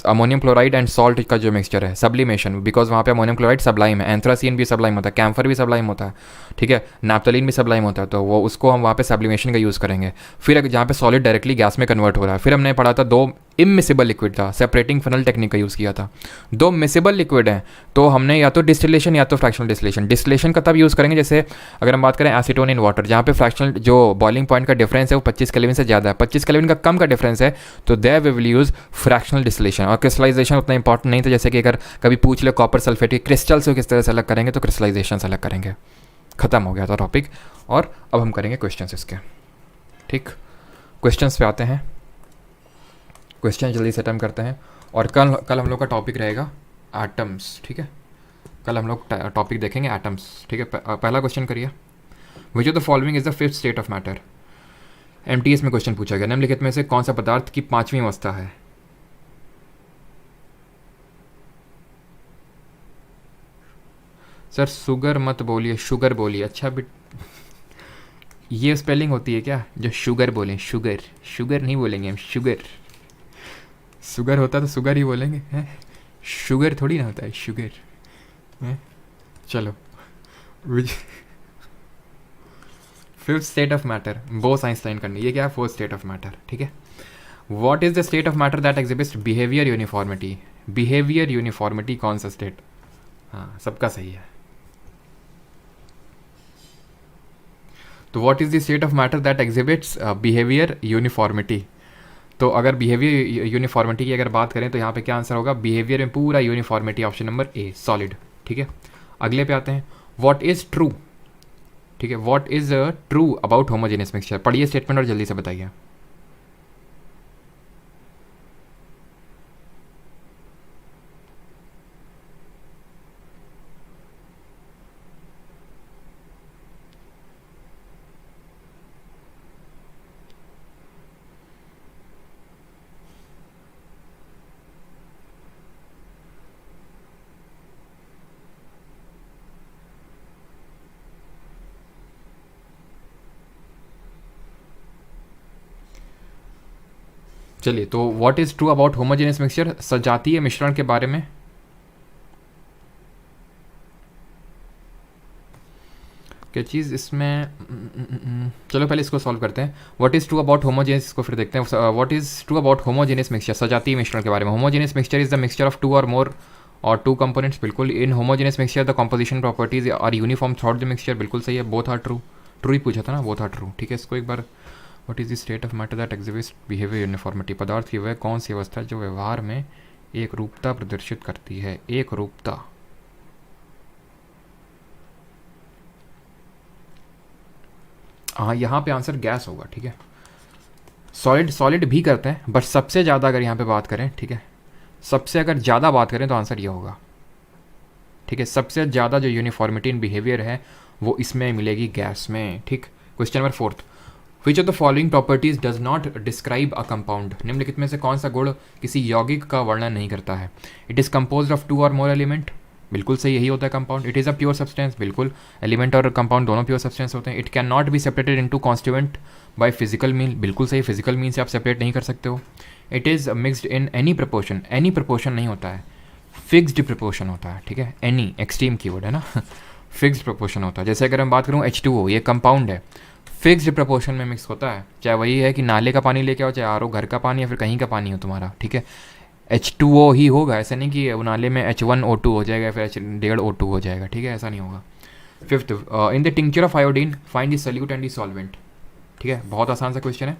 अमोनियम क्लोराइड एंड सॉल्ट का जो मिक्सचर है, सब्लिमेशन, बिकॉज वहाँ पे अमोनियम क्लोराइड सब्लाइम है, एंथ्रासीन भी सब्लाइम होता है, कैम्फर भी सब्लाइम होता है, ठीक है, नैप्थलीन भी सब्लाइम होता है, तो वो उसको हम वहाँ पे सब्लिमेशन का यूज़ करेंगे। फिर जहाँ पे सॉलिड डायरेक्टली गैस में कन्वर्ट हो रहा है। फिर हमने पढ़ा था 2 इमिसिबल लिक्विड था, सेपरेटिंग फनल टेक्निक का यूज़ किया था। दो मिसिबल लिक्विड हैं तो हमने या तो डिस्टिलेशन या तो फ्रैक्शनल डिस्टिलेशन। डिस्टिलेशन का तब यूज़ करेंगे जैसे अगर हम बात करें एसीटोन इन वाटर, जहाँ पे फ्रैक्शनल जो बॉइलिंग पॉइंट का डिफरेंस है वो 25 केल्विन से ज़्यादा है, 25 केल्विन का कम का डिफरेंस है, तो there we will use fractional distillation. और क्रिस्टलाइजेशन उतना इंपॉर्टेंट नहीं था, जैसे कि अगर कभी पूछ ले कॉपर सल्फेट के क्रिस्टल से किस तरह से अलग करेंगे तो क्रिस्टलाइजेशन से अलग करेंगे। ख़त्म हो गया था टॉपिक। और अब हम करेंगे क्वेश्चन इसके। ठीक, क्वेश्चन पे आते हैं। क्वेश्चन जल्दी से अटेम्प्ट करते हैं। और कल हम लोग का टॉपिक रहेगा एटम्स। ठीक है, कल हम लोग टॉपिक देखेंगे एटम्स। ठीक है, पहला क्वेश्चन करिए। विच of the following is the fifth state of matter. MTS में क्वेश्चन पूछा गया, निम्नलिखित में से कौन सा पदार्थ की पांचवी अवस्था है। सर शुगर मत बोलिए, शुगर बोलिए। अच्छा बिट, ये स्पेलिंग होती है क्या जो शुगर बोलें? शुगर, शुगर नहीं बोलेंगे हम, शुगर। शुगर होता तो शुगर ही बोलेंगे हैं, शुगर थोड़ी ना होता है शुगर हैं। चलो, fifth state of matter Bose Einstein करनी, ये क्या है? Fourth state of matter. ठीक है, what is the state of matter that exhibits behaviour uniformity. Behaviour uniformity कौन सा स्टेट? हाँ, सबका सही है। तो what is the state of matter that exhibits behaviour uniformity. तो अगर बिहेवियर यूनिफॉर्मिटी की अगर बात करें तो यहाँ पे क्या आंसर होगा? बिहेवियर में पूरा uniformity, option number A, solid. ठीक है, अगले पे आते हैं। What is true. ठीक है, what is true about homogeneous mixture. पढ़िए स्टेटमेंट और जल्दी से बताइए। चलिए, तो what is true about homogeneous mixture, सजातीय मिश्रण के बारे में। क्या चीज़ इसमें, चलो पहले इसको सॉल्व करते हैं। What is true about homogeneous, इसको फिर देखते हैं। What is true about homogeneous mixture, सजातीय मिश्रण के बारे में। Homogeneous mixture is the mixture of two और मोर और टू कंपोनेंट्स। बिल्कुल। In homogeneous mixture the composition properties are uniform through the mixture. बिल्कुल सही है, बोथ आर ट्रू। ट्रू ही पूछा था ना, बोथ आर ट्रू। ठीक है, इसको एक बार। What is the state of matter that exhibits behaviour uniformity. पदार्थ की वह कौन सी अवस्था है जो व्यवहार में एक रूपता प्रदर्शित करती है। एक रूपता, हाँ, यहाँ पे आंसर गैस होगा। ठीक है, सॉलिड सॉलिड भी करते हैं, बट सबसे ज़्यादा अगर यहाँ पे बात करें, ठीक है, सबसे अगर ज़्यादा बात करें तो आंसर ये होगा। ठीक है, सबसे ज़्यादा जो यूनिफॉर्मिटी इन बिहेवियर है वो इसमें मिलेगी गैस में। ठीक, question number fourth. Which of the following properties does not describe a compound. निम्नलिखित में से कौन सा गुण किसी यौगिक का वर्णन नहीं करता है। It is compose of two और मोर एलिमेंट। बिल्कुल सही, यही होता है compound. It is a pure substance. बिल्कुल, एलिमेंट और कंपाउंड दोनों प्योर सब्सटेंस होते हैं। It can not be separated into constituent by physical mean. बिल्कुल सही, फिजिकल मीन से आप सेपरेट नहीं कर सकते हो। It is mixed in any proportion. Any proportion नहीं होता है, फिक्स्ड प्रपोर्शन होता है। ठीक है, एनी एक्सट्रीम कीवर्ड है ना, फिक्स्ड प्रपोर्शन होता है। जैसे अगर मैं बात करूँ H2O, ये कंपाउंड है, फिक्स्ड प्रपोर्शन में मिक्स होता है। चाहे वही है कि नाले का पानी लेके आओ, चाहे आर घर का पानी या फिर कहीं का पानी हो तुम्हारा। ठीक है, H2O ही होगा, ऐसा नहीं कि नाले में H1O2 हो जाएगा फिर H1.O2 हो जाएगा। ठीक है, ऐसा नहीं होगा। Fifth, in the tincture of iodine find the solute and the solvent. ठीक है, बहुत आसान सा क्वेश्चन है।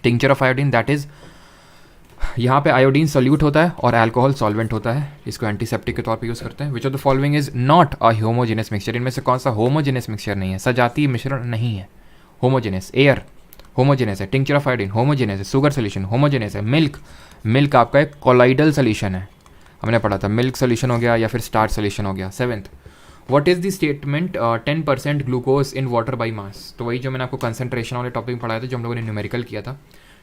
Tincture of iodine, that is, यहाँ पे आयोडीन सॉल्यूट होता है और अल्कोहल सॉल्वेंट होता है। इसको एंटीसेप्टिक के तौर पे यूज़ करते हैं। विच of the following is not a homogeneous mixture. इनमें से कौन सा होमोजेनियस मिक्सचर नहीं है, सजातीय मिश्रण नहीं है। होमोजेनियस, एयर होमोजेनियस है, टिंक्चर ऑफ आयोडीन होमोजेनियस है, शुगर सोल्यूशन होमोजेनियस है, मिल्क, मिल्क आपका एक कोलाइडल सोल्यूशन है, हमने पढ़ा था। मिल्क सोल्यूशन हो गया या फिर स्टार्च सोल्यूशन हो गया। Seventh, what is the statement 10% glucose in water by mass. तो वही जो मैंने आपको कंसंट्रेशन वाले टॉपिक में पढ़ाया था, जो हम लोगों ने न्यूमेरिकल किया था।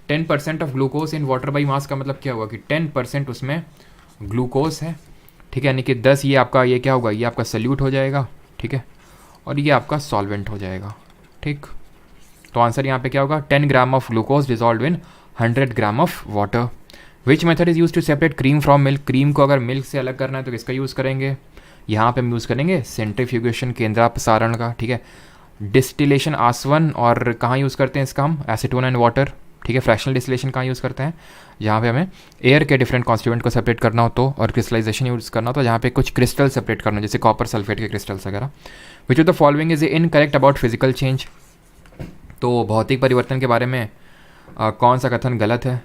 10% of glucose in water by mass का मतलब क्या हुआ कि 10% उसमें ग्लूकोज है। ठीक है, यानी कि 10 ये आपका, ये क्या होगा, ये आपका सल्यूट हो जाएगा। ठीक है, और ये आपका सॉल्वेंट हो जाएगा। ठीक, तो आंसर यहाँ पे क्या होगा, 10 gram of glucose dissolve in 100 gram of water. Which method is use to separate cream from milk. Cream को अगर मिल्क से अलग करना है तो किसका यूज़ करेंगे, यहाँ पे हम यूज़ करेंगे सेंट्रीफ्यूगेशन, केंद्रापसारण का। ठीक है, डिस्टिलेशन आसवन, और कहाँ यूज़ करते हैं इसका हम, एसीटोन एंड वाटर। ठीक है। फ्रैक्शनल डिस्टिलेशन कहाँ यूज़ करते हैं? जहाँ पे हमें एयर के डिफरेंट कॉन्स्टिट्यूएंट को सेपरेट करना हो तो, और क्रिस्टलाइजेशन यूज़ करना हो तो, जहाँ पे कुछ क्रिस्टल सेपरेट करना हो, जैसे कॉपर सल्फेट के क्रिस्टल्स वगैरह। विच of the following is incorrect about physical change? तो भौतिक परिवर्तन के बारे में कौन सा कथन गलत है?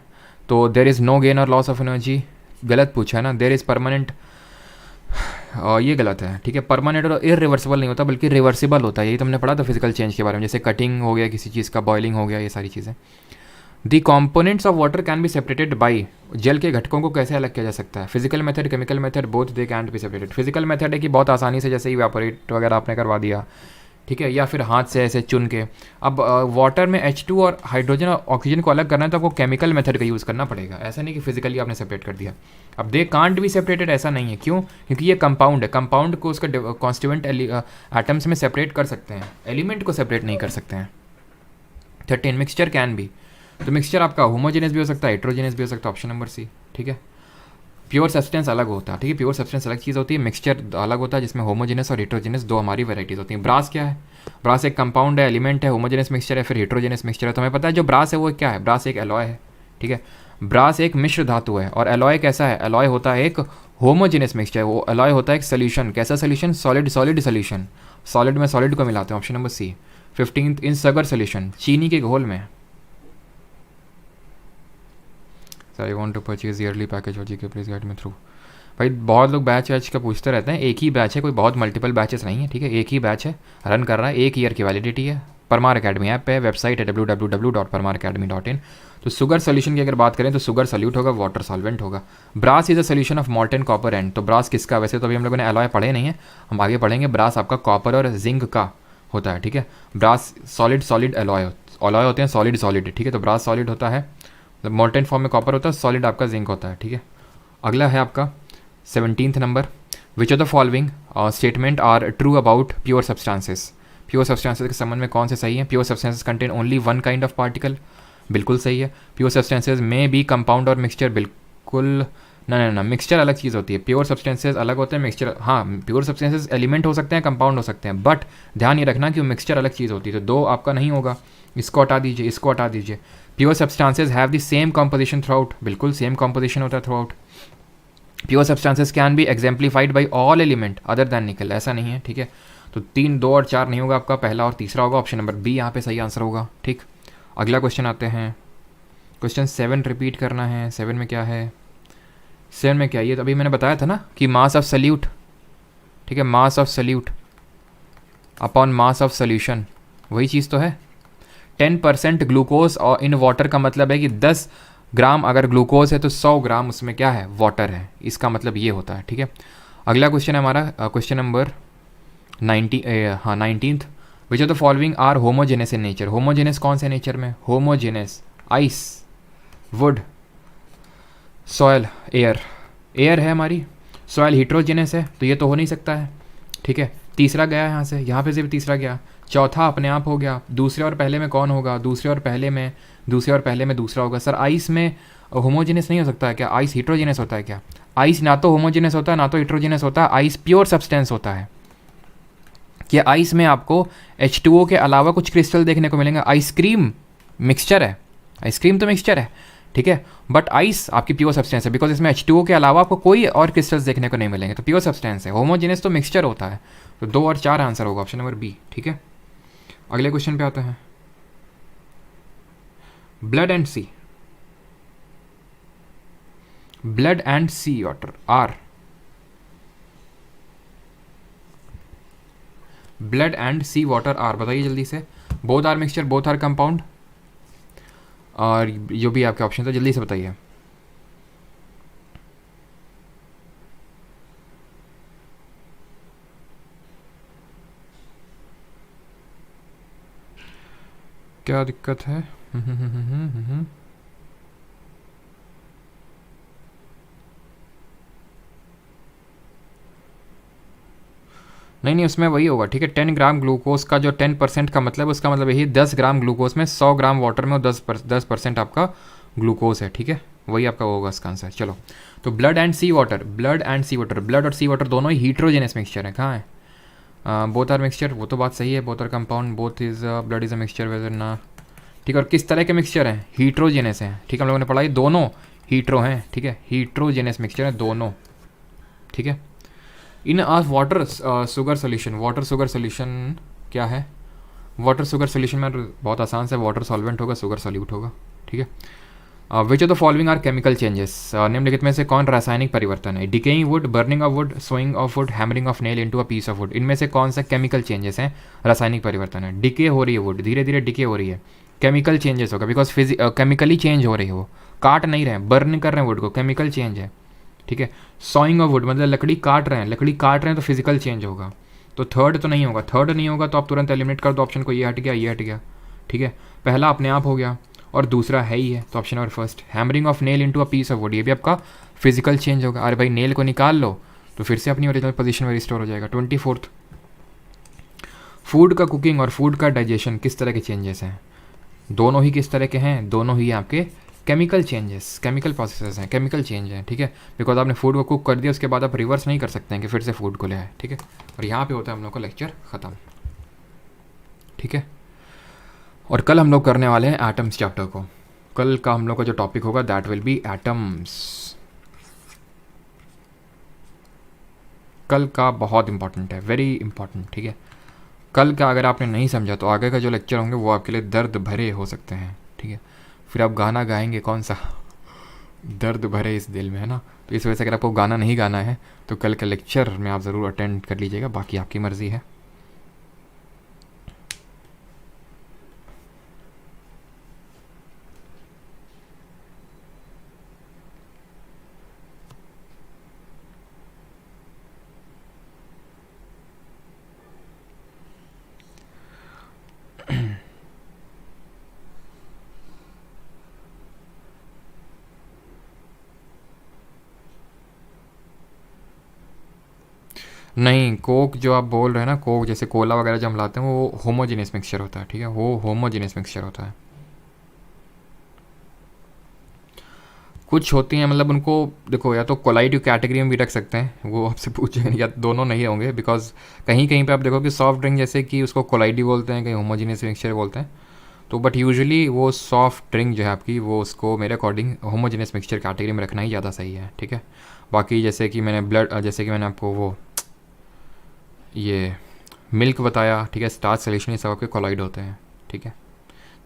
तो देर इज़ नो गेन और लॉस ऑफ एनर्जी, गलत पूछा है ना। देर इज़ परमानेंट, ये गलत है, ठीक है। परमानेंट और इरिवर्सिबल नहीं होता बल्कि रिवर्सिबल होता है, यही तुमने पढ़ा था फिजिकल चेंज के बारे में, जैसे कटिंग हो गया किसी चीज़ का, बॉइलिंग हो गया, ये सारी चीज़ें। The components of water can be separated by, जल के घटकों को कैसे अलग किया जा सकता है? Physical method, chemical method, both they can be separated. Physical method है कि बहुत आसानी से जैसे इवेपोरेट वगैरह आपने करवा दिया, ठीक है, या फिर हाथ से ऐसे चुन के। अब वाटर में H2 और हाइड्रोजन और ऑक्सीजन को अलग करना है तो आपको केमिकल मेथड का यूज़ करना पड़ेगा, ऐसा नहीं कि फिजिकली आपने सेपरेट कर दिया। अब दे कांट बी सेपरेटेड, ऐसा नहीं है, क्यों? क्योंकि ये कंपाउंड है, कंपाउंड को उसका कॉन्स्टिट्यूएंट एटम्स में सेपरेट कर सकते हैं, एलिमेंट को सेपरेट नहीं कर सकते हैं। 13 मिक्सचर कैन बी, तो मिक्सचर आपका होमोजेनस भी हो सकता है, हेट्रोजेनस भी हो सकता है, ऑप्शन नंबर सी, ठीक है। प्योर सब्सटेंस अलग होता है, ठीक है, प्योर सब्सटेंस अलग चीज़ होती है, मिक्सचर अलग होता है जिसमें होमोजेनस और हेट्रोजेनस दो हमारी वैराइटीज़ होती हैं। ब्रास क्या है? ब्रास एक कंपाउंड है, एलिमेंट है, होमोजेनस मिक्सचर है, फिर हेट्रोजेनस मिक्सचर है। तो हमें पता है जो ब्रास है वो क्या है? ब्रास एक एलॉय है, ठीक है। ब्रास एक मिश्र धातु है, और एलॉय कैसा है? एलॉय होता है एक होमोजेनस मिक्सचर, वो एलॉय होता है एक सोल्यूशन। कैसा सोल्यूशन? सॉलिड सोल्यूशन, सॉलिड में सॉलिड को मिलाते हैं, option number C. 15 in sugar solution, चीनी के घोल में। Sir I want to purchase yearly package और GK please guide me through. भाई बहुत लोग बैच वैच का पूछते रहते हैं, एक ही बैच है, कोई बहुत मल्टीपल बैचेस नहीं है, ठीक है, एक ही बैच है, रन कर रहा है, एक ईयर की वैलिडिटी है। परमार अकेडमी ऐप है, वेबसाइट है www.parmaracademy.in। तो शुगर सोल्यूशन की अगर बात करें तो शुगर सोल्यूट होगा, वाटर सॉल्वेंट होगा। Brass is a solution of molten copper and, तो ब्रास किसका? वैसे तो अभी हम लोगों ने एलॉय पढ़े नहीं है, हम आगे पढ़ेंगे। ब्रास आपका कॉपर और जिंक का होता है, ठीक है। ब्रास सॉलिड एलॉय होते हैं, सॉलिड, ठीक है। तो ब्रास सॉलिड होता है, मॉल्टन फॉर्म में कॉपर होता है, सॉलिड आपका जिंक होता है, ठीक है। अगला है आपका 17th number, which of the following statement are true about pure substances? Pure substances के संबंध में कौन से सही है? Pure substances contain only one kind of particle, बिल्कुल सही है। प्योर सब्सटेंसेस में बी कंपाउंड और मिक्सचर, बिल्कुल ना, मिक्सचर अलग चीज़ होती है, प्योर सब्सटेंसेस अलग होते हैं, मिक्सचर, हाँ, प्योर सब्सटेंसेस एलिमेंट हो सकते हैं, कंपाउंड हो सकते हैं, बट ध्यान ये रखना कि मिक्सचर अलग चीज़ होती है। तो दो आपका नहीं होगा, इसको हटा दीजिए, इसको हटा दीजिए। Pure substances have the same composition through out, बिल्कुल सेम कॉम्पोजिशन होता है through out. Pure substances can be exemplified by all element other than निकल, ऐसा नहीं है, ठीक है। तो 3, 2 और 4 नहीं होगा आपका, पहला और तीसरा होगा, ऑप्शन नंबर बी यहाँ पे सही आंसर होगा, ठीक। अगला क्वेश्चन आते हैं, क्वेश्चन 7 रिपीट करना है। 7 में क्या है? 7 में क्या, ये तो अभी मैंने बताया था ना कि मास ऑफ सल्यूट, ठीक है, mass of solute upon mass of solution, वही चीज़ तो है। 10% ग्लूकोज और इन वाटर का मतलब है कि 10 ग्राम अगर ग्लूकोज है तो 100 ग्राम उसमें क्या है? वाटर है, इसका मतलब ये होता है, ठीक है। अगला क्वेश्चन है हमारा question number 19th, which of the following are homogeneous in nature? Homogeneous कौन से नेचर में? Homogeneous ice, wood, soil, air है हमारी, सॉयल हीट्रोजेनस है, तो ये तो हो नहीं सकता है, ठीक है। तीसरा गया यहाँ से भी तीसरा गया, चौथा अपने आप हो गया। दूसरे और पहले में कौन होगा? दूसरे और पहले में दूसरा होगा। सर आइस में होमोजेनस नहीं हो सकता है क्या? आइस हीट्रोजेनस होता है क्या? आइस ना तो होमोजेनस होता है ना तो हीट्रोजेनस होता है, आइस प्योर सब्सटेंस होता है। कि आइस में आपको H2O के अलावा कुछ क्रिस्टल देखने को मिलेंगे। आइसक्रीम मिक्सचर है, आइसक्रीम तो मिक्सचर है, ठीक है, बट आइस आपकी प्योर सब्सटेंस है, बिकॉज इसमें H2O के अलावा आपको कोई और क्रिस्टल्स देखने को नहीं मिलेंगे, तो प्योर सब्सटेंस है। होमोजेनस तो मिक्सचर होता है, तो 2 और 4 आंसर होगा, ऑप्शन नंबर बी, ठीक है। अगले क्वेश्चन पे आते हैं, blood and sea water are, blood and sea water are, बताइए जल्दी से। Both are mixture, both are compound, और जो भी आपके ऑप्शन था जल्दी से बताइए। क्या दिक्कत है? नहीं, उसमें वही होगा, ठीक है। 10 ग्राम ग्लूकोज का जो 10% का मतलब, उसका मतलब यही 10 ग्राम ग्लूकोज में 100 ग्राम वाटर में 10% आपका ग्लूकोज है, ठीक है, वही आपका होगा इसका आंसर। चलो, तो blood and sea water, blood और सी वाटर दोनों ही हीट्रोजेनस मिक्सचर है। कहाँ है? बोथ आर मिक्सचर, वो तो बात सही है, both are compound, both is blood is a mixture whether ना, ठीक है। और किस तरह के मिक्सचर हैं, हीट्रोजेनस हैं, ठीक है। हम लोगों ने पढ़ा ये दोनों हीट्रो हैं, ठीक है, हीट्रोजेनस मिक्सचर है दोनों, ठीक है। इन आज water sugar solution, water sugar solution क्या है, वाटर शुगर सोल्यूशन में बहुत आसान से वाटर सॉल्वेंट होगा, शुगर सॉल्यूट होगा, ठीक है। Which of the following are chemical changes, निम्नलिखित में से कौन रासायनिक परिवर्तन है, decaying wood, burning of wood, sawing of wood, hammering of nail into a piece of wood, इनमें से कौन सा केमिकल चेंजेस हैं, रासायनिक परिवर्तन है। डिके हो रही है वुड, धीरे धीरे डिके हो रही है, केमिकल चेंजेस होगा, बिकॉज केमिकली चेंज हो रही है, वो काट नहीं रहे हैं, बर्न कर रहे हैं वुड को, केमिकल चेंज है, ठीक है। सॉइंग ऑफ वुड मतलब लकड़ी काट रहे हैं, लकड़ी काट रहे हैं तो फिजिकल चेंज होगा, तो थर्ड तो नहीं होगा, थर्ड नहीं होगा तो आप तुरंत एलिमिनेट कर दो ऑप्शन को, ये हट गया, ये हट गया, ठीक है। पहला अपने आप हो गया और दूसरा है ही है, तो option number first, hammering of nail into a piece of wood, ये भी आपका फिजिकल चेंज होगा। अरे भाई नेल को निकाल लो तो फिर से अपनी ओरिजिनल पोजीशन में रिस्टोर हो जाएगा। 24th, फूड का कुकिंग और फूड का डाइजेशन किस तरह के चेंजेस हैं, दोनों ही किस तरह के हैं, दोनों ही आपके केमिकल चेंजेस, केमिकल प्रोसेसेस हैं, केमिकल चेंज हैं, ठीक है। बिकॉज आपने फूड को कुक कर दिया, उसके बाद आप रिवर्स नहीं कर सकते हैं कि फिर से फूड को ले आए, ठीक है। और यहाँ पे होता है हम लोग का लेक्चर ख़त्म, ठीक है। और कल हम लोग करने वाले हैं एटम्स चैप्टर को, कल का हम लोग का जो टॉपिक होगा दैट विल बी एटम्स। कल का बहुत इंपॉर्टेंट है, वेरी इंपॉर्टेंट, ठीक है। कल का अगर आपने नहीं समझा तो आगे का जो लेक्चर होंगे वो आपके लिए दर्द भरे हो सकते हैं, ठीक है। फिर आप गाना गाएंगे कौन सा, दर्द भरे इस दिल में, है ना। तो इस वजह से अगर आपको गाना नहीं गाना है तो कल के लेक्चर में आप ज़रूर अटेंड कर लीजिएगा, बाकी आपकी मर्ज़ी है। नहीं, कोक जो आप बोल रहे हैं ना, कोक जैसे कोला वगैरह जो हम लाते हैं वो होमोजेनियस मिक्सचर होता है, ठीक है, वो होमोजेनियस मिक्सचर होता है। कुछ होती हैं मतलब उनको देखो, या तो कोलाइड कैटेगरी में भी रख सकते हैं, वो आपसे पूछेंगे, या दोनों नहीं होंगे, बिकॉज कहीं कहीं पे आप देखो कि सॉफ्ट ड्रिंक जैसे कि उसको कोलाइडी बोलते हैं, कहीं होमोजेनियस मिक्सचर बोलते हैं, तो बट यूजुअली वो सॉफ्ट ड्रिंक जो है आपकी वो उसको मेरे अकॉर्डिंग होमोजेनियस मिक्सचर कैटेगरी में रखना ही ज़्यादा सही है, ठीक है। बाकी जैसे कि मैंने जैसे कि मैंने आपको वो ये मिल्क बताया, ठीक है, स्टार्च सोल्यूशन, ये सब आपके कोलाइड होते हैं, ठीक है।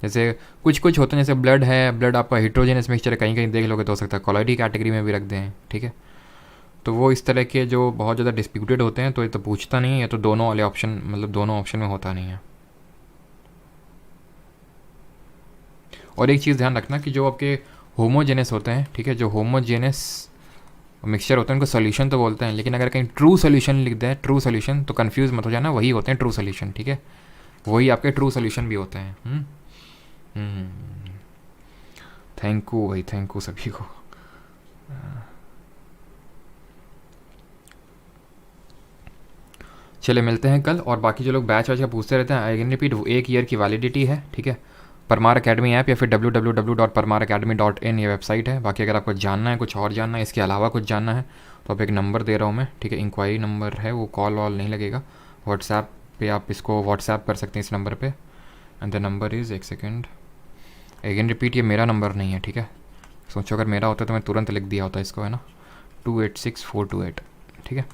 जैसे कुछ कुछ होते हैं, जैसे ब्लड है, ब्लड आपका हिट्रोजेनस मिक्सचर है, कहीं कहीं देख लोगे तो हो सकता है कोलाइडी कैटेगरी में भी रख दें, ठीक है। तो वो इस तरह के जो बहुत ज़्यादा डिस्प्यूटेड होते हैं तो ये तो पूछता नहीं है, तो दोनों वाले ऑप्शन मतलब दोनों ऑप्शन में होता नहीं है। और एक चीज़ ध्यान रखना कि जो आपके होमोजेनस होते हैं, ठीक है, जो होमोजेनस मिक्सचर होते हैं उनको सोल्यूशन तो बोलते हैं, लेकिन अगर कहीं ट्रू सोल्यूशन लिख दें, ट्रू सोल्यूशन, तो कंफ्यूज मत हो जाना, वही होते हैं ट्रू सोल्यूशन, ठीक है, वही आपके ट्रू सोल्यूशन भी होते हैं। थैंक यू भाई, थैंक यू सभी को। चले मिलते हैं कल। और बाकी जो लोग बैच वैच का पूछते रहते हैं, आई कैन रिपीट, 1 ईयर की वैलिडिटी है, ठीक है। परमार अकेडमी ऐप या फिर www.parmaracademy.in ये वेबसाइट है। बाकी अगर आपको जानना है, कुछ और जानना है, इसके अलावा कुछ जानना है, तो आप एक नंबर दे रहा हूँ मैं, ठीक है, इंक्वायरी नंबर है, वो कॉल वॉल नहीं लगेगा। व्हाट्सएप पे आप इसको व्हाट्सएप कर सकते हैं इस नंबर पे, एंड द नंबर इज़, एक सेकेंड, अगेन रिपीट, ये मेरा नंबर नहीं है, ठीक है। सोचो अगर मेरा होता तो मैं तुरंत लिख दिया होता इसको, है ना, 286428, ठीक है।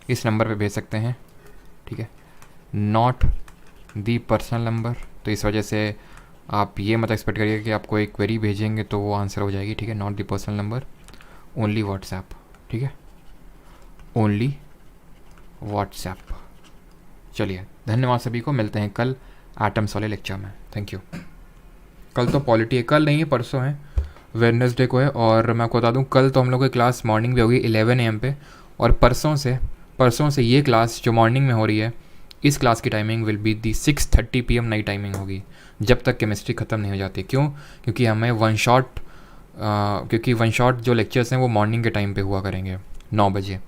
इस नंबर पे भेज सकते हैं, ठीक है, नॉट दी पर्सनल नंबर। तो इस वजह से आप ये मत एक्सपेक्ट करिए कि आपको एक क्वेरी भेजेंगे तो वो आंसर हो जाएगी, ठीक है। Not the personal number, only WhatsApp, ठीक है, ओनली व्हाट्सएप। चलिए धन्यवाद सभी को, मिलते हैं कल एटम्स वाले लेक्चर में, थैंक यू। कल तो पॉलिटी है, कल नहीं है परसों है, वेडनेसडे को है। और मैं आपको बता दूं कल तो हम लोग की क्लास मॉर्निंग में होगी 11 AM पे, और परसों से ये क्लास जो मॉर्निंग में हो रही है, इस क्लास की timing will be the 6:30 PM नई टाइमिंग होगी, जब तक केमिस्ट्री ख़त्म नहीं हो जाती। क्यों? क्योंकि हमें वन शॉट जो लेक्चर्स हैं वो मॉर्निंग के टाइम पे हुआ करेंगे 9 बजे।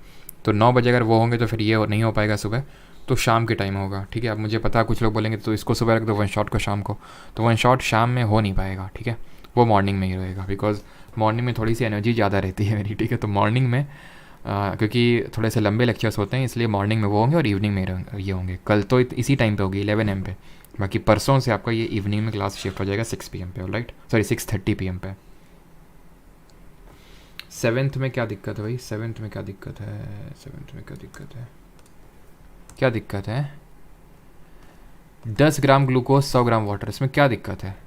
तो 9 बजे अगर वो होंगे तो फिर ये नहीं हो पाएगा सुबह, तो शाम के टाइम होगा, ठीक है। अब मुझे पता है कुछ लोग बोलेंगे तो इसको सुबह रख दो, वन शॉट को शाम को, तो वन शॉट शाम में हो नहीं पाएगा, ठीक है, वो मॉर्निंग में ही रहेगा, बिकॉज मॉर्निंग में थोड़ी सी एनर्जी ज़्यादा रहती है मेरी, ठीक है। तो मॉर्निंग में क्योंकि थोड़े से लंबे लेक्चर्स होते हैं, इसलिए मॉर्निंग में वो होंगे और इवनिंग में ये होंगे। कल तो इसी टाइम पे होगी 11 AM पे, बाकी परसों से आपका ये इवनिंग में क्लास शिफ्ट हो जाएगा 6 PM पे, ऑलराइट, सॉरी 6:30 PM पे। 7th में क्या दिक्कत है भाई? 7th में क्या दिक्कत है? 7th में क्या दिक्कत है? क्या दिक्कत है? 10 ग्राम ग्लूकोज 100 ग्राम वाटर, इसमें क्या दिक्कत है?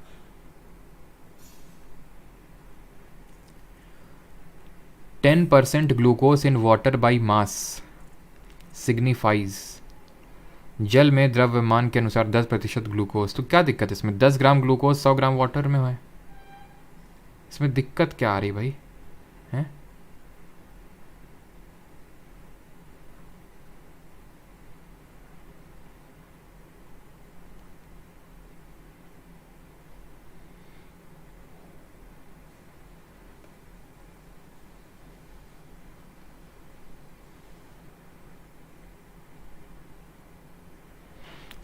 10% glucose in water by mass signifies जल में द्रव्यमान के अनुसार 10% ग्लूकोज। तो क्या दिक्कत है इसमें? 10 ग्राम ग्लूकोज 100 ग्राम वाटर में है, इसमें दिक्कत क्या आ रही भाई? हैं?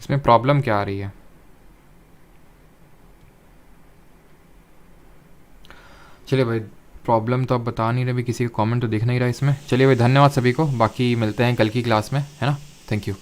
इसमें प्रॉब्लम क्या आ रही है? चलिए भाई, प्रॉब्लम तो अब बता नहीं रहे भी, किसी का कमेंट तो दिख नहीं रहा इसमें। चलिए भाई, धन्यवाद सभी को, बाकी मिलते हैं कल की क्लास में, है ना? Thank you.